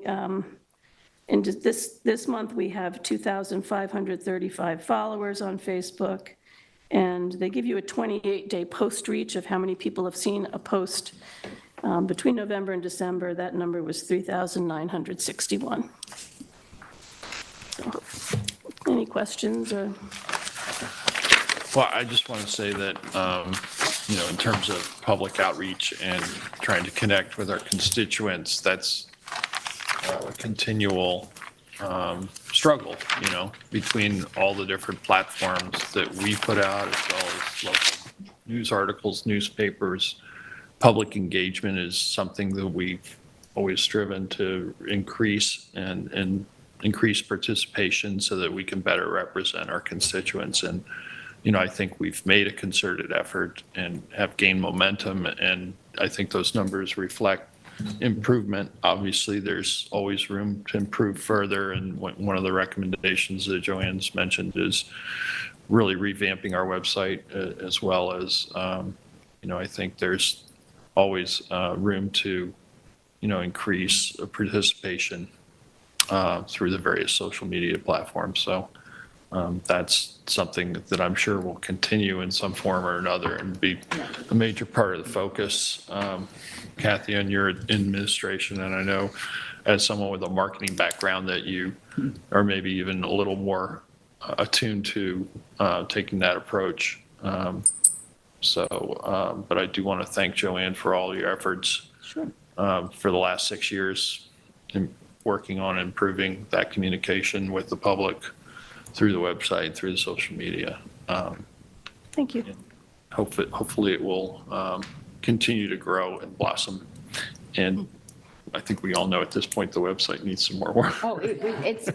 In this month, we have 2,535 followers on Facebook, And they give you a 28-day post-reach of how many people have seen a post. Between November and December, that number was 3,961. So, any questions or? Well, I just want to say that, in terms of public outreach and trying to connect with our constituents, that's a continual struggle, between all the different platforms that we put out, as well as local news articles, newspapers. Public engagement is something that we've always striven to increase and increase participation so that we can better represent our constituents. And I think we've made a concerted effort and have gained momentum, and I think those numbers reflect improvement. Obviously, there's always room to improve further, and one of the recommendations that Joanne's mentioned is really revamping our website, as well as, I think there's always room to, increase participation through the various social media platforms. So that's something that I'm sure will continue in some form or another and be a major part of the focus. Kathy, on your administration, and I know as someone with a marketing background that you are maybe even a little more attuned to taking that approach. But I do want to thank Joanne for all your efforts for the last 6 years in working on improving that communication with the public through the website, through the social media. Thank you. Hopefully it will continue to grow and blossom. And I think we all know at this point the website needs some more work. Oh, it's,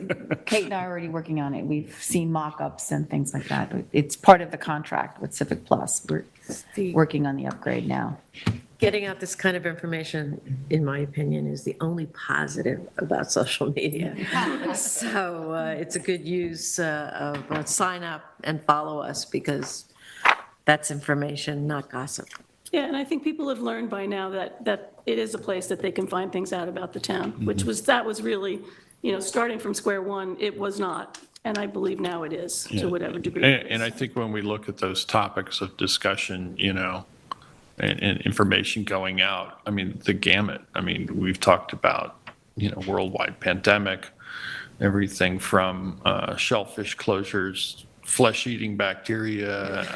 Kate and I are already working on it. We've seen mock-ups and things like that. It's part of the contract with Civic Plus. We're working on the upgrade now. Getting out this kind of information, in my opinion, is the only positive about social media. So it's a good use of sign up and follow us, because that's information, not gossip. Yeah, and I think people have learned by now that it is a place that they can find things out about the town, that was really, starting from square one, it was not. And I believe now it is, to whatever degree. And I think when we look at those topics of discussion, and information going out, the gamut. We've talked about, worldwide pandemic, everything from shellfish closures, flesh-eating bacteria.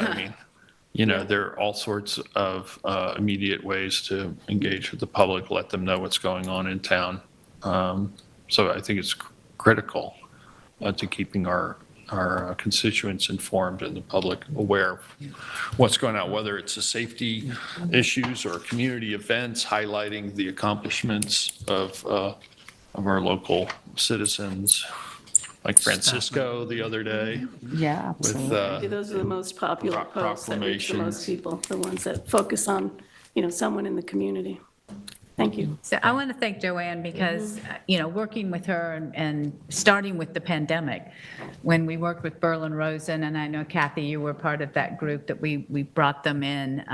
There are all sorts of immediate ways to engage with the public, let them know what's going on in town. So I think it's critical to keeping our constituents informed and the public aware of what's going on, whether it's the safety issues or community events, highlighting the accomplishments of our local citizens, like Francisco the other day. Yeah, Absolutely. Those are the most popular posts that reach the most people, the ones that focus on, someone in the community. Thank you. So I want to thank Joanne because, working with her and starting with the pandemic, when we worked with Berlin Rosen, and I know Kathy, you were part of that group that we brought them in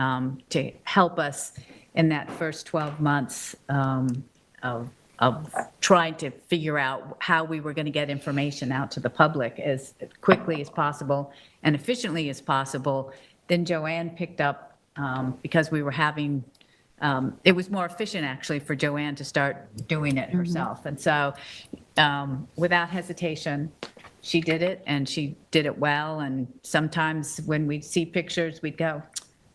to help us in that first 12 months of trying to figure out how we were going to get information out to the public as quickly as possible and efficiently as possible. Then Joanne picked up, because we were having, it was more efficient actually for Joanne to start doing it herself. And so without hesitation, she did it, and she did it well. And sometimes when we'd see pictures, we'd go,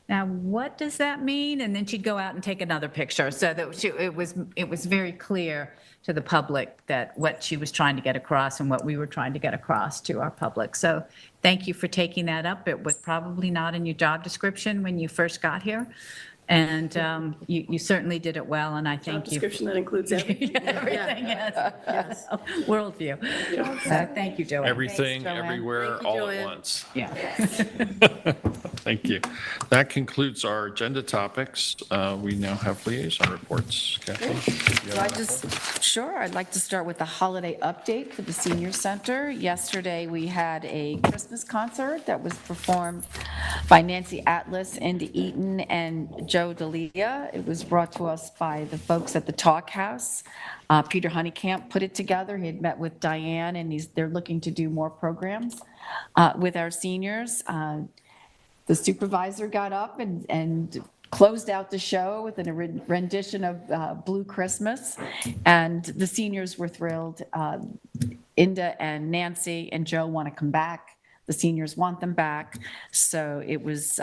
now, what does that mean? And then she'd go out and take another picture, so that it was very clear to the public that what she was trying to get across and what we were trying to get across to our public. So thank you for taking that up. It was probably not in your job description when you first got here. And you certainly did it well, and I thank you. Job description that includes everything. Everything, yes. Worldview. Thank you, Joanne. Everything, Thanks, Joanne. everywhere, Thank you, all Joanne. at once. Yeah. Thank you. That concludes our agenda topics. We now have liaison reports. Kathy? I'd like to start with the holiday update for the senior center. Yesterday, we had a Christmas concert that was performed by Nancy Atlas, Andy Eaton, and Joe D'Elia. It was brought to us by the folks at the Talk House. Peter Honeycamp put it together. He had met with Diane, and they're looking to do more programs with our seniors. the supervisor got up and closed out the show with a rendition of Blue Christmas, and the seniors were thrilled. Inda and Nancy and Joe want to come back. The seniors want them back. So it was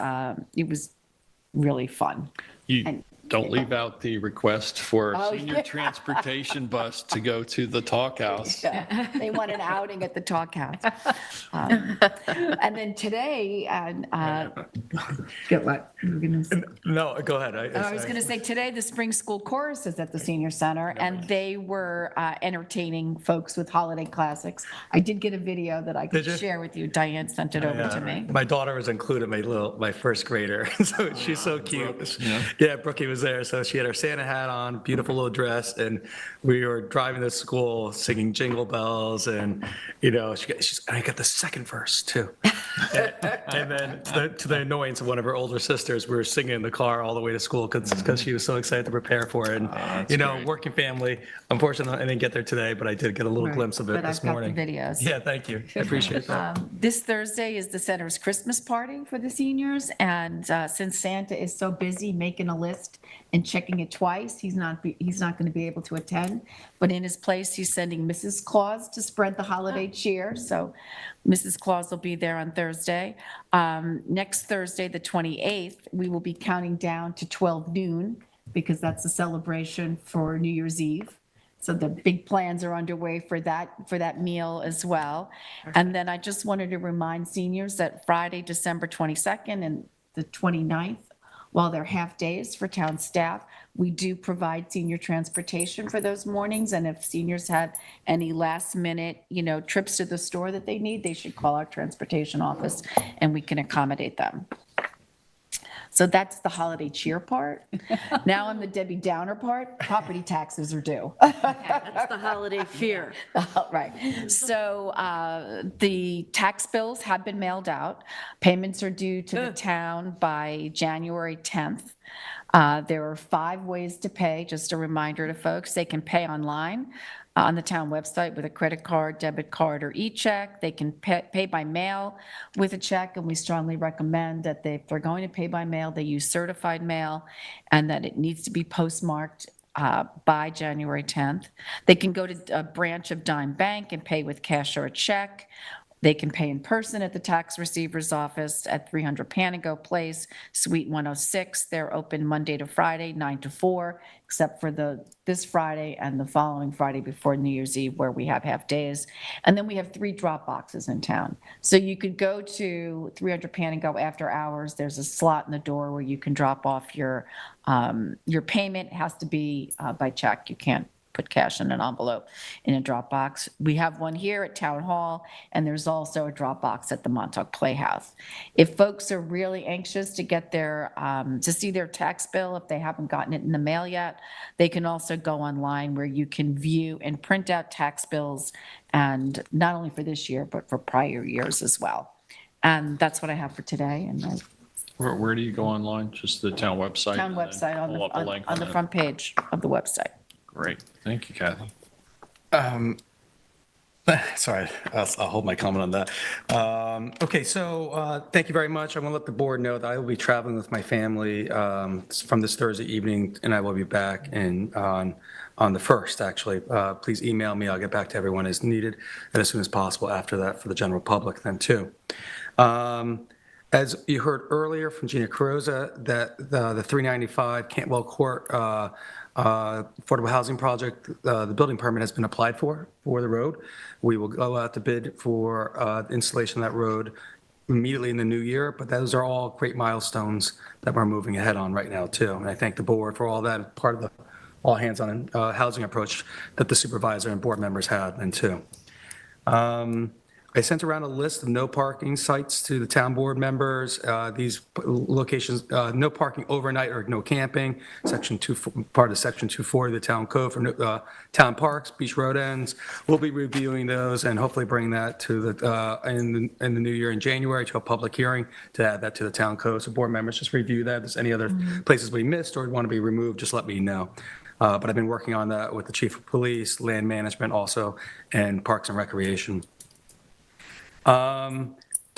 really fun. You don't leave out the request for Oh, a senior yeah. transportation bus to go to the Talk House. They want an outing at the Talk House. And then today, get what? You were gonna say? No, go ahead. I was going to say, today, the Spring School Chorus is at the Senior Center, and they were entertaining folks with holiday classics. I did get a video that I could Did you? share with you. Diane sent it over to me. My daughter was included, my first grader, so she's so cute. Yeah, Brookie was there, so she had her Santa hat on, beautiful little dress, and we were driving to school singing Jingle Bells, and I got the second verse too. And then to the annoyance of one of her older sisters, we were singing in the car all the way to school because she was so excited to prepare for it. And working family. Unfortunately, I didn't get there today, but I did get a little Right. glimpse of it But this I've got the morning. videos. Yeah, thank you. I appreciate that. This Thursday is the center's Christmas party for the seniors, and since Santa is so busy making a list and checking it twice, he's not going to be able to attend. But in his place, he's sending Mrs. Claus to spread the holiday cheer. So Mrs. Claus will be there on Thursday. Next Thursday, the 28th, we will be counting down to 12 noon because that's a celebration for New Year's Eve. So the big plans are underway for that meal as well. And then I just wanted to remind seniors that Friday, December 22nd and the 29th, while they're half days for town staff, we do provide senior transportation for those mornings. And if seniors have any last minute, trips to the store that they need, they should call our transportation office and we can accommodate them. So that's the holiday cheer part. Now on the Debbie Downer part, property taxes are due. That's the holiday fear. Right. So the tax bills have been mailed out. Payments are due to the town by January 10th. There are 5 ways to pay. Just a reminder to folks, they can pay online on the town website with a credit card, debit card, or e-check. They can pay by mail with a check, and we strongly recommend that if they're going to pay by mail, they use certified mail, and that it needs to be postmarked by January 10th. They can go to a branch of Dime Bank and pay with cash or a check. They can pay in person at the tax receiver's office at 300 Panago Place, Suite 106. They're open Monday to Friday, 9 to 4, except for this Friday and the following Friday before New Year's Eve, where we have half days. And then we have 3 drop boxes in town. So you could go to 300 Panago after hours. There's a slot in the door where you can drop off your payment. It has to be by check. You can't put cash in an envelope in a drop box. We have one here at Town Hall, and there's also a drop box at the Montauk Playhouse. If folks are really anxious to get to see their tax bill, if they haven't gotten it in the mail yet, they can also go online where you can view and print out tax bills, and not only for this year, but for prior years as well. And that's what I have for today. And Where do you go online? Just the town website? town and then website pull up a link on the it? front page of the website. Great. Thank you, Kathy. Sorry, I'll hold my comment on that. Okay, so thank you very much. I want to let the board know that I will be traveling with my family from this Thursday evening, and I will be back on the 1st, actually. Please email me. I'll get back to everyone as needed and as soon as possible after that for the general public then, too. As you heard earlier from Gina Carrozza, that the 395 Cantwell Court affordable housing project, the building permit has been applied for the road. We will go out to bid for installation of that road immediately in the new year, but those are all great milestones that we're moving ahead on right now, too. And I thank the board for all that, part of the all hands-on housing approach that the supervisor and board members had, and too. I sent around a list of no parking sites to the town board members. These locations, no parking overnight or no camping, part of Section 240 of the town code for town parks, beach road ends. We'll be reviewing those and hopefully bring that to in the new year in January to a public hearing to add that to the town code. So board members, just review that. If there's any other places we missed or want to be removed, just let me know. But I've been working on that with the chief of police, land management also, and parks and recreation.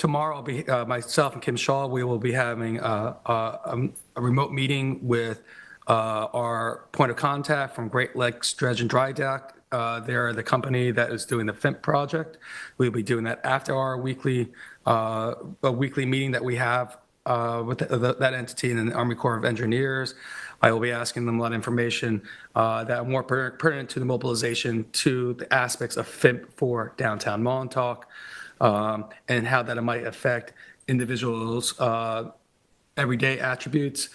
Tomorrow, I'll be, myself and Kim Shaw, we will be having a remote meeting with our point of contact from Great Lakes Dredge and Dry Dock. They're the company that is doing the FIMP project. We'll be doing that after our weekly meeting that we have with that entity and the Army Corps of Engineers. I will be asking them a lot of information that are more pertinent to the mobilization to the aspects of FIMP for downtown Montauk, and how that might affect individuals' everyday attributes.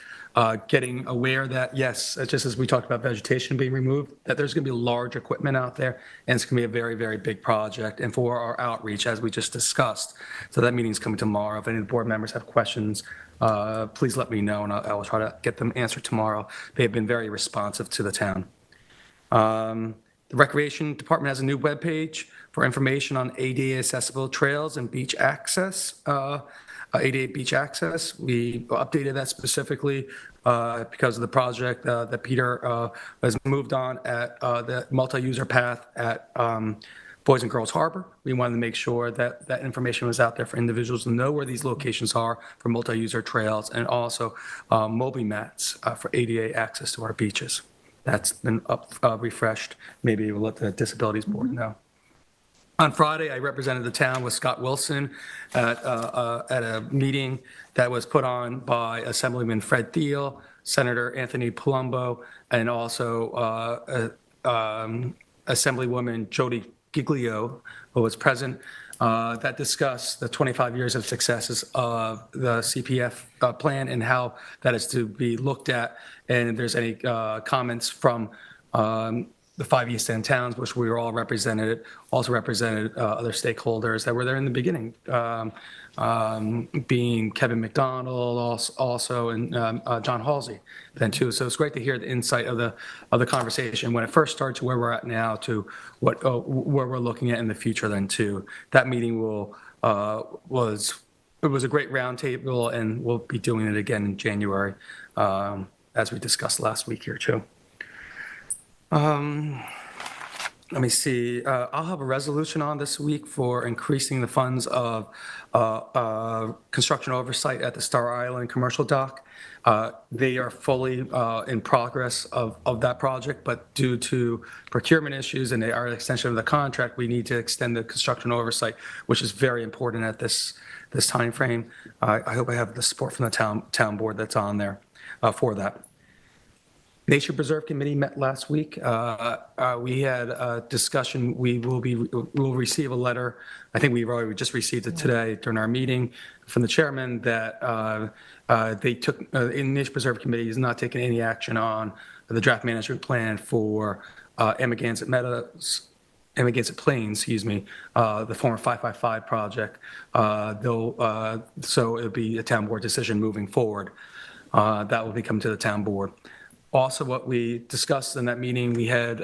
Getting aware that, yes, just as we talked about vegetation being removed, that there's going to be large equipment out there, and it's going to be a very, very big project. And for our outreach, as we just discussed, so that meeting's coming tomorrow. If any of the board members have questions, please let me know, and I will try to get them answered tomorrow. They have been very responsive to the town. The Recreation Department has a new webpage for information on ADA accessible trails and beach access. ADA beach access. We updated that specifically because of the project that Peter has moved on at the multi-user path at Boys and Girls Harbor. We wanted to make sure that that information was out there for individuals to know where these locations are for multi-user trails, and also Moby mats for ADA access to our beaches. That's been refreshed. Maybe we'll let the Disabilities Board know. On Friday, I represented the town with Scott Wilson at a meeting that was put on by Assemblyman Fred Thiel, Senator Anthony Palumbo, and also Assemblywoman Jody Giglio, who was present, that discussed the 25 years of successes of the CPF plan and how that is to be looked at. And if there's any comments from the 5 East End towns, which we were all represented, also represented other stakeholders that were there in the beginning, being Kevin McDonald, also, and John Halsey then too. So it's great to hear the insight of the conversation when it first started to where we're at now to what where we're looking at in the future then too. That meeting was a great roundtable, and we'll be doing it again in January, as we discussed last week here too. Let me see. I'll have a resolution on this week for increasing the funds of construction oversight at the Star Island Commercial Dock. They are fully in progress of that project, but due to procurement issues and our extension of the contract, we need to extend the construction oversight, which is very important at this time frame. I hope I have the support from the town board that's on there for that. Nature Preserve Committee met last week. We had a discussion. We will receive a letter. I think we've already just received it today during our meeting from the chairman that they took, in Nature Preserve Committee is not taking any action on the draft management plan for Amagansett Meadows, Amagansett Plains, the former 555 project. So it'll be a town board decision moving forward. That will be coming to the town board. Also, what we discussed in that meeting, we had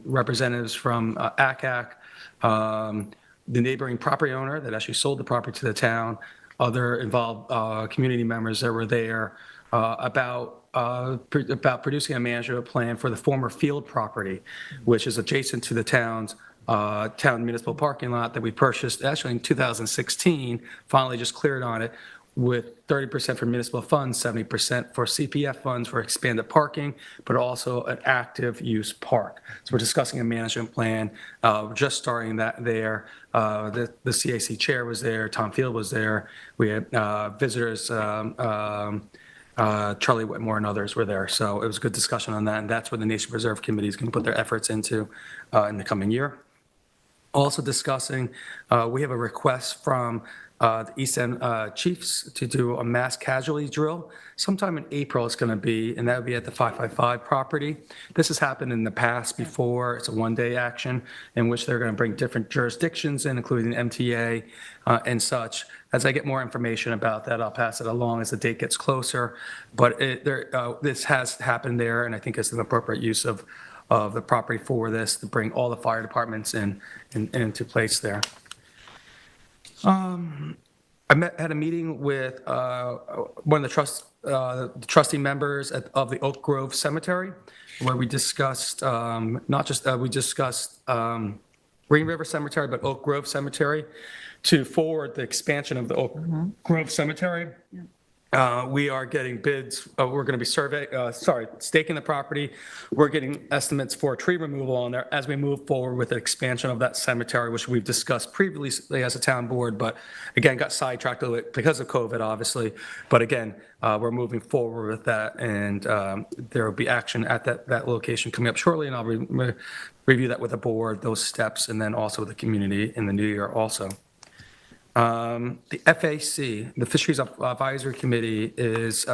representatives from ACAC, the neighboring property owner that actually sold the property to the town, other involved community members that were there about producing a management plan for the former field property, which is adjacent to the town municipal parking lot that we purchased actually in 2016, finally just cleared on it, with 30% for municipal funds, 70% for CPF funds for expanded parking, but also an active use park. So we're discussing a management plan, just starting that there. The CAC chair was there, Tom Field was there. We had visitors, Charlie Whitmore and others were there. So it was a good discussion on that, and that's where the Nature Preserve Committee is going to put their efforts into in the coming year. Also discussing, we have a request from the East End Chiefs to do a mass casualty drill. Sometime in April it's going to be, and that would be at the 555 property. This has happened in the past before. It's a one-day action in which they're going to bring different jurisdictions in, including MTA and such. As I get more information about that, I'll pass it along as the date gets closer. But this has happened there, and I think it's an appropriate use of the property for this to bring all the fire departments into place there. I had a meeting with one of the trustee members of the Oak Grove Cemetery, where we discussed we discussed Green River Cemetery, but Oak Grove Cemetery. to forward the expansion of the Oak Grove Cemetery. We are getting bids, we're going to be staking the property. We're getting estimates for tree removal on there as we move forward with the expansion of that cemetery, which we've discussed previously as a town board, but again, got sidetracked a little bit because of COVID, obviously. But again, we're moving forward with that, and there will be action at that location coming up shortly, and I'll review that with the board, those steps, and then also with the community in the new year also. The FAC, the Fisheries Advisory Committee, is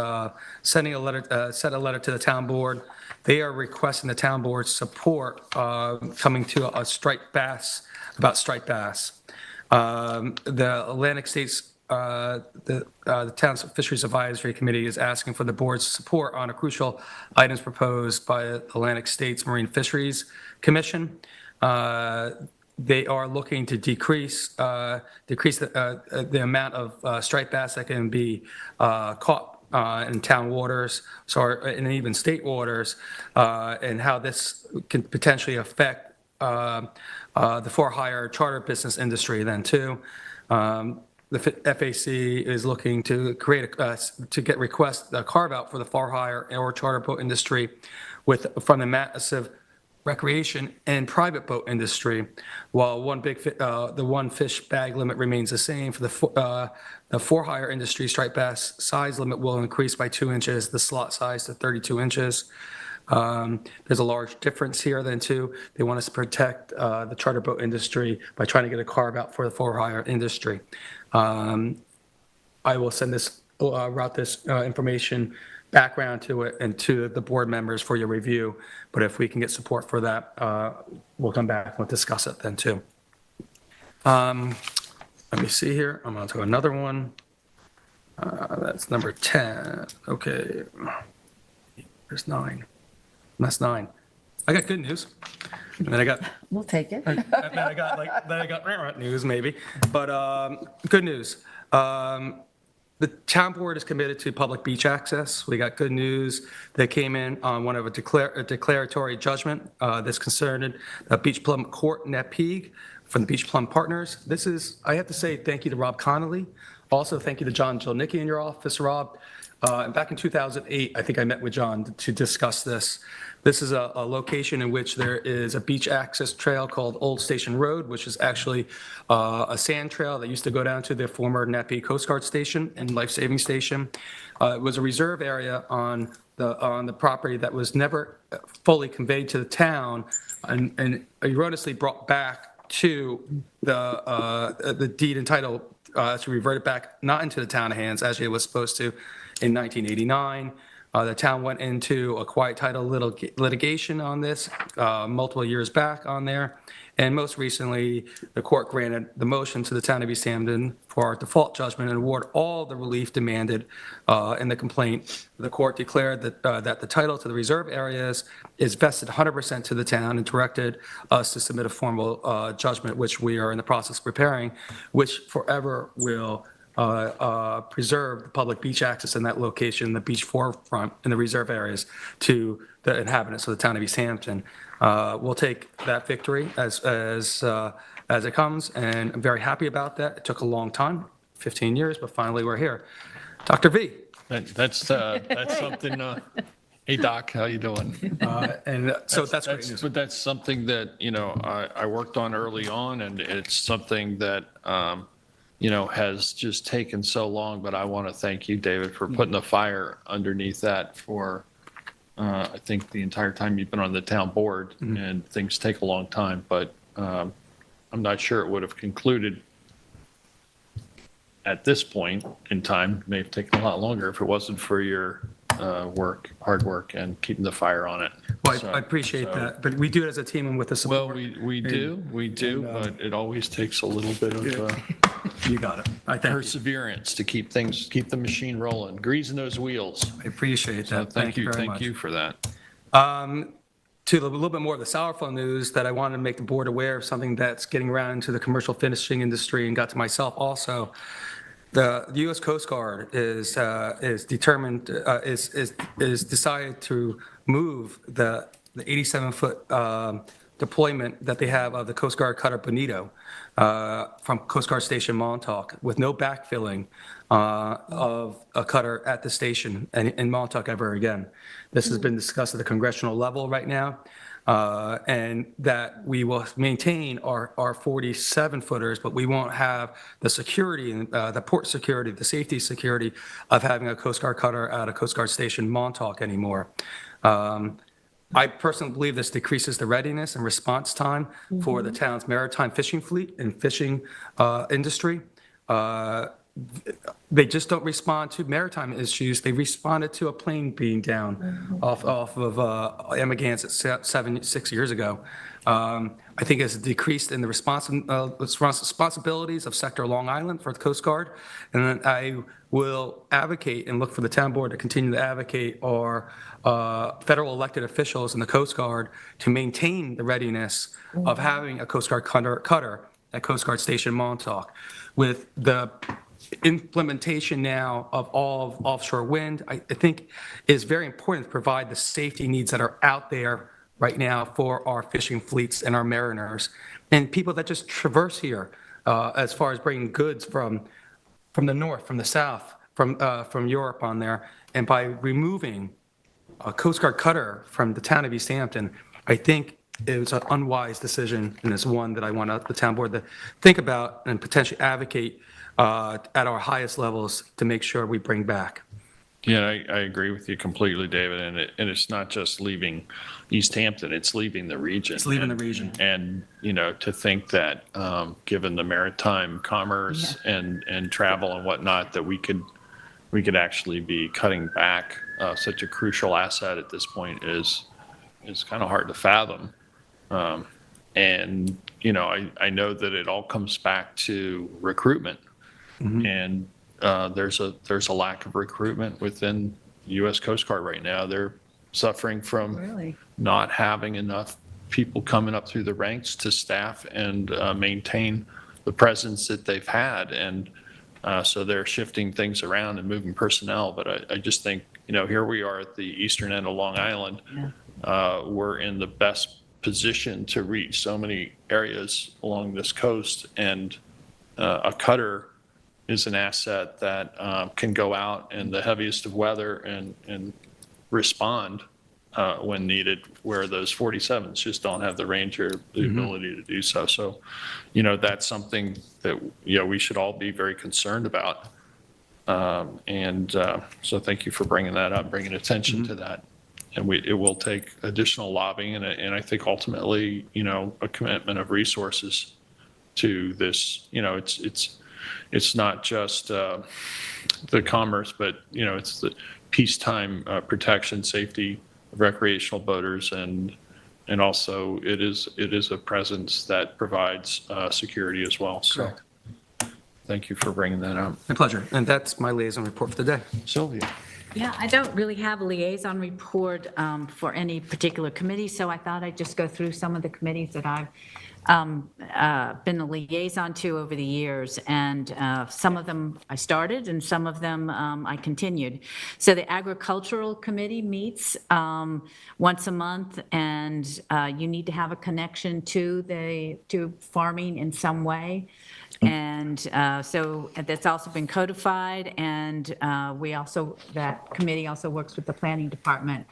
sending a letter, sent a letter to the town board. They are requesting the town board's support coming to a striped bass, about striped bass. The Atlantic States, the town's Fisheries Advisory Committee is asking for the board's support on a crucial items proposed by Atlantic States Marine Fisheries Commission. They are looking to decrease the amount of striped bass that can be caught in town waters, and even state waters, and how this can potentially affect the for-hire charter business industry then too. The FAC is looking to get requests carve out for the for-hire or charter boat industry from the massive recreation and private boat industry, while the one fish bag limit remains the same. For the for-hire industry, striped bass size limit will increase by 2 inches, the slot size to 32 inches. There's a large difference here then too. They want us to protect the charter boat industry by trying to get a carve out for the for-hire industry. I will send this, route this information background to it and to the board members for your review. But if we can get support for that, we'll come back and we'll discuss it then too. Let me see here. I'm on to another one. That's number 10. Okay. There's 9. That's 9. I got good news. And then I got. We'll take it. Then I got news maybe. But good news. The town board is committed to public beach access. We got good news. They came in on one of a declaratory judgment that's concerned Beach Plum Court Nepegue from the Beach Plum Partners. I have to say thank you to Rob Connolly. Also, thank you to John Jilnicki in your office, Rob. And back in 2008, I think I met with John to discuss this. This is a location in which there is a beach access trail called Old Station Road, which is actually a sand trail that used to go down to the former Nepegue Coast Guard Station and Life Saving Station. It was a reserve area on the property that was never fully conveyed to the town and erroneously brought back to the deed and title to revert it back not into the town hands as it was supposed to in 1989. The town went into a quiet title litigation on this multiple years back on there. And most recently, the court granted the motion to the town of East Hampton for our default judgment and award all the relief demanded in the complaint. The court declared that the title to the reserve areas is vested 100% to the town and directed us to submit a formal judgment, which we are in the process of preparing, which forever will preserve the public beach access in that location, the beach forefront in the reserve areas to the inhabitants of the town of East Hampton. We'll take that victory as it comes, and I'm very happy about that. It took a long time, 15 years, but finally we're here. Dr. V. That's something. Hey, Doc, how you doing? So that's great news. But that's something that, I worked on early on, and it's something that, has just taken so long, but I want to thank you, David, for putting the fire underneath that for, I think, the entire time you've been on the town board, and things take a long time, but I'm not sure it would have concluded at this point in time. It may have taken a lot longer if it wasn't for your hard work, and keeping the fire on it. Well, I appreciate that, but we do it as a team and with the support. Well, we do, but it always takes a little bit of you got it. I thank perseverance to keep the machine rolling, greasing those wheels. I appreciate So that. thank you very much. for that. To a little bit more of the sour flow news, that I wanted to make the board aware of something that's getting around into the commercial finishing industry and got to myself also. The U.S. Coast Guard is determined is decided to move the 87-foot deployment that they have of the Coast Guard cutter Bonito from Coast Guard Station Montauk with no backfilling of a cutter at the station in Montauk ever again. This has been discussed at the congressional level right now, and that we will maintain our 47-footers, but we won't have the security, the port security, the safety security of having a Coast Guard cutter at a Coast Guard Station Montauk anymore. I personally believe this decreases the readiness and response time for the town's maritime fishing fleet and fishing industry. They just don't respond to maritime issues. They responded to a plane being down off of Amagansett 6 years ago. I think it's decreased in the responsibilities of Sector Long Island for the Coast Guard. And then I will advocate and look for the town board to continue to advocate our federal elected officials in the Coast Guard to maintain the readiness of having a Coast Guard cutter at Coast Guard Station Montauk. With the implementation now of all of offshore wind, I think is very important to provide the safety needs that are out there right now for our fishing fleets and our mariners and people that just traverse here as far as bringing goods from the north, from the south, from Europe on there. And by removing a Coast Guard cutter from the town of East Hampton, I think it was an unwise decision, and it's one that I want the town board to think about and potentially advocate at our highest levels to make sure we bring back. Yeah, I agree with you completely, David, and it's not just leaving East Hampton, it's leaving the region. It's leaving the region. And, to think that, given the maritime commerce and travel and whatnot, that we could actually be cutting back such a crucial asset at this point is kind of hard to fathom. And, I know that it all comes back to recruitment. And there's a lack of recruitment within U.S. Coast Guard right now. They're suffering from not having enough people coming up through the ranks to staff and maintain the presence that they've had. And so they're shifting things around and moving personnel. But I just think, here we are at the eastern end of Long Island. We're in the best position to reach so many areas along this coast. And a cutter is an asset that can go out in the heaviest of weather and respond when needed, where those 47s just don't have the range or the ability to do so. So, that's something that, we should all be very concerned about. So thank you for bringing that up, bringing attention to that. And it will take additional lobbying and I think ultimately, a commitment of resources to this. It's not just the commerce, but, it's the peacetime protection, safety of recreational boaters, and also it is a presence that provides security as well. So Correct. Thank you for bringing that up. My pleasure. And that's my liaison report for the day. Sylvia. Yeah, I don't really have a liaison report for any particular committee, so I thought I'd just go through some of the committees that I've been a liaison to over the years, and some of them I started and some of them I continued. So the Agricultural Committee meets once a month, and you need to have a connection to farming in some way. And so that's also been codified, and that committee also works with the planning department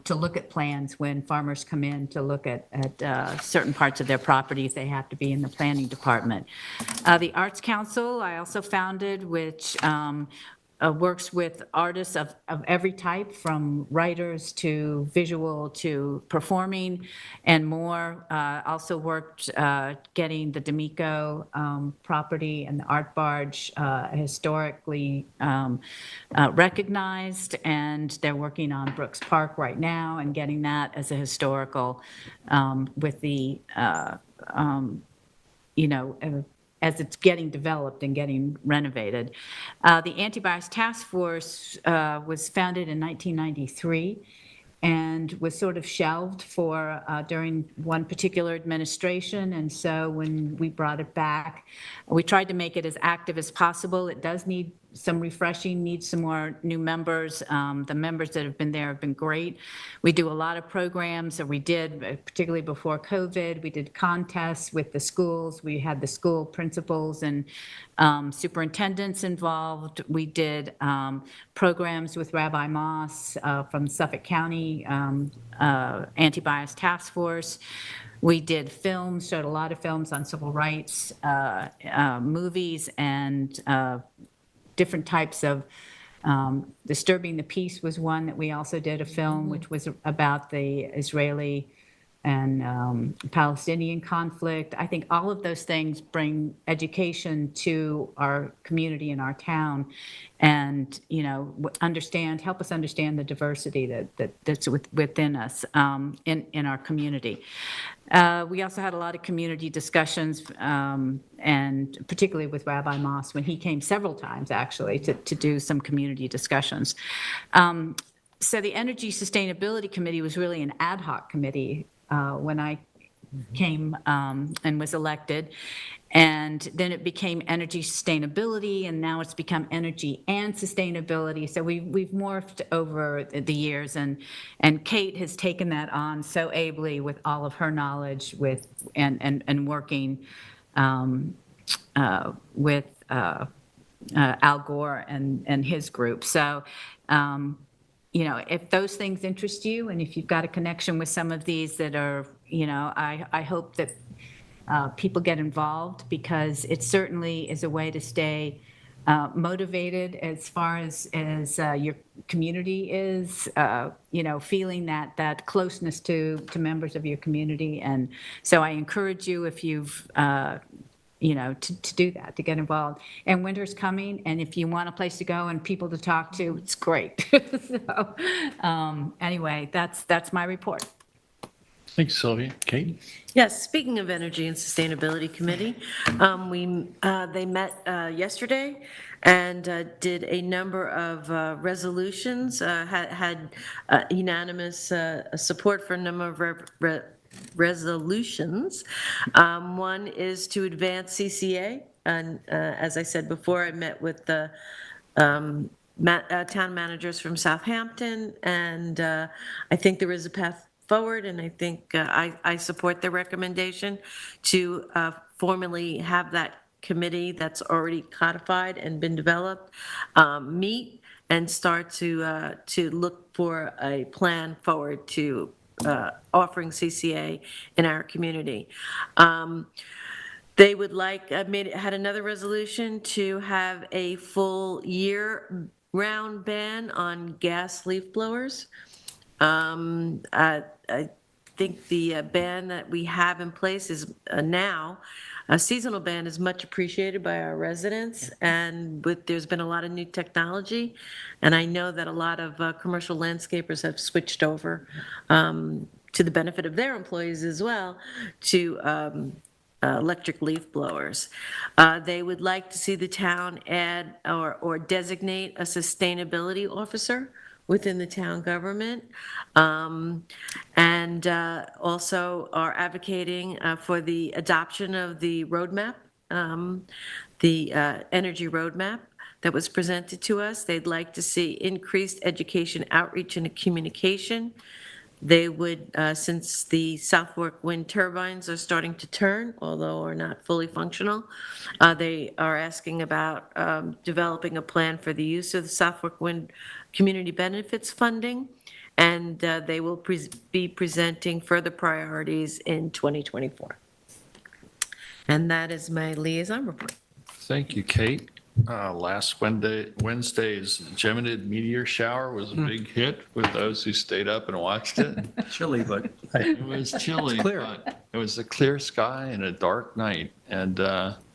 to look at plans when farmers come in to look at certain parts of their properties. They have to be in the planning department. The Arts Council I also founded, which works with artists of every type, from writers to visual to performing and more. Also worked getting the D'Amico property and the Art Barge historically recognized, and they're working on Brooks Park right now and getting that as a historical with the as it's getting developed and getting renovated. The Anti-Bias Task Force was founded in 1993 and was sort of shelved for during one particular administration. And so when we brought it back, we tried to make it as active as possible. It does need some refreshing, needs some more new members. The members that have been there have been great. We do a lot of programs that we did, particularly before COVID. We did contests with the schools. We had the school principals and superintendents involved. We did programs with Rabbi Moss from Suffolk County Anti-Bias Task Force. We did films, showed a lot of films on civil rights, movies, and different types of Disturbing the Peace was one that we also did a film, which was about the Israeli and Palestinian conflict. I think all of those things bring education to our community and our town, and help us understand the diversity that's within us in our community. We also had a lot of community discussions, and particularly with Rabbi Moss when he came several times actually to do some community discussions. So the Energy Sustainability Committee was really an ad hoc committee when I came and was elected. And then it became energy sustainability, and now it's become energy and sustainability. So we've morphed over the years, and Kate has taken that on so ably with all of her knowledge and working with Al Gore and his group. So if those things interest you, and if you've got a connection with some of these that are, I hope that people get involved, because it certainly is a way to stay motivated as far as your community is, feeling that closeness to members of your community. And so I encourage you, if you've to do that, to get involved. And winter's coming, and if you want a place to go and people to talk to, it's great. So anyway, that's my report. Thanks, Sylvia. Kate? Yes, speaking of Energy and Sustainability Committee, they met yesterday and did a number of resolutions, had unanimous support for a number of resolutions. One is to advance CCA, and as I said before, I met with the town managers from Southampton, and I think there is a path forward, and I think I support the recommendation to formally have that committee that's already codified and been developed meet and start to look for a plan forward to offering CCA in our community. They would like, had another resolution to have a full year-round ban on gas leaf blowers. I think the ban that we have in place is now, a seasonal ban is much appreciated by our residents, and there's been a lot of new technology, and I know that a lot of commercial landscapers have switched over to the benefit of their employees as well to electric leaf blowers. They would like to see the town add or designate a sustainability officer within the town government, and also are advocating for the adoption of the roadmap, the energy roadmap that was presented to us. They'd like to see increased education, outreach, and communication. They would, since the Southwark wind turbines are starting to turn, although are not fully functional, they are asking about developing a plan for the use of the Southwark wind community benefits funding, and they will be presenting further priorities in 2024. And that is my liaison report. Thank you, Kate. Last Wednesday's Geminid meteor shower was a big hit with those who stayed up and watched it. Chilly, but It was chilly, but it was a clear sky and a dark night. And,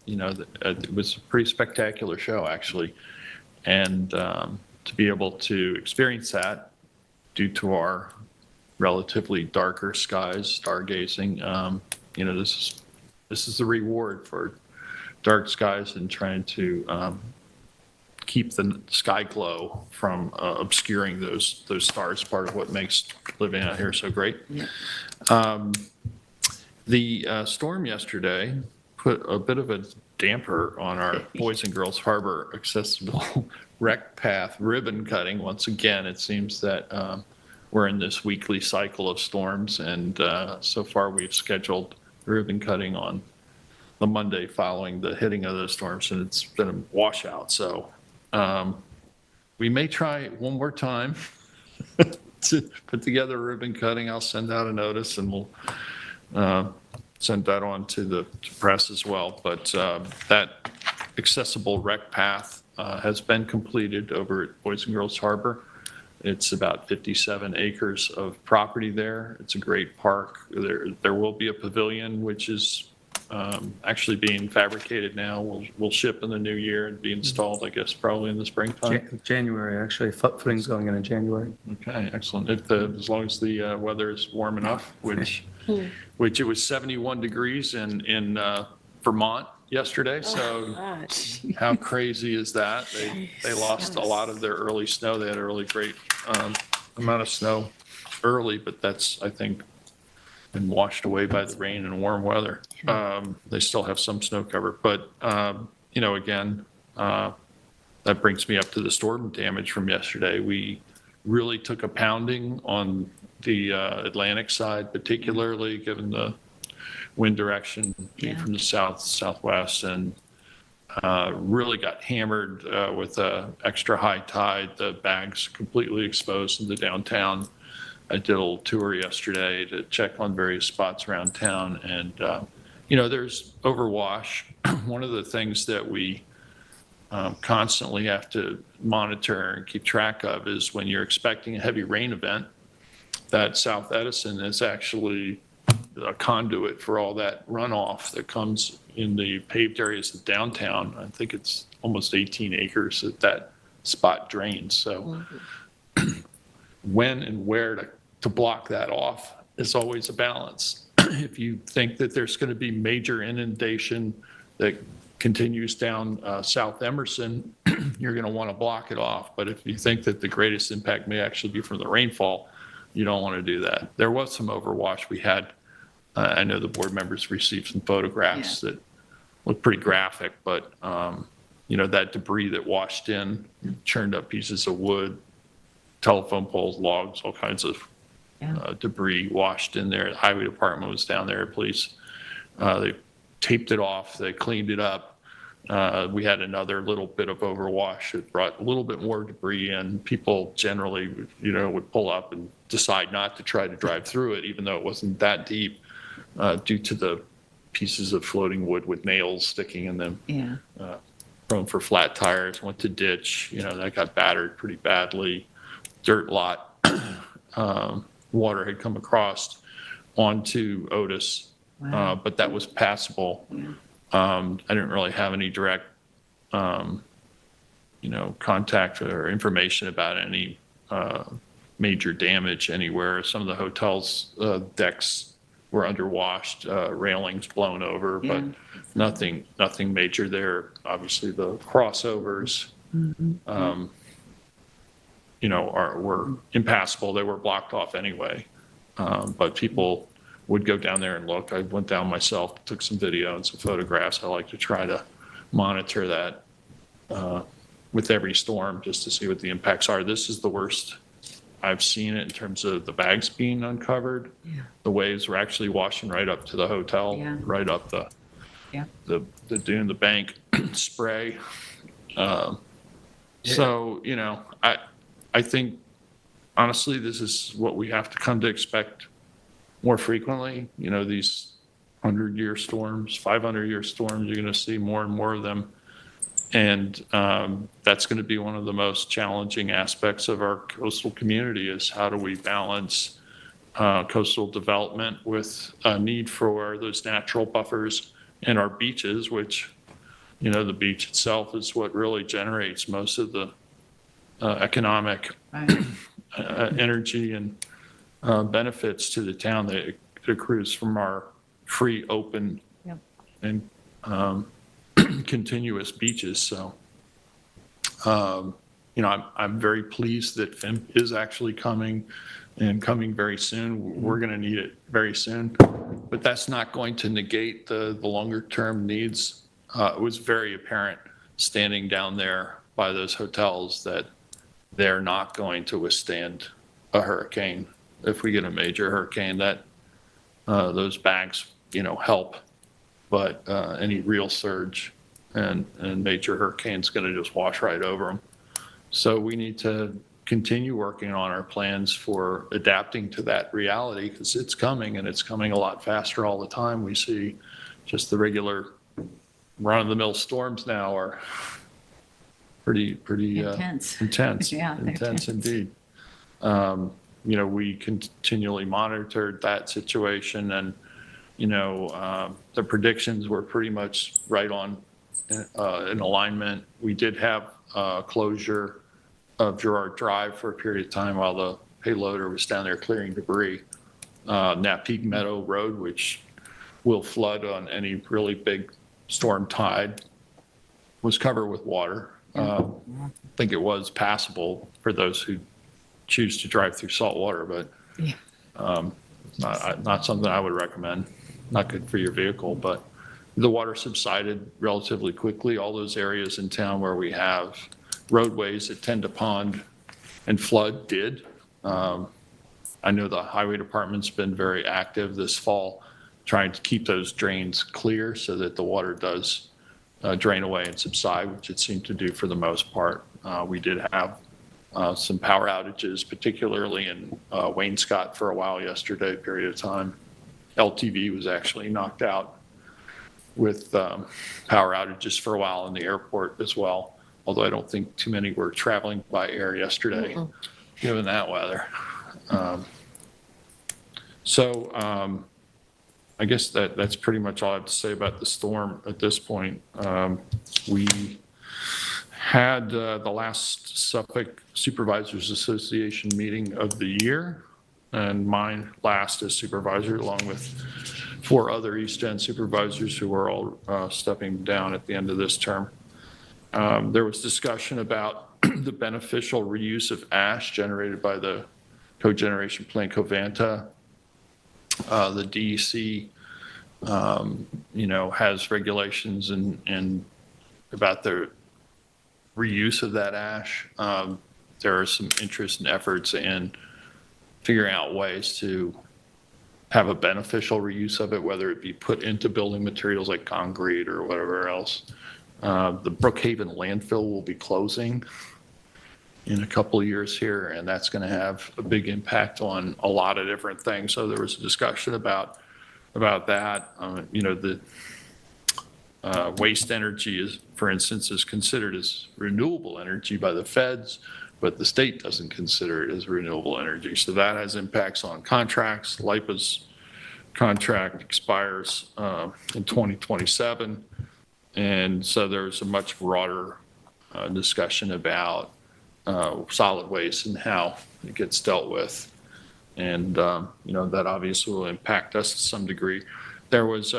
it was a pretty spectacular show, actually. And to be able to experience that due to our relatively darker skies, stargazing, this is the reward for dark skies and trying to keep the sky glow from obscuring those stars, part of what makes living out here so great. Yeah. The storm yesterday put a bit of a damper on our Boys and Girls Harbor accessible rec path ribbon cutting. Once again, it seems that we're in this weekly cycle of storms, and so far we've scheduled ribbon cutting on the Monday following the hitting of those storms, and it's been a washout. So we may try one more time to put together a ribbon cutting. I'll send out a notice, and we'll send that on to the press as well. But that accessible rec path has been completed over at Boys and Girls Harbor. It's about 57 acres of property there. It's a great park. There will be a pavilion, which is actually being fabricated now. We'll ship in the new year and be installed, I guess, probably in the springtime. January, actually, footing's going in January. Okay, excellent. As long as the weather is warm enough, which it was 71 degrees in Vermont yesterday. So how crazy is that? They lost a lot of their early snow. They had a really great amount of snow early, but that's, I think, been washed away by the rain and warm weather. They still have some snow cover, but again, that brings me up to the storm damage from yesterday. We really took a pounding on the Atlantic side, particularly given the wind direction being from the southwest, and really got hammered with extra high tide. The bags completely exposed in the downtown. I did a little tour yesterday to check on various spots around town, and there's overwash. One of the things that we constantly have to monitor and keep track of is when you're expecting a heavy rain event, that South Edison is actually a conduit for all that runoff that comes in the paved areas of downtown. I think it's almost 18 acres that spot drains. So when and where to block that off is always a balance. If you think that there's going to be major inundation that continues down South Emerson, you're going to want to block it off. But if you think that the greatest impact may actually be from the rainfall, you don't want to do that. There was some overwash. We had, I know the board members received some photographs that look pretty graphic, but that debris that washed in, churned up pieces of wood, telephone poles, logs, all kinds of debris washed in there. The highway department was down there, police. They taped it off, they cleaned it up. We had another little bit of overwash. It brought a little bit more debris in. People generally, would pull up and decide not to try to drive through it, even though it wasn't that deep, due to the pieces of floating wood with nails sticking in them. Prone for flat tires, went to ditch, that got battered pretty badly. Dirt lot, water had come across onto Otis, but that was passable. I didn't really have any direct, contact or information about any major damage anywhere. Some of the hotels' decks were underwashed, railings blown over, but nothing major there. Obviously, the crossovers, were impassable. They were blocked off anyway, but people would go down there and look. I went down myself, took some video and some photographs. I like to try to monitor that with every storm just to see what the impacts are. This is the worst I've seen it in terms of the bags being uncovered. The waves were actually washing right up to the hotel, right up the dune, the bank spray. So, I think, honestly, this is what we have to come to expect more frequently. These 100-year storms, 500-year storms, you're going to see more and more of them. And that's going to be one of the most challenging aspects of our coastal community is how do we balance coastal development with a need for those natural buffers in our beaches, which, the beach itself is what really generates most of the economic energy and benefits to the town that accrues from our free, open, and continuous beaches. So, I'm very pleased that FIMP is actually coming and coming very soon. We're going to need it very soon, but that's not going to negate the longer term needs it was very apparent standing down there by those hotels that they're not going to withstand a hurricane. If we get a major hurricane, that those banks, help, but any real surge and major hurricane's going to just wash right over them. So we need to continue working on our plans for adapting to that reality, because it's coming, and it's coming a lot faster all the time. We see just the regular run-of-the-mill storms now are pretty Intense. intense. Yeah, they're Intense indeed. We continually monitored that situation, and the predictions were pretty much right on in alignment. We did have closure of Girard Drive for a period of time while the payloader was down there clearing debris. Napeague Meadow Road, which will flood on any really big storm tide, was covered with water. I think it was passable for those who choose to drive through salt water, but not something I would recommend. Not good for your vehicle, but the water subsided relatively quickly. All those areas in town where we have roadways that tend to pond and flood did. I know the highway department's been very active this fall trying to keep those drains clear so that the water does drain away and subside, which it seemed to do for the most part. We did have some power outages, particularly in Wayne-Scott for a while yesterday, period of time. LTV was actually knocked out with power outages for a while in the airport as well, although I don't think too many were traveling by air yesterday, given that weather. I guess that's pretty much all I have to say about the storm at this point. We had the last Suffolk Supervisors Association meeting of the year, and mine last as supervisor, along with 4 other East End supervisors who are all stepping down at the end of this term. There was discussion about the beneficial reuse of ash generated by the cogeneration plant Covanta. The DEC, has regulations and about the reuse of that ash. There are some interest and efforts in figuring out ways to have a beneficial reuse of it, whether it be put into building materials like concrete or whatever else. The Brookhaven landfill will be closing in a couple of years here, and that's going to have a big impact on a lot of different things. So there was a discussion about that. The waste energy is, for instance, is considered as renewable energy by the feds, but the state doesn't consider it as renewable energy. So that has impacts on contracts. LIPA's contract expires in 2027. And so there's a much broader discussion about solid waste and how it gets dealt with. And, that obviously will impact us to some degree. There was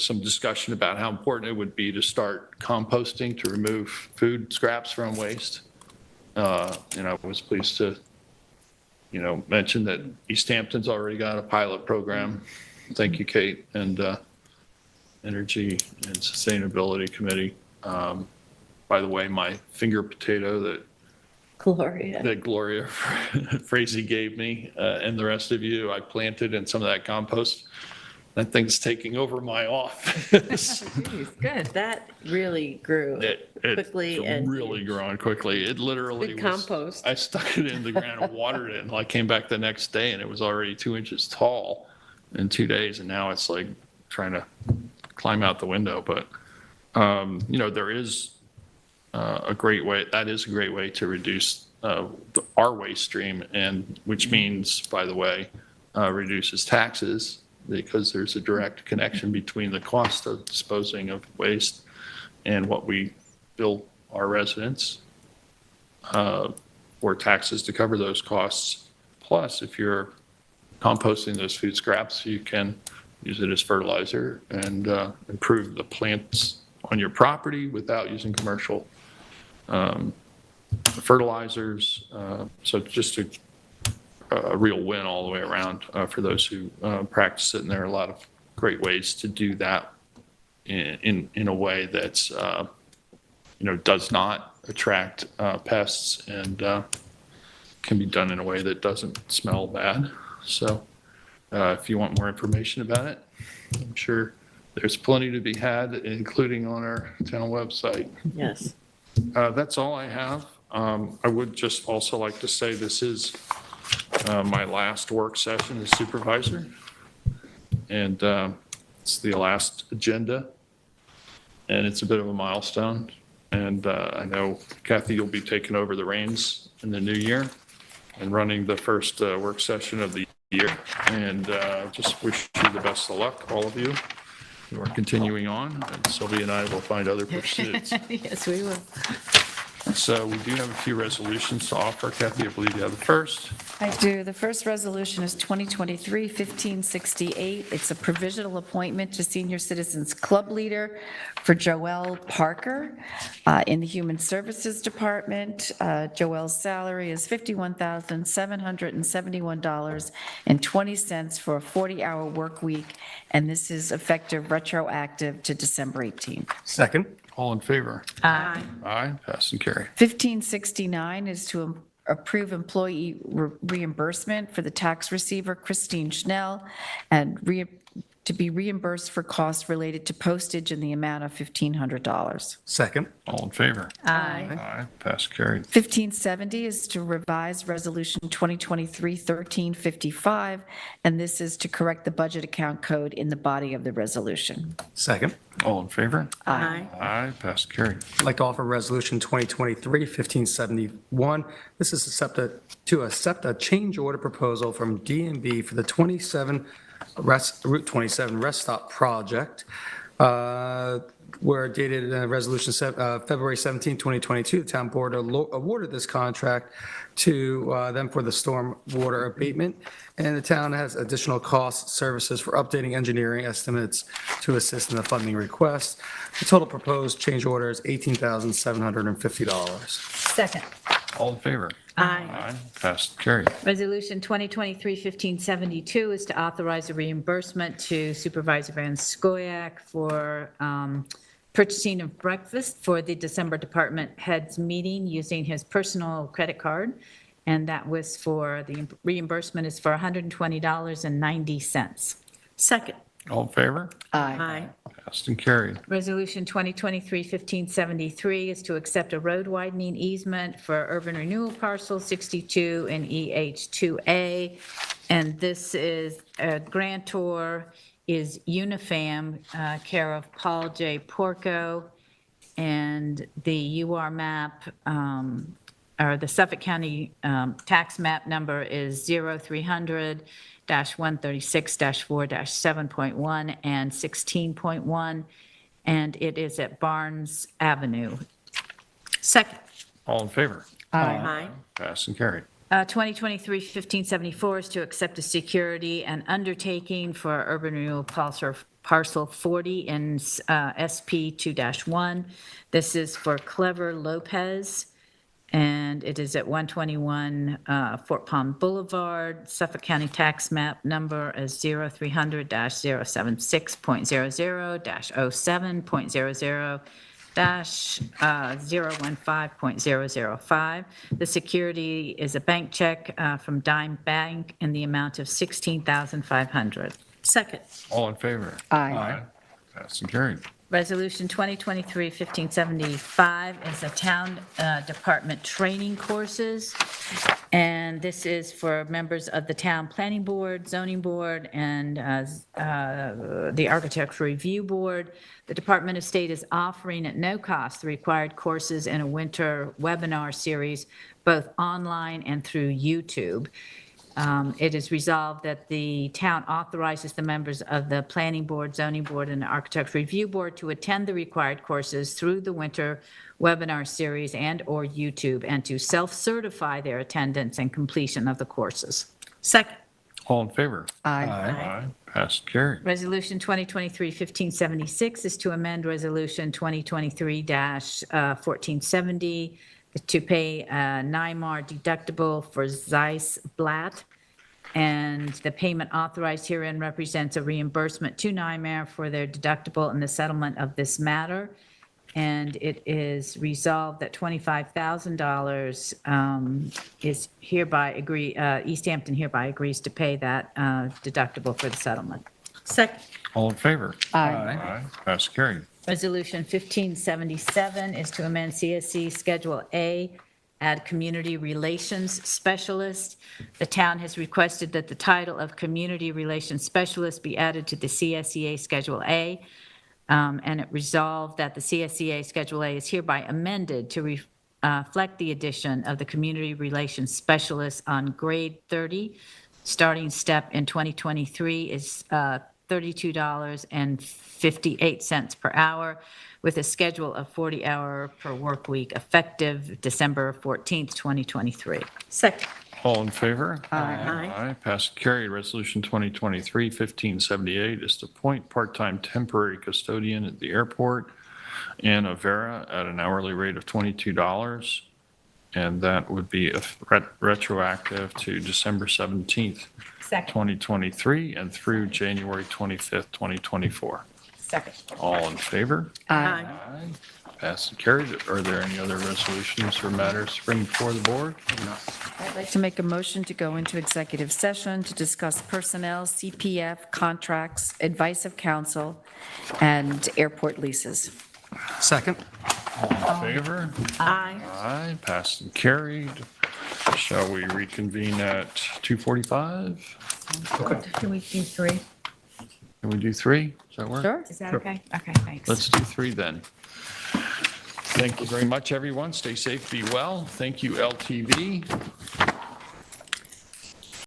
some discussion about how important it would be to start composting to remove food scraps from waste. And I was pleased to, mention that East Hampton's already got a pilot program. Thank you, Kate, and Energy and Sustainability Committee. By the way, my finger potato that Gloria Frazee gave me and the rest of you, I planted in some of that compost. That thing's taking over my office. Good. That really grew quickly. It's really growing quickly. It literally Good compost. I stuck it in the ground and watered it, and I came back the next day, and it was already 2 inches tall in 2 days, and now it's like trying to climb out the window. But, there is a great way. That is a great way to reduce our waste stream, and which means, by the way, reduces taxes, because there's a direct connection between the cost of disposing of waste and what we bill our residents or taxes to cover those costs. Plus, if you're composting those food scraps, you can use it as fertilizer and improve the plants on your property without using commercial fertilizers. So just a real win all the way around for those who practice it, and there are a lot of great ways to do that in a way that's, does not attract pests and can be done in a way that doesn't smell bad. So if you want more information about it, I'm sure there's plenty to be had, including on our town website. Yes. That's all I have. I would just also like to say this is my last work session as supervisor. And it's the last agenda. And it's a bit of a milestone. And I know, Kathy, you'll be taking over the reins in the new year and running the first work session of the year. And just wish you the best of luck, all of you who are continuing on. And Sylvia and I will find other pursuits. Yes, we will. So we do have a few resolutions to offer. Kathy, I believe you have the first. I do. The first resolution is 2023-1568. It's a provisional appointment to Senior Citizens Club Leader for Joelle Parker in the Human Services Department. Joelle's salary is $51,771.20 for a 40-hour work week, and this is effective retroactive to December 18th. Second. All in favor? Aye. Aye, pass and carry. 1569 is to approve employee reimbursement for the tax receiver Christine Schnell and to be reimbursed for costs related to postage in the amount of $1,500. Second. All in favor? Aye. Aye, pass and carried. 1570 is to revise Resolution 2023-1355, and this is to correct the budget account code in the body of the resolution. Second. All in favor? Aye. Aye, pass and carried. I'd like to offer Resolution 2023-1571. This is to accept a change order proposal from D&B for the Route 27 Rest Stop project, where dated Resolution February 17, 2022, the town board awarded this contract to them for the storm water abatement, and the town has additional cost services for updating engineering estimates to assist in the funding request. The total proposed change order is $18,750. Second. All in favor? Aye. Aye, pass and carried. Resolution 2023-1572 is to authorize a reimbursement to Supervisor Van Scoyac for purchasing of breakfast for the December department heads meeting using his personal credit card. And that was for, the reimbursement is for $120.90. Second. All in favor? Aye. Passed and carried. Resolution 2023-1573 is to accept a road widening easement for urban renewal parcel 62 and EH2A. And this is, grantor is Unifam, care of Paul J. Porco. And the UR map, or the Suffolk County tax map number is 0300-136-4-7.1 and 16.1, and it is at Barnes Avenue. Second. All in favor? Aye. Passed and carried. 2023-1574 is to accept a security and undertaking for urban renewal parcel 40 in SP 2-1. This is for Clever Lopez, and it is at 121 Fort Palm Boulevard. Suffolk County tax map number is 0300-076.00-07.00-015.005. The security is a bank check from Dime Bank in the amount of $16,500. Second. All in favor? Aye. Passed and carried. Resolution 2023-1575 is the town department training courses, and this is for members of the town planning board, zoning board, and the architecture review board. The Department of State is offering at no cost the required courses in a winter webinar series, both online and through YouTube. It is resolved that the town authorizes the members of the Planning Board, Zoning Board, and the Architecture Review Board to attend the required courses through the winter webinar series and/or YouTube, and to self-certify their attendance and completion of the courses. Second. All in favor? Aye. Aye. Passed and carried. Resolution 2023-1576 is to amend Resolution 2023-1470 to pay a NYMAR deductible for Zeiss Blatt. And the payment authorized herein represents a reimbursement to NYMER for their deductible in the settlement of this matter. And it is resolved that $25,000 is hereby East Hampton hereby agrees to pay that deductible for the settlement. Second. All in favor? Aye. Aye. Pass carried. Resolution 1577 is to amend CSC Schedule A, add Community Relations Specialist. The town has requested that the title of Community Relations Specialist be added to the CSEA Schedule A, and it resolved that the CSEA Schedule A is hereby amended to reflect the addition of the Community Relations Specialist on grade 30. Starting step in 2023 is $32.58 per hour, with a schedule of 40-hour per work week effective December 14th, 2023. Second. All in favor? Aye. Aye. Pass carried. Resolution 2023-1578 is to appoint part-time temporary custodian at the airport, Anna Vera, at an hourly rate of $22. And that would be retroactive to December 17th, Second. 2023, and through January 25th, 2024. Second. All in favor? Aye. Aye. Passed and carried. Are there any other resolutions or matters to bring before the board? I'd like to make a motion to go into executive session to discuss personnel, CPF, contracts, advice of counsel, and airport leases. Second? All in favor? Aye. Aye. Passed and carried. Shall we reconvene at 2:45? Can we do 3? Can we do 3? Does that work? Sure. Is that okay? Okay, thanks. Let's do 3 then. Thank you very much, everyone. Stay safe, be well. Thank you, LTV.